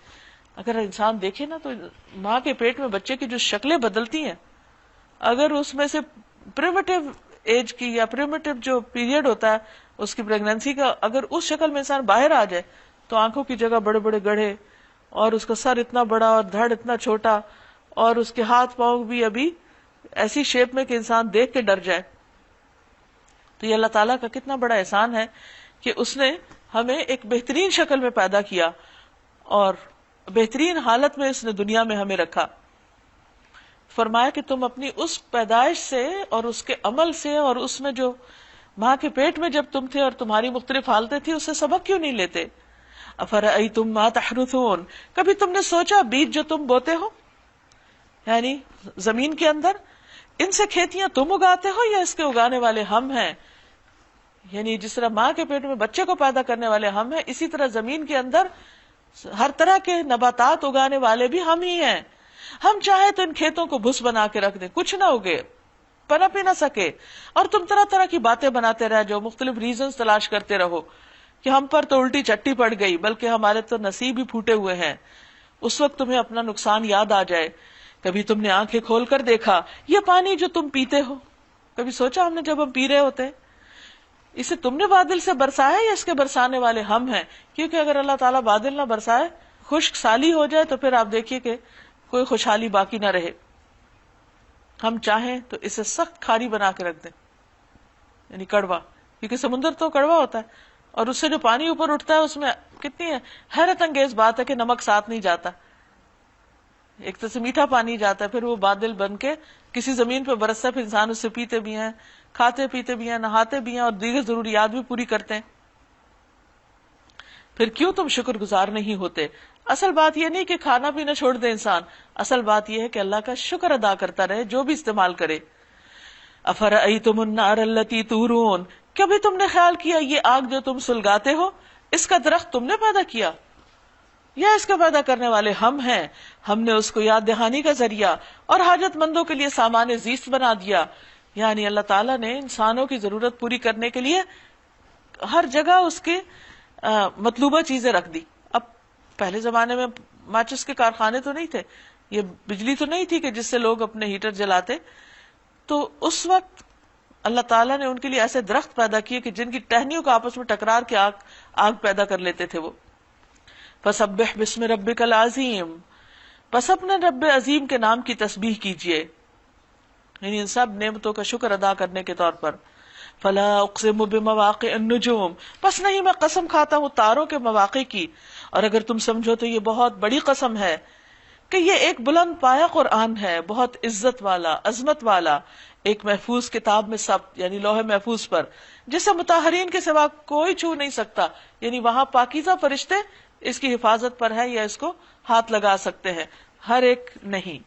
اگر انسان دیکھے نا تو ماں کے پیٹ میں بچے کی جو شکلیں بدلتی ہیں، اگر اس میں سے پریمیٹیو ایج کی یا پریمیٹیو جو پیریڈ ہوتا ہے اس کی پریگنینسی کا، اگر اس شکل میں انسان باہر آ جائے تو آنکھوں کی جگہ بڑے بڑے گڑھے، اور اس کا سر اتنا بڑا اور دھڑ اتنا چھوٹا، اور اس کے ہاتھ پاؤں بھی ابھی ایسی شیپ میں کہ انسان دیکھ کے ڈر جائے۔ تو یہ اللہ تعالیٰ کا کتنا بڑا احسان ہے کہ اس نے ہمیں ایک بہترین شکل میں پیدا کیا اور بہترین حالت میں اس نے دنیا میں ہمیں رکھا۔ فرمایا کہ تم اپنی اس پیدائش سے اور اس کے عمل سے اور اس میں جو ماں کے پیٹ میں جب تم تھے اور تمہاری مختلف حالتیں تھی، اس سے سبق کیوں نہیں لیتے؟ افرأیتم ما تحرثون، کبھی تم نے سوچا بیج جو تم بوتے ہو، یعنی زمین کے اندر، ان سے کھیتیاں تم اگاتے ہو یا اس کے اگانے والے ہم ہیں؟ یعنی جس طرح ماں کے پیٹ میں بچے کو پیدا کرنے والے ہم ہیں، اسی طرح زمین کے اندر ہر طرح کے نباتات اگانے والے بھی ہم ہی ہیں۔ ہم چاہے تو ان کھیتوں کو بھس بنا کے رکھ دیں، کچھ نہ اگے، پنپ ہی نہ سکے، اور تم طرح طرح کی باتیں بناتے رہ جاؤ، مختلف ریزنز تلاش کرتے رہو کہ ہم پر تو الٹی چٹی پڑ گئی، بلکہ ہمارے تو نصیب ہی پھوٹے ہوئے ہیں۔ اس وقت تمہیں اپنا نقصان یاد آ جائے۔ کبھی تم نے آنکھیں کھول کر دیکھا یہ پانی جو تم پیتے ہو، کبھی سوچا ہم نے جب ہم پی رہے ہوتے اسے تم نے بادل سے برسایا یا اس کے برسانے والے ہم ہیں؟ کیونکہ اگر اللہ تعالیٰ بادل نہ برسائے، خشک سالی ہو جائے، تو پھر آپ دیکھیے کہ کوئی خوشحالی باقی نہ رہے۔ ہم چاہیں تو اسے سخت کھاری بنا کے رکھ دیں، یعنی کڑوا، کیونکہ سمندر تو کڑوا ہوتا ہے، اور اس سے جو پانی اوپر اٹھتا ہے اس میں کتنی حیرت انگیز بات ہے کہ نمک ساتھ نہیں جاتا، ایک تو سے میٹھا پانی جاتا ہے، پھر وہ بادل بن کے کسی زمین پہ برستا ہے، پھر انسان اس سے پیتے بھی ہیں، کھاتے پیتے بھی ہیں، نہاتے بھی ہیں، اور دیگر ضروریات بھی پوری کرتے ہیں۔ پھر کیوں تم شکر گزار نہیں ہوتے؟ اصل بات یہ نہیں کہ کھانا پینا چھوڑ دے انسان، اصل بات یہ ہے کہ اللہ کا شکر ادا کرتا رہے جو بھی استعمال کرے۔ افرأیتم النار التی تورون، کبھی تم نے خیال کیا یہ آگ جو تم سلگاتے ہو اس کا درخت تم نے پیدا کیا یا اس کا پیدا کرنے والے ہم ہیں؟ ہم نے اس کو یاد دہانی کا ذریعہ اور حاجت مندوں کے لیے سامان زیست بنا دیا. یعنی اللہ تعالیٰ نے انسانوں کی ضرورت پوری کرنے کے لیے ہر جگہ اس کے مطلوبہ چیزیں رکھ دی. اب پہلے زمانے میں ماچس کے کارخانے تو نہیں تھے، یہ بجلی تو نہیں تھی کہ جس سے لوگ اپنے ہیٹر جلاتے، تو اس وقت اللہ تعالیٰ نے ان کے لیے ایسے درخت پیدا کیے کہ جن کی ٹہنیوں کو آپس میں ٹکرار کے آگ پیدا کر لیتے تھے وہ. فسبح بسم ربک العظیم، پس اپنے رب عظیم کے نام کی تسبیح کیجئے، یعنی ان سب نعمتوں کا شکر ادا کرنے کے طور پر. فلا اقسم بمواقع النجوم، پس نہیں میں قسم کھاتا ہوں تاروں کے مواقع کی. اور اگر تم سمجھو تو یہ بہت بڑی قسم ہے کہ یہ ایک بلند پایا قرآن ہے، بہت عزت والا، عظمت والا، ایک محفوظ کتاب میں ثبت، یعنی لوح محفوظ پر، جسے مطہرین کے سوا کوئی چھو نہیں سکتا. یعنی وہاں پاکیزہ فرشتے اس کی حفاظت پر ہے یا اس کو ہاتھ لگا سکتے ہیں، ہر ایک نہیں.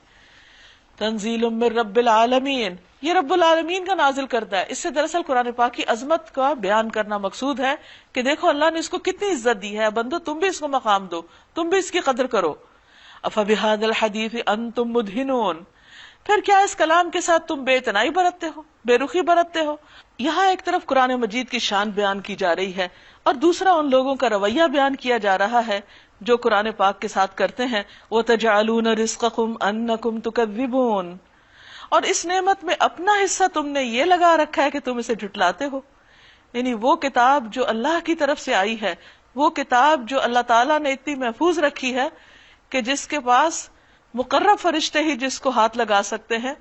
تنزیل من رب العالمین، یہ رب العالمین کا نازل کرتا ہے. اس سے دراصل قرآن پاک کی عظمت کا بیان کرنا مقصود ہے کہ دیکھو اللہ نے اس کو کتنی عزت دی ہے. بندو تم بھی اس کو مقام دو، تم بھی اس کی قدر کرو. افبہذا الحدیث انتم مدہنون، پھر کیا اس کلام کے ساتھ تم بے اتنائی برتتے ہو، بے رخی برتتے ہو. یہاں ایک طرف قرآن مجید کی شان بیان کی جا رہی ہے اور دوسرا ان لوگوں کا رویہ بیان کیا جا رہا ہے جو قرآن پاک کے ساتھ کرتے ہیں. وَتَجْعَلُونَ رِزْقَكُمْ أَنَّكُمْ تُكَذِّبُونَ، اور اس نعمت میں اپنا حصہ تم نے یہ لگا رکھا ہے کہ تم اسے جھٹلاتے ہو. یعنی وہ کتاب جو اللہ کی طرف سے آئی ہے، وہ کتاب جو اللہ تعالیٰ نے اتنی محفوظ رکھی ہے کہ جس کے پاس مقرب فرشتے ہی جس کو ہاتھ لگا سکتے ہیں،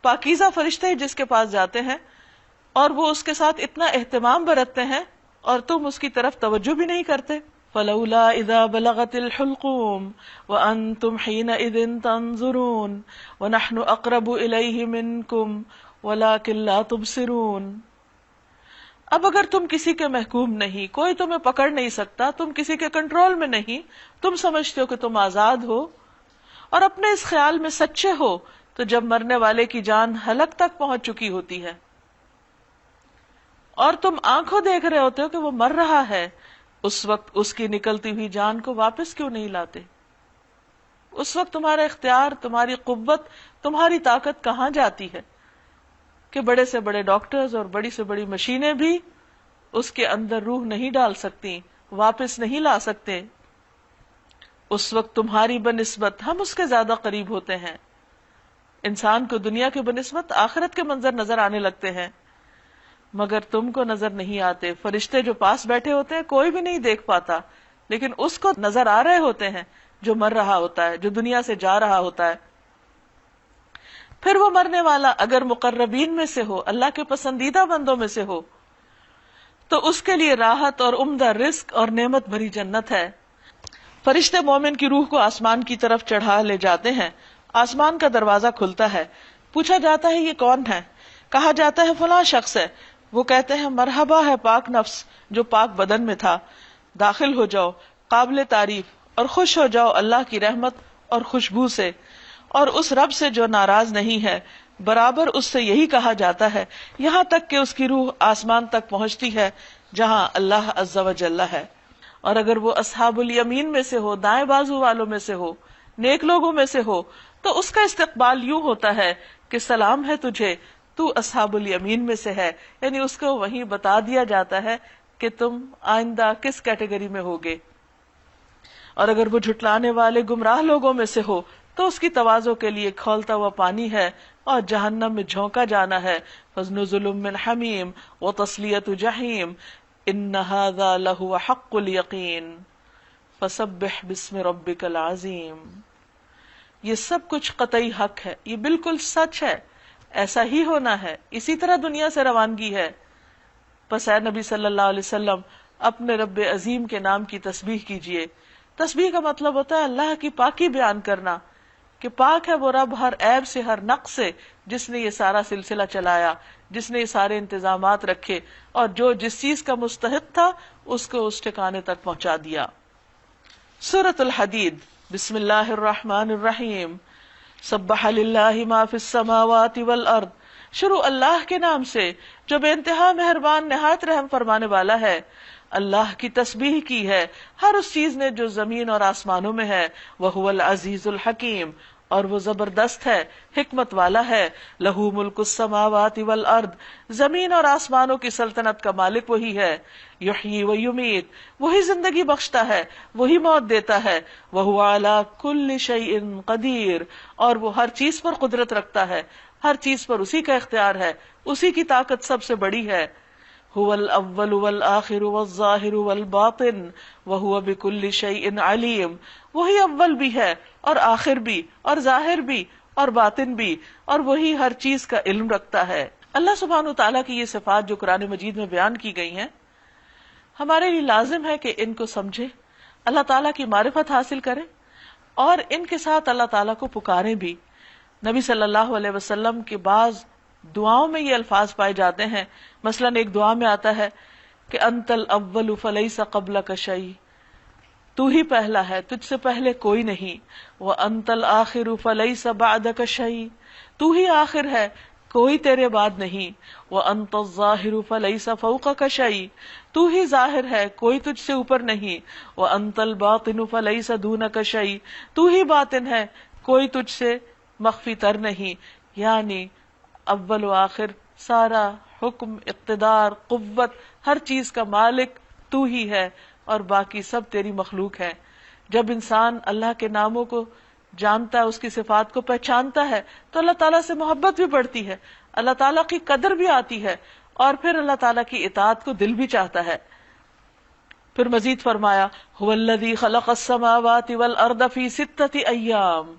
پاکیزہ فرشتے ہی جس کے پاس جاتے ہیں، اور وہ اس کے ساتھ اتنا اہتمام برتتے ہیں اور تم اس کی طرف توجہ بھی نہیں کرتے. فلولا اذا بلغت الحلقوم وانتم حينئذ تنظرون ونحن اقرب اليه منكم ولكن لا تبصرون. اب اگر تم کسی کے محکوم نہیں، کوئی تمہیں پکڑ نہیں سکتا، تم کسی کے کنٹرول میں نہیں، تم سمجھتے ہو کہ تم آزاد ہو اور اپنے اس خیال میں سچے ہو، تو جب مرنے والے کی جان حلق تک پہنچ چکی ہوتی ہے اور تم آنکھوں دیکھ رہے ہوتے ہو کہ وہ مر رہا ہے، اس وقت اس کی نکلتی ہوئی جان کو واپس کیوں نہیں لاتے؟ اس وقت تمہارا اختیار، تمہاری قوت، تمہاری طاقت کہاں جاتی ہے کہ بڑے سے بڑے ڈاکٹرز اور بڑی سے بڑی مشینیں بھی اس کے اندر روح نہیں ڈال سکتی، واپس نہیں لا سکتے. اس وقت تمہاری بنسبت ہم اس کے زیادہ قریب ہوتے ہیں. انسان کو دنیا کے بنسبت آخرت کے منظر نظر آنے لگتے ہیں مگر تم کو نظر نہیں آتے. فرشتے جو پاس بیٹھے ہوتے ہیں کوئی بھی نہیں دیکھ پاتا، لیکن اس کو نظر آ رہے ہوتے ہیں جو مر رہا ہوتا ہے، جو دنیا سے جا رہا ہوتا ہے. پھر وہ مرنے والا اگر مقربین میں سے ہو، اللہ کے پسندیدہ بندوں میں سے ہو، تو اس کے لیے راحت اور عمدہ رزق اور نعمت بھری جنت ہے. فرشتے مومن کی روح کو آسمان کی طرف چڑھا لے جاتے ہیں. آسمان کا دروازہ کھلتا ہے، پوچھا جاتا ہے یہ کون ہے؟ کہا جاتا ہے فلاں شخص ہے. وہ کہتے ہیں مرحبا ہے پاک نفس جو پاک بدن میں تھا، داخل ہو جاؤ قابل تعریف اور خوش ہو جاؤ اللہ کی رحمت اور خوشبو سے اور اس رب سے جو ناراض نہیں ہے. برابر اس سے یہی کہا جاتا ہے یہاں تک کہ اس کی روح آسمان تک پہنچتی ہے جہاں اللہ عز و جل ہے. اور اگر وہ اصحاب الیمین میں سے ہو، دائیں بازو والوں میں سے ہو، نیک لوگوں میں سے ہو، تو اس کا استقبال یوں ہوتا ہے کہ سلام ہے تجھے، تو اصحاب الیمین میں سے ہے. یعنی اس کو وہیں بتا دیا جاتا ہے کہ تم آئندہ کس کیٹیگری میں ہوگے. اور اگر وہ جھٹلانے والے گمراہ لوگوں میں سے ہو تو اس کی تواضع کے لیے کھولتا ہوا پانی ہے اور جہنم میں جھونکا جانا ہے. فَنُزُلٌ مِّنْ حَمِيمٍ وَتَصْلِيَةُ جَحِيمٍ إِنَّ هَذَا لَهُوَ حَقُّ الْيَقِينِ فَسَبِّحْ بِاسْمِ رَبِّكَ الْعَظِيمِ. یہ سب کچھ قطعی حق ہے، یہ بالکل سچ ہے، ایسا ہی ہونا ہے، اسی طرح دنیا سے روانگی ہے. پس اے نبی صلی اللہ علیہ وسلم اپنے رب عظیم کے نام کی تسبیح کیجئے. تسبیح کا مطلب ہوتا ہے اللہ کی پاکی بیان کرنا کہ پاک ہے وہ رب ہر عیب سے، ہر نقص سے، جس نے یہ سارا سلسلہ چلایا، جس نے یہ سارے انتظامات رکھے اور جو جس چیز کا مستحق تھا اس کو اس ٹھکانے تک پہنچا دیا. سورۃ الحدید. بسم اللہ الرحمن الرحیم. سبح للہ ما فی السماوات والارض شروع اللہ کے نام سے جو بے انتہا مہربان نہایت رحم فرمانے والا ہے. اللہ کی تسبیح کی ہے ہر اس چیز نے جو زمین اور آسمانوں میں ہے. وَهُوَ الْعَزِيزُ الْحَكِيمُ اور وہ زبردست ہے حکمت والا ہے. لَهُ مُلْكُ السَّمَاوَاتِ وَالْأَرْضِ زمین اور آسمانوں کی سلطنت کا مالک وہی ہے. یحیی و یمیت وہی زندگی بخشتا ہے وہی موت دیتا ہے. وَهُوَ عَلَى كُلِّ شَيْءٍ قَدِيرٌ اور وہ ہر چیز پر قدرت رکھتا ہے, ہر چیز پر اسی کا اختیار ہے, اسی کی طاقت سب سے بڑی ہے. هو الاول والآخر والظاہر والباطن وهو بكل شيء علیم وہی اول بھی ہے اور آخر بھی اور ظاہر بھی اور باطن بھی اور وہی ہر چیز کا علم رکھتا ہے. اللہ سبحانہ وتعالیٰ کی یہ صفات جو قرآن مجید میں بیان کی گئی ہیں ہمارے لیے لازم ہے کہ ان کو سمجھے, اللہ تعالیٰ کی معرفت حاصل کریں اور ان کے ساتھ اللہ تعالیٰ کو پکاریں بھی. نبی صلی اللہ علیہ وسلم کے بعض دعاؤں میں یہ الفاظ پائے جاتے ہیں. مثلاً ایک دعا میں آتا ہے کہ انت الاول فلیس قبلک شیء تو ہی پہلا ہے تجھ سے پہلے کوئی نہیں. وانت الآخر فلیس بعدک شیء تو ہی آخر ہے کوئی تیرے بعد نہیں. وانت الظاہر فلیس فوقک شیء تو ہی ظاہر ہے کوئی تجھ سے اوپر نہیں. وانت الباطن فلیس دونک شیء تو ہی باطن ہے کوئی تجھ سے مخفی تر نہیں. یعنی اول و آخر, سارا حکم, اقتدار, قوت, ہر چیز کا مالک تو ہی ہے اور باقی سب تیری مخلوق ہے. جب انسان اللہ کے ناموں کو جانتا ہے, اس کی صفات کو پہچانتا ہے تو اللہ تعالیٰ سے محبت بھی بڑھتی ہے, اللہ تعالیٰ کی قدر بھی آتی ہے اور پھر اللہ تعالیٰ کی اطاعت کو دل بھی چاہتا ہے. پھر مزید فرمایا هو الذی خلق السماوات والارض فی 6 ایام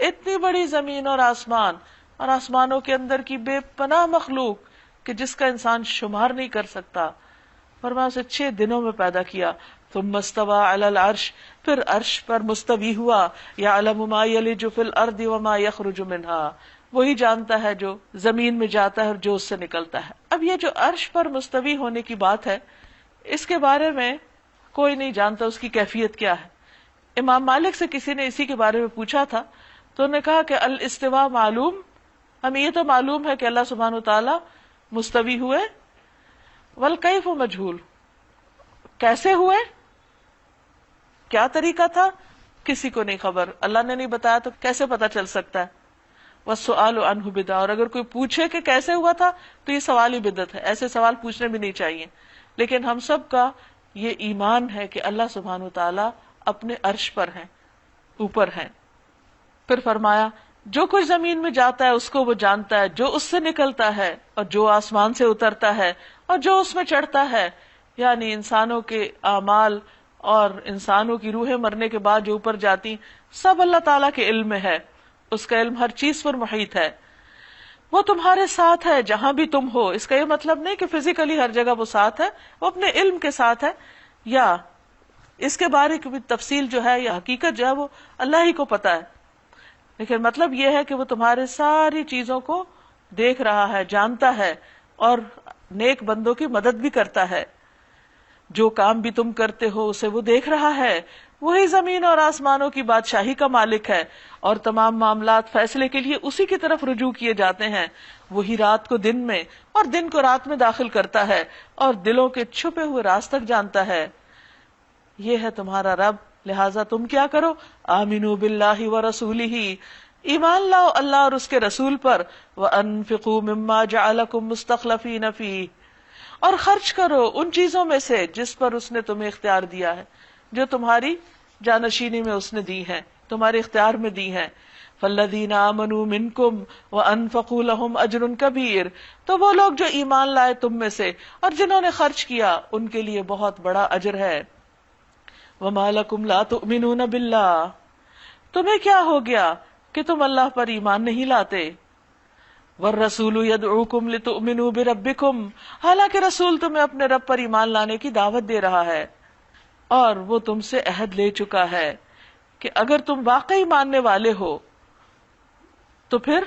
اتنی بڑی زمین اور آسمانوں کے اندر کی بے پناہ مخلوق کہ جس کا انسان شمار نہیں کر سکتا, فرمایا اسے 6 دنوں میں پیدا کیا. ثم استوى على العرش پھر عرش پر مستوی ہوا. يعلم ما يلج في الارض وما يخرج منها وہی جانتا ہے جو زمین میں جاتا ہے اور جو اس سے نکلتا ہے. اب یہ جو عرش پر مستوی ہونے کی بات ہے اس کے بارے میں کوئی نہیں جانتا اس کی کیفیت کیا ہے. امام مالک سے کسی نے اسی کے بارے میں پوچھا تھا تو انہوں نے کہا کہ الاستواء معلوم, ہمیں یہ تو معلوم ہے کہ اللہ سبحانہ وتعالی مستوی ہوئے, والکیف مجہول کیسے ہوئے, کیا طریقہ تھا, کسی کو نہیں خبر, اللہ نے نہیں بتایا تو کیسے پتا چل سکتا ہے. والسؤال عنہ بدعہ اور اگر کوئی پوچھے کہ کیسے ہوا تھا تو یہ سوال ہی بدعت ہے, ایسے سوال پوچھنے بھی نہیں چاہیے. لیکن ہم سب کا یہ ایمان ہے کہ اللہ سبحانہ وتعالی اپنے عرش پر ہیں, اوپر ہیں. پھر فرمایا جو کچھ زمین میں جاتا ہے اس کو وہ جانتا ہے, جو اس سے نکلتا ہے اور جو آسمان سے اترتا ہے اور جو اس میں چڑھتا ہے, یعنی انسانوں کے اعمال اور انسانوں کی روحیں مرنے کے بعد جو اوپر جاتی سب اللہ تعالیٰ کے علم میں ہے. اس کا علم ہر چیز پر محیط ہے. وہ تمہارے ساتھ ہے جہاں بھی تم ہو. اس کا یہ مطلب نہیں کہ فزیکلی ہر جگہ وہ ساتھ ہے, وہ اپنے علم کے ساتھ ہے, یا اس کے بارے کی تفصیل جو ہے یا حقیقت جو ہے وہ اللہ ہی کو پتا ہے. لیکن مطلب یہ ہے کہ وہ تمہارے ساری چیزوں کو دیکھ رہا ہے, جانتا ہے اور نیک بندوں کی مدد بھی کرتا ہے. جو کام بھی تم کرتے ہو اسے وہ دیکھ رہا ہے. وہی زمین اور آسمانوں کی بادشاہی کا مالک ہے اور تمام معاملات فیصلے کے لیے اسی کی طرف رجوع کیے جاتے ہیں. وہی رات کو دن میں اور دن کو رات میں داخل کرتا ہے اور دلوں کے چھپے ہوئے راز تک جانتا ہے. یہ ہے تمہارا رب, لہٰذا تم کیا کرو, آمنو باللہ ورسولہ, ایمان لاؤ اللہ اور اس کے رسول پر, وانفقوا مما جعلکم مستخلفین فیہ, اور خرچ کرو ان چیزوں میں سے جس پر اس نے تمہیں اختیار دیا ہے, جو تمہاری جانشینی میں اس نے دی ہیں, تمہارے اختیار میں دی ہیں. فالذین آمنوا منکم وانفقوا لهم اجر کبیر, تو وہ لوگ جو ایمان لائے تم میں سے اور جنہوں نے خرچ کیا ان کے لیے بہت بڑا اجر ہے. وما لکم لا تؤمنون باللہ, تمہیں کیا ہو گیا کہ تم اللہ پر ایمان نہیں لاتے. والرسول یدعوکم لتؤمنوا بربکم, حالانکہ رسول تمہیں اپنے رب پر ایمان لانے کی دعوت دے رہا ہے اور وہ تم سے عہد لے چکا ہے کہ اگر تم واقعی ماننے والے ہو تو پھر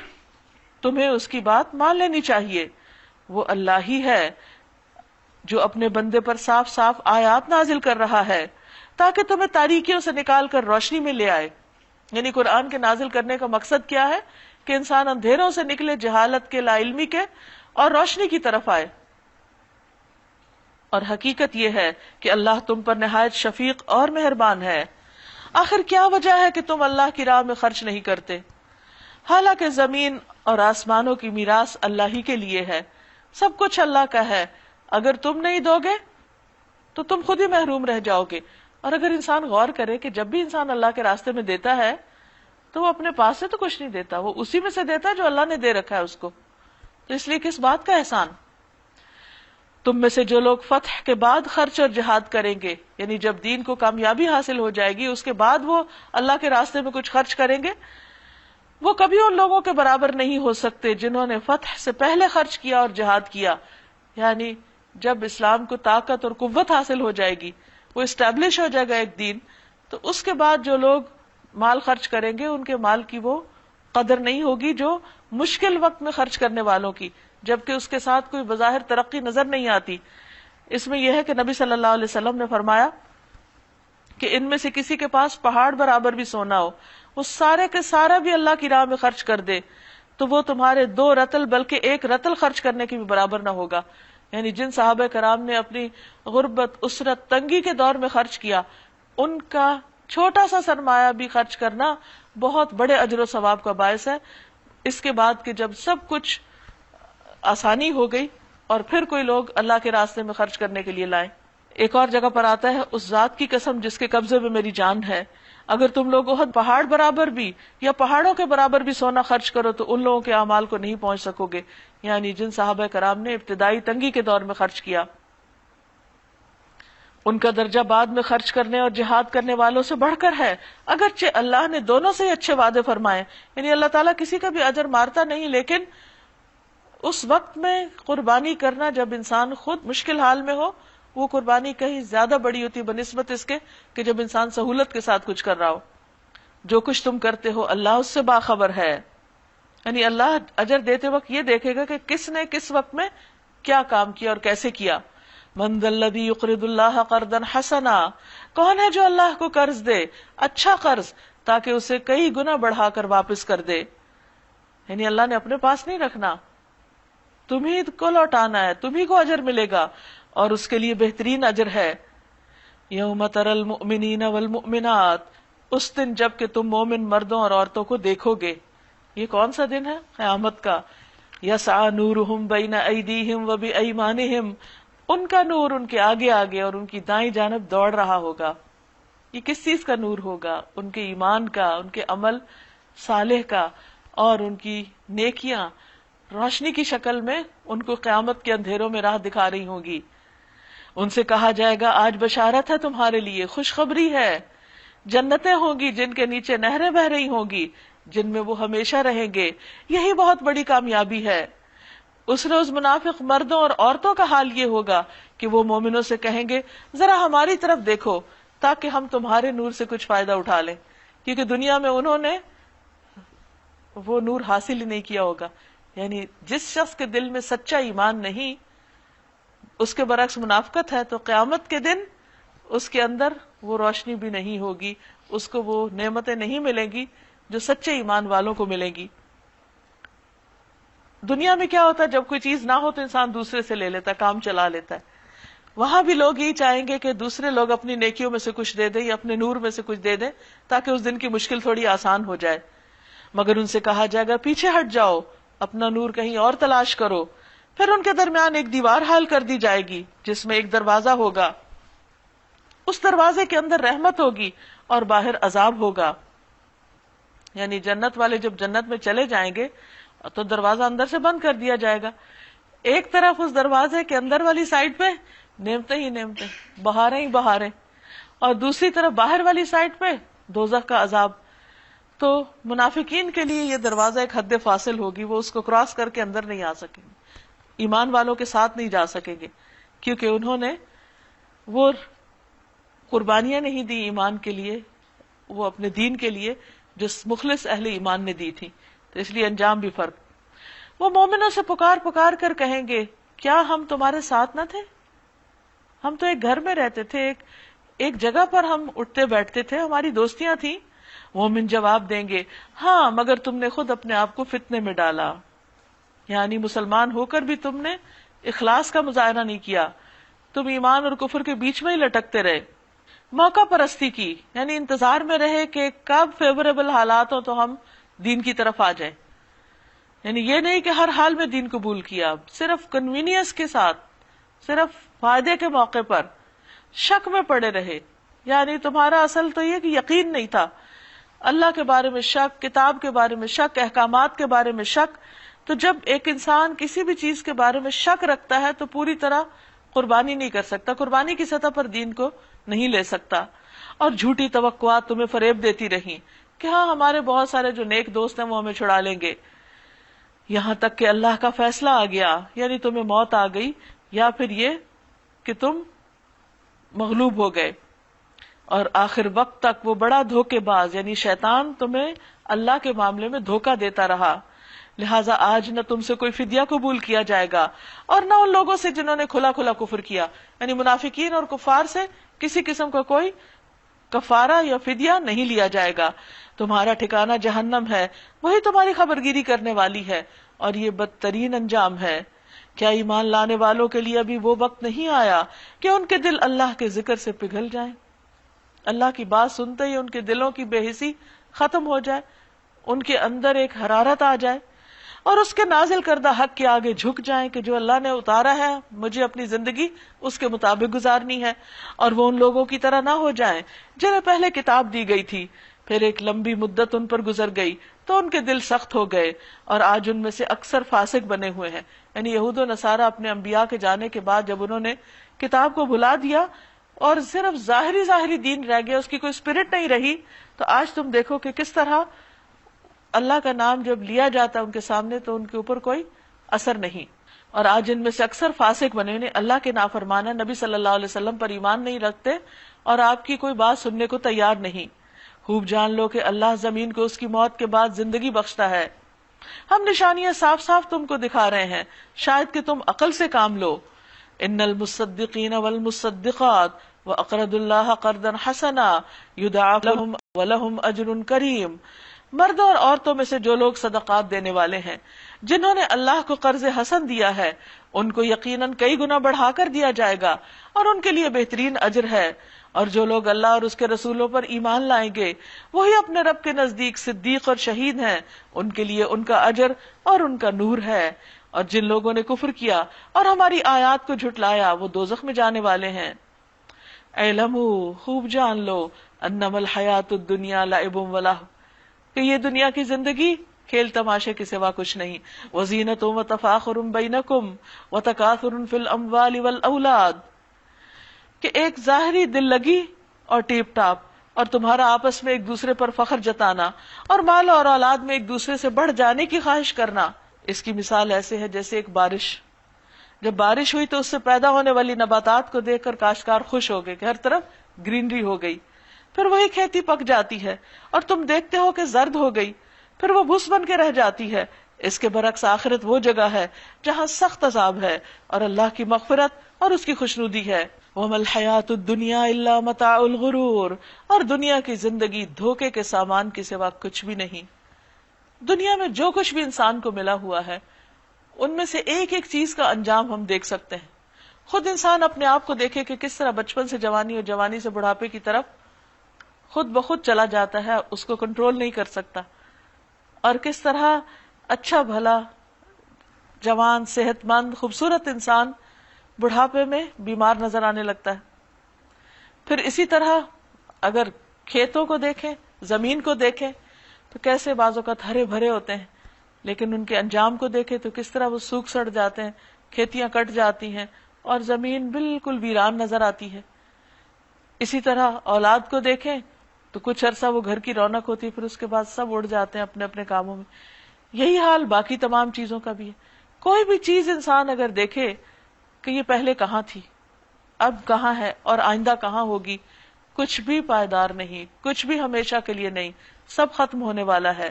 تمہیں اس کی بات مان لینی چاہیے. وہ اللہ ہی ہے جو اپنے بندے پر صاف صاف آیات نازل کر رہا ہے تاکہ تمہیں تاریکیوں سے نکال کر روشنی میں لے آئے. یعنی قرآن کے نازل کرنے کا مقصد کیا ہے کہ انسان اندھیروں سے نکلے، جہالت کے، لا علمی کے، اور روشنی کی طرف آئے. اور حقیقت یہ ہے کہ اللہ تم پر نہایت شفیق اور مہربان ہے. آخر کیا وجہ ہے کہ تم اللہ کی راہ میں خرچ نہیں کرتے؟ حالانکہ زمین اور آسمانوں کی میراث اللہ ہی کے لیے ہے، سب کچھ اللہ کا ہے. اگر تم نہیں دو گے تو تم خود ہی محروم رہ جاؤ گے. اور اگر انسان غور کرے کہ جب بھی انسان اللہ کے راستے میں دیتا ہے تو وہ اپنے پاس سے تو کچھ نہیں دیتا، وہ اسی میں سے دیتا ہے جو اللہ نے دے رکھا ہے اس کو. تو اس لیے کس بات کا احسان؟ تم میں سے جو لوگ فتح کے بعد خرچ اور جہاد کریں گے، یعنی جب دین کو کامیابی حاصل ہو جائے گی اس کے بعد وہ اللہ کے راستے میں کچھ خرچ کریں گے، وہ کبھی ان لوگوں کے برابر نہیں ہو سکتے جنہوں نے فتح سے پہلے خرچ کیا اور جہاد کیا. یعنی جب اسلام کو طاقت اور قوت حاصل ہو جائے گی، وہ اسٹیبلش ہو جائے گا ایک دین، تو اس کے بعد جو لوگ مال خرچ کریں گے ان کے مال کی وہ قدر نہیں ہوگی جو مشکل وقت میں خرچ کرنے والوں کی، جبکہ اس کے ساتھ کوئی بظاہر ترقی نظر نہیں آتی. اس میں یہ ہے کہ نبی صلی اللہ علیہ وسلم نے فرمایا کہ ان میں سے کسی کے پاس پہاڑ برابر بھی سونا ہو، وہ سارے کے سارا بھی اللہ کی راہ میں خرچ کر دے تو وہ تمہارے 2 رتل بلکہ 1 رتل خرچ کرنے کے بھی برابر نہ ہوگا. یعنی جن صحابہ کرام نے اپنی غربت، اسرت، تنگی کے دور میں خرچ کیا، ان کا چھوٹا سا سرمایہ بھی خرچ کرنا بہت بڑے اجر و ثواب کا باعث ہے. اس کے بعد کہ جب سب کچھ آسانی ہو گئی اور پھر کوئی لوگ اللہ کے راستے میں خرچ کرنے کے لیے لائیں. ایک اور جگہ پر آتا ہے، اس ذات کی قسم جس کے قبضے میں میری جان ہے، اگر تم لوگ احد پہاڑ برابر بھی یا پہاڑوں کے برابر بھی سونا خرچ کرو تو ان لوگوں کے اعمال کو نہیں پہنچ سکو گے. یعنی جن صحابہ کرام نے ابتدائی تنگی کے دور میں خرچ کیا، ان کا درجہ بعد میں خرچ کرنے اور جہاد کرنے والوں سے بڑھ کر ہے. اگرچہ اللہ نے دونوں سے ہی اچھے وعدے فرمائے، یعنی اللہ تعالیٰ کسی کا بھی اجر مارتا نہیں، لیکن اس وقت میں قربانی کرنا جب انسان خود مشکل حال میں ہو، وہ قربانی کہیں زیادہ بڑی ہوتی بنسبت اس کے کہ جب انسان سہولت کے ساتھ کچھ کر رہا ہو. جو کچھ تم کرتے ہو اللہ اس سے باخبر ہے. یعنی اللہ اجر دیتے وقت یہ دیکھے گا کہ کس نے کس وقت میں کیا کام کیا اور کیسے کیا. من ذا الذی یقرض اللہ قرضا حسنا، کون ہے جو اللہ کو قرض دے، اچھا قرض، تاکہ اسے کئی گنا بڑھا کر واپس کر دے. یعنی اللہ نے اپنے پاس نہیں رکھنا، تمہیں کو لوٹانا ہے، تمہیں کو اجر ملے گا اور اس کے لیے بہترین اجر ہے. یوم تری المؤمنین والمؤمنات، اس دن جب کہ تم مومن مردوں اور عورتوں کو دیکھو گے. یہ کون سا دن ہے؟ قیامت کا. یسعی نورہم بین ایدیہم وبایمانہم، ان کا نور ان کے آگے آگے اور ان کی دائیں جانب دوڑ رہا ہوگا. یہ کس چیز کا نور ہوگا؟ ان کے ایمان کا، ان کے عمل صالح کا، اور ان کی نیکیاں روشنی کی شکل میں ان کو قیامت کے اندھیروں میں راہ دکھا رہی ہوں گی. ان سے کہا جائے گا آج بشارت ہے تمہارے لیے، خوشخبری ہے، جنتیں ہوں گی جن کے نیچے نہریں بہ رہی ہوں گی، جن میں وہ ہمیشہ رہیں گے. یہی بہت بڑی کامیابی ہے. اس روز منافق مردوں اور عورتوں کا حال یہ ہوگا کہ وہ مومنوں سے کہیں گے ذرا ہماری طرف دیکھو تاکہ ہم تمہارے نور سے کچھ فائدہ اٹھا لیں، کیونکہ دنیا میں انہوں نے وہ نور حاصل ہی نہیں کیا ہوگا. یعنی جس شخص کے دل میں سچا ایمان نہیں، اس کے برعکس منافقت ہے، تو قیامت کے دن اس کے اندر وہ روشنی بھی نہیں ہوگی، اس کو وہ نعمتیں نہیں ملیں گی جو سچے ایمان والوں کو ملیں گی. دنیا میں کیا ہوتا ہے، جب کوئی چیز نہ ہو تو انسان دوسرے سے لے لیتا ہے، کام چلا لیتا ہے. وہاں بھی لوگ یہی چاہیں گے کہ دوسرے لوگ اپنی نیکیوں میں سے کچھ دے دیں یا اپنے نور میں سے کچھ دے دیں تاکہ اس دن کی مشکل تھوڑی آسان ہو جائے. مگر ان سے کہا جائے گا پیچھے ہٹ جاؤ، اپنا نور کہیں اور تلاش کرو. پھر ان کے درمیان ایک دیوار حائل کر دی جائے گی جس میں ایک دروازہ ہوگا، اس دروازے کے اندر رحمت ہوگی اور باہر عذاب ہوگا. یعنی جنت والے جب جنت میں چلے جائیں گے تو دروازہ اندر سے بند کر دیا جائے گا. ایک طرف اس دروازے کے اندر والی سائڈ پہ نعمتیں ہی نعمتیں، بہاریں ہی بہاریں، اور دوسری طرف باہر والی سائڈ پہ دوزخ کا عذاب. تو منافقین کے لیے یہ دروازہ ایک حد فاصل ہوگی، وہ اس کو کراس کر کے اندر نہیں آ سکیں گے، ایمان والوں کے ساتھ نہیں جا سکیں گے، کیونکہ انہوں نے وہ قربانیاں نہیں دی ایمان کے لیے، وہ اپنے دین کے لیے جو مخلص اہل ایمان نے دی تھی. تو اس لیے انجام بھی فرق. وہ مومنوں سے پکار پکار کر کہیں گے کیا ہم تمہارے ساتھ نہ تھے؟ ہم تو ایک گھر میں رہتے تھے، ایک جگہ پر ہم اٹھتے بیٹھتے تھے، ہماری دوستیاں تھیں، مومن جواب دیں گے ہاں مگر تم نے خود اپنے آپ کو فتنے میں ڈالا، یعنی مسلمان ہو کر بھی تم نے اخلاص کا مظاہرہ نہیں کیا، تم ایمان اور کفر کے بیچ میں ہی لٹکتے رہے، موقع پرستی کی، یعنی انتظار میں رہے کہ کب فیوریبل حالات ہو تو ہم دین کی طرف آ جائیں، یعنی یہ نہیں کہ ہر حال میں دین قبول کیا، صرف کنوینئنس کے ساتھ، صرف فائدے کے موقع پر شک میں پڑے رہے، یعنی تمہارا اصل تو یہ کہ یقین نہیں تھا، اللہ کے بارے میں شک، کتاب کے بارے میں شک، احکامات کے بارے میں شک. تو جب ایک انسان کسی بھی چیز کے بارے میں شک رکھتا ہے تو پوری طرح قربانی نہیں کر سکتا، قربانی کی سطح پر دین کو نہیں لے سکتا. اور جھوٹی توقعات تمہیں فریب دیتی رہیں کہ ہاں ہمارے بہت سارے جو نیک دوست ہیں وہ ہمیں چھڑا لیں گے، یہاں تک کہ اللہ کا فیصلہ آ گیا، یعنی تمہیں موت آ گئی، یا پھر یہ کہ تم مغلوب ہو گئے. اور آخر وقت تک وہ بڑا دھوکے باز یعنی شیطان تمہیں اللہ کے معاملے میں دھوکہ دیتا رہا، لہٰذا آج نہ تم سے کوئی فدیہ قبول کیا جائے گا اور نہ ان لوگوں سے جنہوں نے کھلا کھلا کفر کیا، یعنی منافقین اور کفار سے کسی قسم کا کوئی کفارہ یا فدیہ نہیں لیا جائے گا. تمہارا ٹھکانہ جہنم ہے، وہی تمہاری خبرگیری کرنے والی ہے، اور یہ بدترین انجام ہے. کیا ایمان لانے والوں کے لیے ابھی وہ وقت نہیں آیا کہ ان کے دل اللہ کے ذکر سے پگھل جائیں، اللہ کی بات سنتے ہی ان کے دلوں کی بے حسی ختم ہو جائے، ان کے اندر ایک حرارت آ جائے اور اس کے نازل کردہ حق کے آگے جھک جائیں کہ جو اللہ نے اتارا ہے مجھے اپنی زندگی اس کے مطابق گزارنی ہے. اور وہ ان لوگوں کی طرح نہ ہو جائیں جنہیں پہلے کتاب دی گئی تھی، پھر ایک لمبی مدت ان پر گزر گئی تو ان کے دل سخت ہو گئے، اور آج ان میں سے اکثر فاسق بنے ہوئے ہیں. یعنی یہود و نصارہ اپنے انبیاء کے جانے کے بعد جب انہوں نے کتاب کو بھلا دیا اور صرف ظاہری دین رہ گیا، اس کی کوئی اسپرٹ نہیں رہی، تو آج تم دیکھو کہ کس طرح اللہ کا نام جب لیا جاتا ان کے سامنے تو ان کے اوپر کوئی اثر نہیں. اور آج ان میں سے اکثر فاسق بنے ہوئے، اللہ کے نافرمانا، نبی صلی اللہ علیہ وسلم پر ایمان نہیں رکھتے اور آپ کی کوئی بات سننے کو تیار نہیں. خوب جان لو کہ اللہ زمین کو اس کی موت کے بعد زندگی بخشتا ہے. ہم نشانیاں صاف صاف تم کو دکھا رہے ہیں، شاید کہ تم عقل سے کام لو. ان المصدقین والمصدقات واقرضوا اللہ قرضا حسنا یضاعف لهم ولهم اجر کریم. مردوں اور عورتوں میں سے جو لوگ صدقات دینے والے ہیں، جنہوں نے اللہ کو قرض حسن دیا ہے، ان کو یقیناً کئی گنا بڑھا کر دیا جائے گا اور ان کے لیے بہترین اجر ہے. اور جو لوگ اللہ اور اس کے رسولوں پر ایمان لائیں گے وہی اپنے رب کے نزدیک صدیق اور شہید ہیں، ان کے لیے ان کا اجر اور ان کا نور ہے. اور جن لوگوں نے کفر کیا اور ہماری آیات کو جھٹلایا وہ دوزخ میں جانے والے ہیں. اعلموا، خوب جان لو، انما الحیات الدنیا لعب ولہو، کہ یہ دنیا کی زندگی کھیل تماشے کے سوا کچھ نہیں. وزینۃ وتفاخر بینکم وتکاثر فی الاموال والاولاد، کہ ایک ظاہری دل لگی اور ٹیپ ٹاپ اور تمہارا آپس میں ایک دوسرے پر فخر جتانا اور مال اور اولاد میں ایک دوسرے سے بڑھ جانے کی خواہش کرنا. اس کی مثال ایسے ہے جیسے ایک بارش، جب بارش ہوئی تو اس سے پیدا ہونے والی نباتات کو دیکھ کر کاشتکار خوش ہو گئے کہ ہر طرف گرینری ہو گئی. پھر وہی کھیتی پک جاتی ہے اور تم دیکھتے ہو کہ زرد ہو گئی، پھر وہ بھس بن کے رہ جاتی ہے. اس کے برعکس آخرت وہ جگہ ہے جہاں سخت عذاب ہے اور اللہ کی مغفرت اور اس کی خوشنودی ہے. وَمَا الْحَيَاةُ الدُّنْيَا إِلَّا مَتَاعُ الْغُرُورِ، اور دنیا کی زندگی دھوکے کے سامان کے سوا کچھ بھی نہیں. دنیا میں جو کچھ بھی انسان کو ملا ہوا ہے ان میں سے ایک ایک چیز کا انجام ہم دیکھ سکتے ہیں. خود انسان اپنے آپ کو دیکھے کہ کس طرح بچپن سے جوانی اور جوانی سے بڑھاپے کی طرف خود بخود چلا جاتا ہے، اس کو کنٹرول نہیں کر سکتا، اور کس طرح اچھا بھلا جوان صحت مند خوبصورت انسان بڑھاپے میں بیمار نظر آنے لگتا ہے. پھر اسی طرح اگر کھیتوں کو دیکھیں، زمین کو دیکھیں تو کیسے بعض اوقات ہرے بھرے ہوتے ہیں، لیکن ان کے انجام کو دیکھیں تو کس طرح وہ سوکھ سڑ جاتے ہیں، کھیتیاں کٹ جاتی ہیں اور زمین بالکل ویران نظر آتی ہے. اسی طرح اولاد کو دیکھیں تو کچھ عرصہ وہ گھر کی رونق ہوتی ہے، پھر اس کے بعد سب اڑ جاتے ہیں اپنے اپنے کاموں میں. یہی حال باقی تمام چیزوں کا بھی ہے. کوئی بھی چیز انسان اگر دیکھے کہ یہ پہلے کہاں تھی، اب کہاں ہے اور آئندہ کہاں ہوگی، کچھ بھی پائیدار نہیں، کچھ بھی ہمیشہ کے لیے نہیں، سب ختم ہونے والا ہے.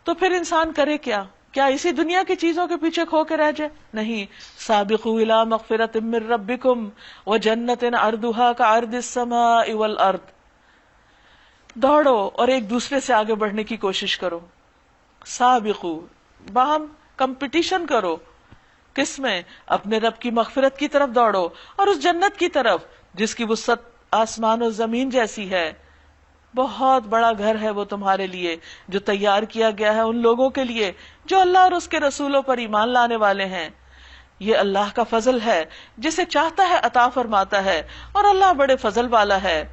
تو پھر انسان کرے کیا اسی دنیا کی چیزوں کے پیچھے کھو کے رہ جائے؟ نہیں. سابقوا الی مغفرۃ من ربکم وجنۃ عرضھا کعرض السماء والارض، دوڑو اور ایک دوسرے سے آگے بڑھنے کی کوشش کرو. سابقو، باہم کمپٹیشن کرو. کس میں؟ اپنے رب کی مغفرت کی طرف دوڑو اور اس جنت کی طرف جس کی وسعت آسمان و زمین جیسی ہے. بہت بڑا گھر ہے وہ تمہارے لیے جو تیار کیا گیا ہے ان لوگوں کے لیے جو اللہ اور اس کے رسولوں پر ایمان لانے والے ہیں. یہ اللہ کا فضل ہے، جسے چاہتا ہے عطا فرماتا ہے، اور اللہ بڑے فضل والا ہے.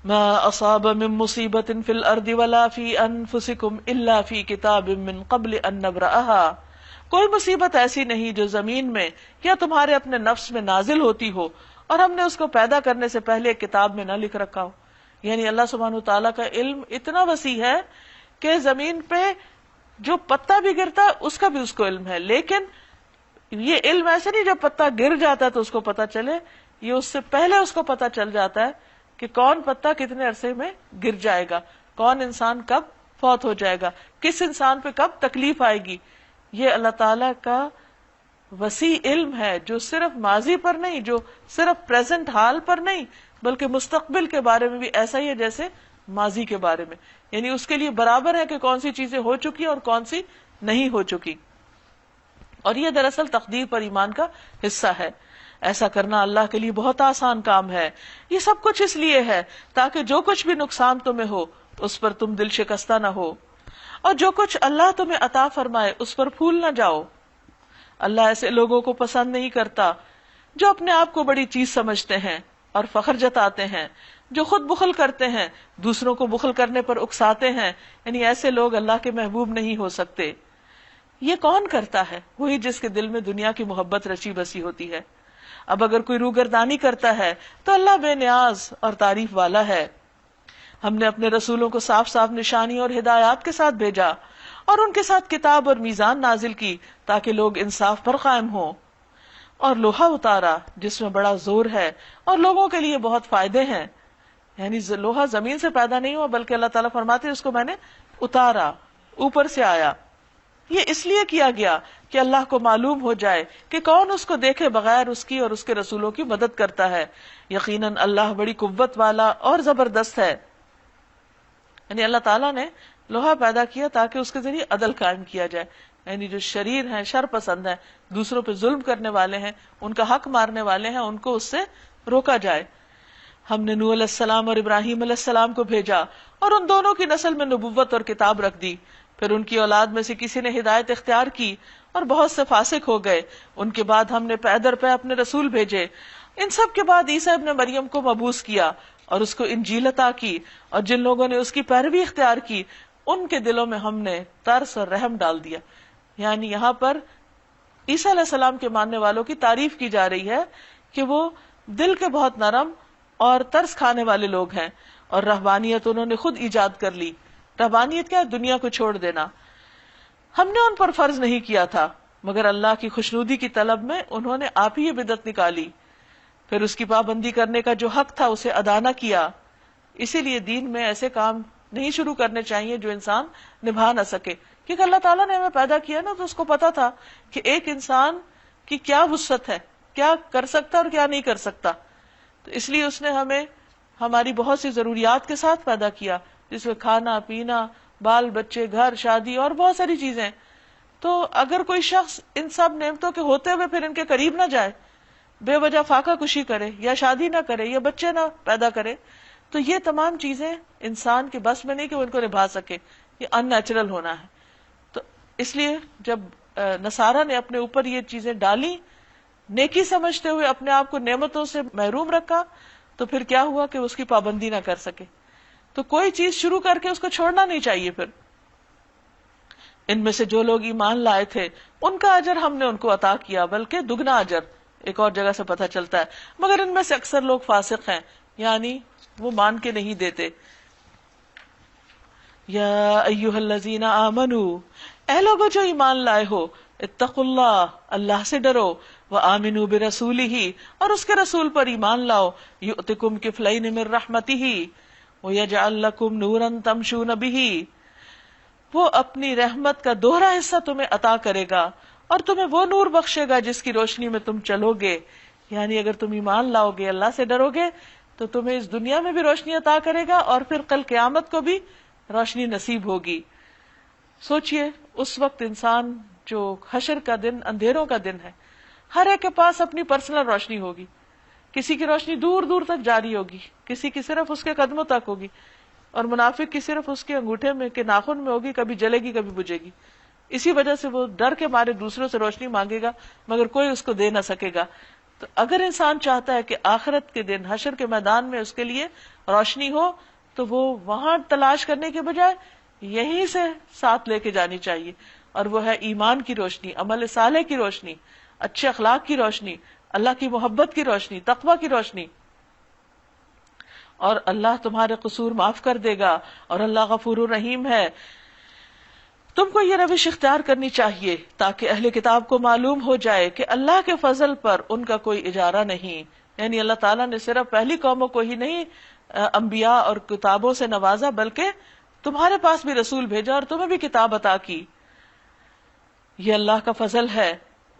ما اصاب من مصیبت فی الارض ولا فی انفسکم الا فی کتاب من قبل ان نبرأها. کوئی مصیبت ایسی نہیں جو زمین میں یا تمہارے اپنے نفس میں نازل ہوتی ہو اور ہم نے اس کو پیدا کرنے سے پہلے ایک کتاب میں نہ لکھ رکھا ہو. یعنی اللہ سبحانہ وتعالیٰ کا علم اتنا وسیع ہے کہ زمین پہ جو پتا بھی گرتا ہے اس کا بھی اس کو علم ہے. لیکن یہ علم ایسے نہیں جب پتا گر جاتا ہے تو اس کو پتا چلے، یہ اس سے پہلے اس کو پتا چل جاتا ہے کہ کون پتا کتنے عرصے میں گر جائے گا، کون انسان کب فوت ہو جائے گا، کس انسان پہ کب تکلیف آئے گی. یہ اللہ تعالی کا وسیع علم ہے جو صرف ماضی پر نہیں، جو صرف پریزنٹ حال پر نہیں، بلکہ مستقبل کے بارے میں بھی ایسا ہی ہے جیسے ماضی کے بارے میں. یعنی اس کے لیے برابر ہے کہ کون سی چیزیں ہو چکی اور کون سی نہیں ہو چکی. اور یہ دراصل تقدیر پر ایمان کا حصہ ہے. ایسا کرنا اللہ کے لیے بہت آسان کام ہے. یہ سب کچھ اس لیے ہے تاکہ جو کچھ بھی نقصان تمہیں ہو اس پر تم دل شکستہ نہ ہو، اور جو کچھ اللہ تمہیں عطا فرمائے اس پر پھول نہ جاؤ. اللہ ایسے لوگوں کو پسند نہیں کرتا جو اپنے آپ کو بڑی چیز سمجھتے ہیں اور فخر جتاتے ہیں، جو خود بخل کرتے ہیں، دوسروں کو بخل کرنے پر اکساتے ہیں. یعنی ایسے لوگ اللہ کے محبوب نہیں ہو سکتے. یہ کون کرتا ہے؟ وہی جس کے دل میں دنیا کی محبت رچی بسی ہوتی ہے. اب اگر کوئی روگردانی کرتا ہے تو اللہ بے نیاز اور تعریف والا ہے. ہم نے اپنے رسولوں کو صاف صاف نشانی اور ہدایات کے ساتھ بھیجا اور ان کے ساتھ کتاب اور میزان نازل کی تاکہ لوگ انصاف پر قائم ہوں، اور لوہا اتارا جس میں بڑا زور ہے اور لوگوں کے لیے بہت فائدے ہیں. یعنی لوہا زمین سے پیدا نہیں ہوا بلکہ اللہ تعالیٰ فرماتے ہیں اس کو میں نے اتارا، اوپر سے آیا. یہ اس لیے کیا گیا کہ اللہ کو معلوم ہو جائے کہ کون اس کو دیکھے بغیر اس کی اور اس کے رسولوں کی مدد کرتا ہے. یقیناً اللہ بڑی قوت والا اور زبردست ہے. یعنی اللہ تعالیٰ نے لوہا پیدا کیا تاکہ اس کے ذریعے عدل قائم کیا جائے. یعنی جو شریر ہیں، شر پسند ہیں، دوسروں پہ ظلم کرنے والے ہیں، ان کا حق مارنے والے ہیں، ان کو اس سے روکا جائے. ہم نے نوح علیہ السلام اور ابراہیم علیہ السلام کو بھیجا اور ان دونوں کی نسل میں نبوت اور کتاب رکھ دی. پھر ان کی اولاد میں سے کسی نے ہدایت اختیار کی اور بہت سے فاسق ہو گئے. ان کے بعد ہم نے پے در پے اپنے رسول بھیجے. ان سب کے بعد عیسیٰ ابن مریم کو مبعوث کیا اور اس کو انجیل عطا کی، اور جن لوگوں نے اس کی پیروی اختیار کی ان کے دلوں میں ہم نے ترس اور رحم ڈال دیا. یعنی یہاں پر عیسیٰ علیہ السلام کے ماننے والوں کی تعریف کی جا رہی ہے کہ وہ دل کے بہت نرم اور ترس کھانے والے لوگ ہیں، اور رہبانیت انہوں نے خود ایجاد کر لی. رہبانیت کیا؟ دنیا کو چھوڑ دینا. ہم نے ان پر فرض نہیں کیا تھا مگر اللہ کی خوشنودی کی طلب میں انہوں نے آپ ہی یہ بدعت نکالی. پھر اس کی پابندی کرنے کا جو حق تھا اسے ادا نہ کیا. اسی لیے دین میں ایسے کام نہیں شروع کرنے چاہیے جو انسان نبھا نہ سکے، کیونکہ اللہ تعالیٰ نے ہمیں پیدا کیا نا تو اس کو پتا تھا کہ ایک انسان کی کیا وسعت ہے، کیا کر سکتا اور کیا نہیں کر سکتا. تو اس لیے اس نے ہمیں ہماری بہت سی ضروریات کے ساتھ پیدا کیا، جس میں کھانا پینا، بال بچے، گھر، شادی اور بہت ساری چیزیں. تو اگر کوئی شخص ان سب نعمتوں کے ہوتے ہوئے پھر ان کے قریب نہ جائے، بے وجہ فاقہ کشی کرے یا شادی نہ کرے یا بچے نہ پیدا کرے، تو یہ تمام چیزیں انسان کے بس میں نہیں کہ وہ ان کو نبھا سکے. یہ ان نیچرل ہونا ہے. تو اس لیے جب نصارہ نے اپنے اوپر یہ چیزیں ڈالی، نیکی سمجھتے ہوئے اپنے آپ کو نعمتوں سے محروم رکھا، تو پھر کیا ہوا کہ اس کی پابندی نہ کر سکے. تو کوئی چیز شروع کر کے اس کو چھوڑنا نہیں چاہیے. پھر ان میں سے جو لوگ ایمان لائے تھے ان کا اجر ہم نے ان کو عطا کیا، بلکہ دگنا اجر. ایک اور جگہ سے پتہ چلتا ہے. مگر ان میں سے اکثر لوگ فاسق ہیں، یعنی وہ مان کے نہیں دیتے. یا ایھا الذین آمنوا، اے لوگو جو ایمان لائے ہو، اتقوا اللہ، اللہ سے ڈرو، وآمنوا برسولہ، اور اس کے رسول پر ایمان لاؤ، یؤتکم کفلین من رحمتہ وَيَجْعَلْ لَكُمْ نُورًا تَمْشُونَ بِهِ، وہ اپنی رحمت کا دوہرا حصہ تمہیں عطا کرے گا اور تمہیں وہ نور بخشے گا جس کی روشنی میں تم چلو گے. یعنی اگر تم ایمان لاؤ گے، اللہ سے ڈرو گے، تو تمہیں اس دنیا میں بھی روشنی عطا کرے گا اور پھر کل قیامت کو بھی روشنی نصیب ہوگی. سوچئے اس وقت انسان جو حشر کا دن اندھیروں کا دن ہے، ہر ایک کے پاس اپنی پرسنل روشنی ہوگی. کسی کی روشنی دور دور تک جاری ہوگی، کسی کی صرف اس کے قدموں تک ہوگی، اور منافق کی صرف اس کے انگوٹھے میں کے ناخن میں ہوگی، کبھی جلے گی کبھی بجھے گی. اسی وجہ سے وہ ڈر کے مارے دوسروں سے روشنی مانگے گا مگر کوئی اس کو دے نہ سکے گا. تو اگر انسان چاہتا ہے کہ آخرت کے دن حشر کے میدان میں اس کے لیے روشنی ہو تو وہ وہاں تلاش کرنے کے بجائے یہیں سے ساتھ لے کے جانی چاہیے، اور وہ ہے ایمان کی روشنی، عمل صالح کی روشنی، اچھے اخلاق کی روشنی، اللہ کی محبت کی روشنی، تقوی کی روشنی. اور اللہ تمہارے قصور معاف کر دے گا، اور اللہ غفور الرحیم ہے. تم کو یہ روش اختیار کرنی چاہیے تاکہ اہل کتاب کو معلوم ہو جائے کہ اللہ کے فضل پر ان کا کوئی اجارہ نہیں. یعنی اللہ تعالیٰ نے صرف پہلی قوموں کو ہی نہیں انبیاء اور کتابوں سے نوازا، بلکہ تمہارے پاس بھی رسول بھیجا اور تمہیں بھی کتاب عطا کی. یہ اللہ کا فضل ہے،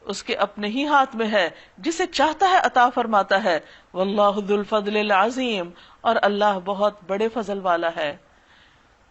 اس کے اپنے ہی ہاتھ میں ہے، جسے چاہتا ہے عطا فرماتا ہے. واللہ ذو الفضل العظیم، اور اللہ بہت بڑے فضل والا ہے.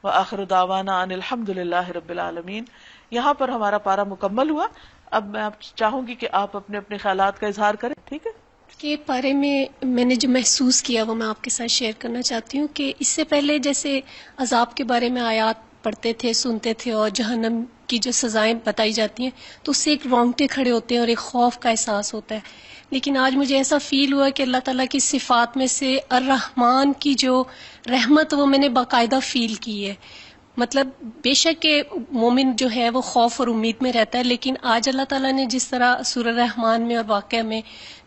وآخر دعوانا ان الحمد للہ رب العالمین. یہاں پر ہمارا پارہ مکمل ہوا. اب میں چاہوں گی کہ آپ اپنے اپنے خیالات کا اظہار کریں. ٹھیک ہے؟ کہ پارے میں نے جو محسوس کیا وہ میں آپ کے ساتھ شیئر کرنا چاہتی ہوں کہ اس سے پہلے جیسے عذاب کے بارے میں آیات پڑھتے تھے، سنتے تھے، اور جہنم کی جو سزائیں بتائی جاتی ہیں تو اس سے ایک رونگٹے کھڑے ہوتے ہیں اور ایک خوف کا احساس ہوتا ہے. لیکن آج مجھے ایسا فیل ہوا کہ اللہ تعالیٰ کی صفات میں سے الرحمن کی جو رحمت وہ میں نے باقاعدہ فیل کی ہے. مطلب بے شک کہ مومن جو ہے وہ خوف اور امید میں رہتا ہے، لیکن آج اللہ تعالیٰ نے جس طرح سورہ رحمان میں اور واقعہ میں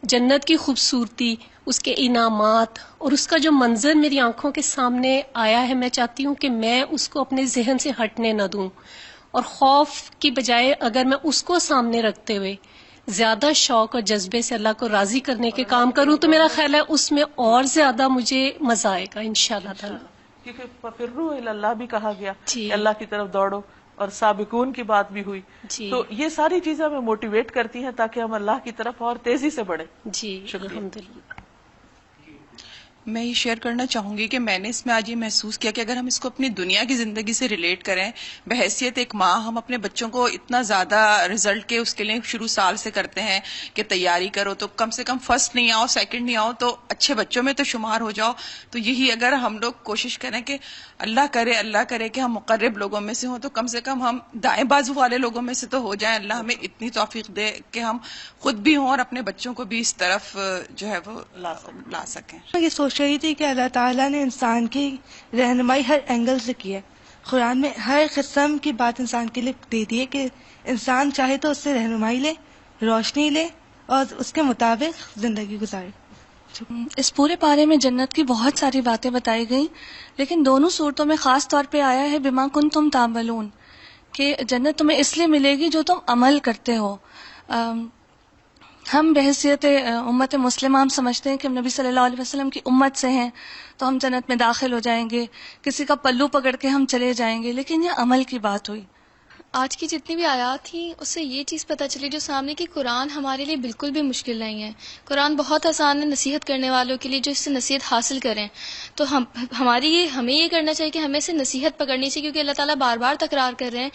جنت کی خوبصورتی، اس کے انعامات اور اس کا جو منظر میری آنکھوں کے سامنے آیا ہے، میں چاہتی ہوں کہ میں اس کو اپنے ذہن سے ہٹنے نہ دوں، اور خوف کی بجائے اگر میں اس کو سامنے رکھتے ہوئے زیادہ شوق اور جذبے سے اللہ کو راضی کرنے کے کام کروں تو میرا خیال ہے اس میں اور زیادہ مجھے مزہ آئے گا انشاءاللہ تعالی. کیونکہ فَفِرُّوا إِلَى اللَّهِ بھی کہا گیا جی، کہ اللہ کی طرف دوڑو، اور سابقون کی بات بھی ہوئی. جی تو یہ ساری چیزیں ہمیں موٹیویٹ کرتی ہیں تاکہ ہم اللہ کی طرف اور تیزی سے بڑھیں. جی شکریہ. الحمدللہ. میں یہ شیئر کرنا چاہوں گی کہ میں نے اس میں آج یہ محسوس کیا کہ اگر ہم اس کو اپنی دنیا کی زندگی سے ریلیٹ کریں، بحیثیت ایک ماں ہم اپنے بچوں کو اتنا زیادہ رزلٹ کے اس کے لیے شروع سال سے کرتے ہیں کہ تیاری کرو تو کم سے کم فرسٹ نہیں آؤ، سیکنڈ نہیں آؤ تو اچھے بچوں میں تو شمار ہو جاؤ. تو یہی اگر ہم لوگ کوشش کریں کہ اللہ کرے کہ ہم مقرب لوگوں میں سے ہوں، تو کم سے کم ہم دائیں بازو والے لوگوں میں سے تو ہو جائیں. اللہ ہمیں اتنی توفیق دے کہ ہم خود بھی ہوں اور اپنے بچوں کو بھی اس طرف جو ہے وہ لا سکیں. یہ سوچ رہی تھی کہ اللہ تعالیٰ نے انسان کی رہنمائی ہر اینگل سے کی ہے. قرآن میں ہر قسم کی بات انسان کے لیے دے دی ہے کہ انسان چاہے تو اس سے رہنمائی لے، روشنی لے اور اس کے مطابق زندگی گزارے. اس پورے پارے میں جنت کی بہت ساری باتیں بتائی گئیں، لیکن دونوں صورتوں میں خاص طور پہ آیا ہے بما کنتم تعملون، کہ جنت تمہیں اس لیے ملے گی جو تم عمل کرتے ہو. ہم بحیثیت امت مسلمہ ہم سمجھتے ہیں کہ ہم نبی صلی اللہ علیہ وسلم کی امت سے ہیں تو ہم جنت میں داخل ہو جائیں گے، کسی کا پلو پکڑ کے ہم چلے جائیں گے، لیکن یہ عمل کی بات ہوئی. آج کی جتنی بھی آیات تھیں اس سے یہ چیز پتہ چلی جو سامنے کہ قرآن ہمارے لیے بالکل بھی مشکل نہیں ہے. قرآن بہت آسان ہے نصیحت کرنے والوں کے لیے جو اس سے نصیحت حاصل کریں. تو ہمیں یہ کرنا چاہیے کہ ہمیں سے نصیحت پکڑنی چاہیے، کیونکہ اللہ تعالیٰ بار بار تکرار کر رہے ہیں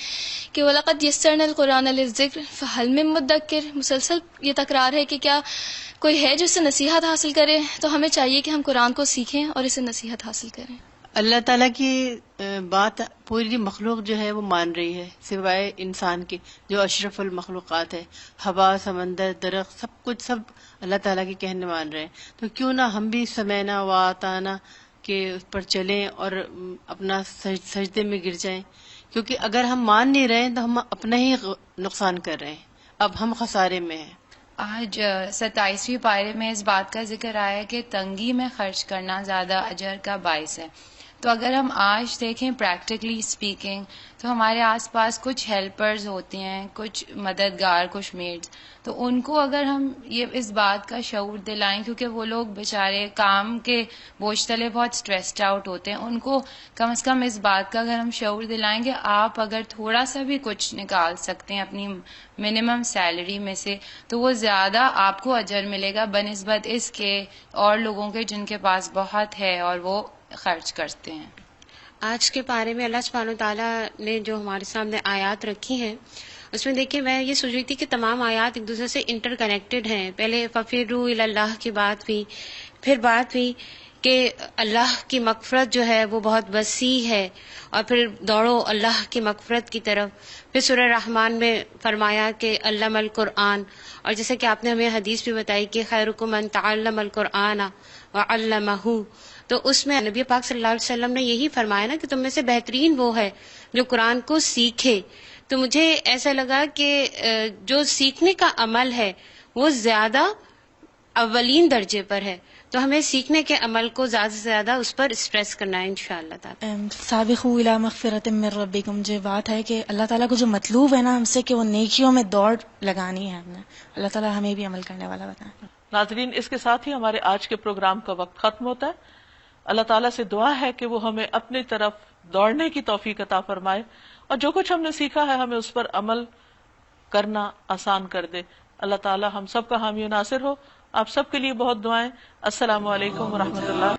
کہ وَلَقَدْ يَسَّرْنَا الْقُرْآنَ لِلذِّكْرِ فَهَلْ مِن مُدَّكِّرٍ. مسلسل یہ تکرار ہے کہ کیا کوئی ہے جو اس سے نصیحت حاصل کرے. تو ہمیں چاہیے کہ ہم قرآن کو سیکھیں اور اس سے نصیحت حاصل کریں. اللہ تعالیٰ کی بات پوری مخلوق جو ہے وہ مان رہی ہے سوائے انسان کی جو اشرف المخلوقات ہے. ہوا، سمندر، درخت، سب کچھ سب اللہ تعالیٰ کے کہنے مان رہے ہیں. تو کیوں نہ ہم بھی سمینا و آتانا کے اس پر چلیں اور اپنا سجدے میں گر جائیں، کیونکہ اگر ہم مان نہیں رہے تو ہم اپنا ہی نقصان کر رہے ہیں. اب ہم خسارے میں ہیں. آج 27ویں پارے میں اس بات کا ذکر آیا کہ تنگی میں خرچ کرنا زیادہ اجر کا باعث ہے. تو اگر ہم آج دیکھیں پریکٹیکلی اسپیکنگ تو ہمارے آس پاس کچھ ہیلپرز ہوتی ہیں، کچھ مددگار، کچھ میڈز. تو ان کو اگر ہم یہ اس بات کا شعور دلائیں، کیونکہ وہ لوگ بیچارے کام کے بوجھ تلے بہت اسٹریسڈ آؤٹ ہوتے ہیں، ان کو کم از کم اس بات کا اگر ہم شعور دلائیں گے آپ اگر تھوڑا سا بھی کچھ نکال سکتے ہیں اپنی منیمم سیلری میں سے تو وہ زیادہ آپ کو اجر ملے گا بنسبت اس کے اور لوگوں کے جن کے پاس بہت ہے اور وہ خرچ کرتے ہیں۔ آج کے پارے میں اللہ سبحانہ وتعالیٰ نے جو ہمارے سامنے آیات رکھی ہیں اس میں دیکھیں میں یہ سوچ رہی تھی کہ تمام آیات ایک دوسرے سے انٹر کنیکٹڈ ہیں۔ پہلے ففروا الی اللہ کی بات ہوئی، پھر بات ہوئی کہ اللہ کی مغفرت جو ہے وہ بہت وسیع ہے اور پھر دوڑو اللہ کی مغفرت کی طرف۔ پھر سورہ رحمان میں فرمایا کہ علم القرآن، اور جیسے کہ آپ نے ہمیں حدیث بھی بتائی کہ خیرکم من تعلم القرآن وعلمہ، تو اس میں نبی پاک صلی اللہ علیہ وسلم نے یہی فرمایا نا کہ تم میں سے بہترین وہ ہے جو قرآن کو سیکھے۔ تو مجھے ایسا لگا کہ جو سیکھنے کا عمل ہے وہ زیادہ اولین درجے پر ہے، تو ہمیں سیکھنے کے عمل کو زیادہ سے زیادہ اس پر اسٹریس کرنا ہے انشاءاللہ تعالی۔ سابقوا الی مغفرۃ من ربکم، جو بات ہے کہ اللہ تعالیٰ کو جو مطلوب ہے نا ہم سے کہ وہ نیکیوں میں دوڑ لگانی ہے ہم نے، اللہ تعالیٰ ہمیں بھی عمل کرنے والا بتائیں۔ ناظرین، اس کے ساتھ ہی ہمارے آج کے پروگرام کا وقت ختم ہوتا ہے۔ اللہ تعالیٰ سے دعا ہے کہ وہ ہمیں اپنی طرف دوڑنے کی توفیق عطا فرمائے اور جو کچھ ہم نے سیکھا ہے ہمیں اس پر عمل کرنا آسان کر دے۔ اللہ تعالیٰ ہم سب کا حامی و ناصر ہو۔ آپ سب کے لیے بہت دعائیں۔ السلام علیکم ورحمۃ اللہ۔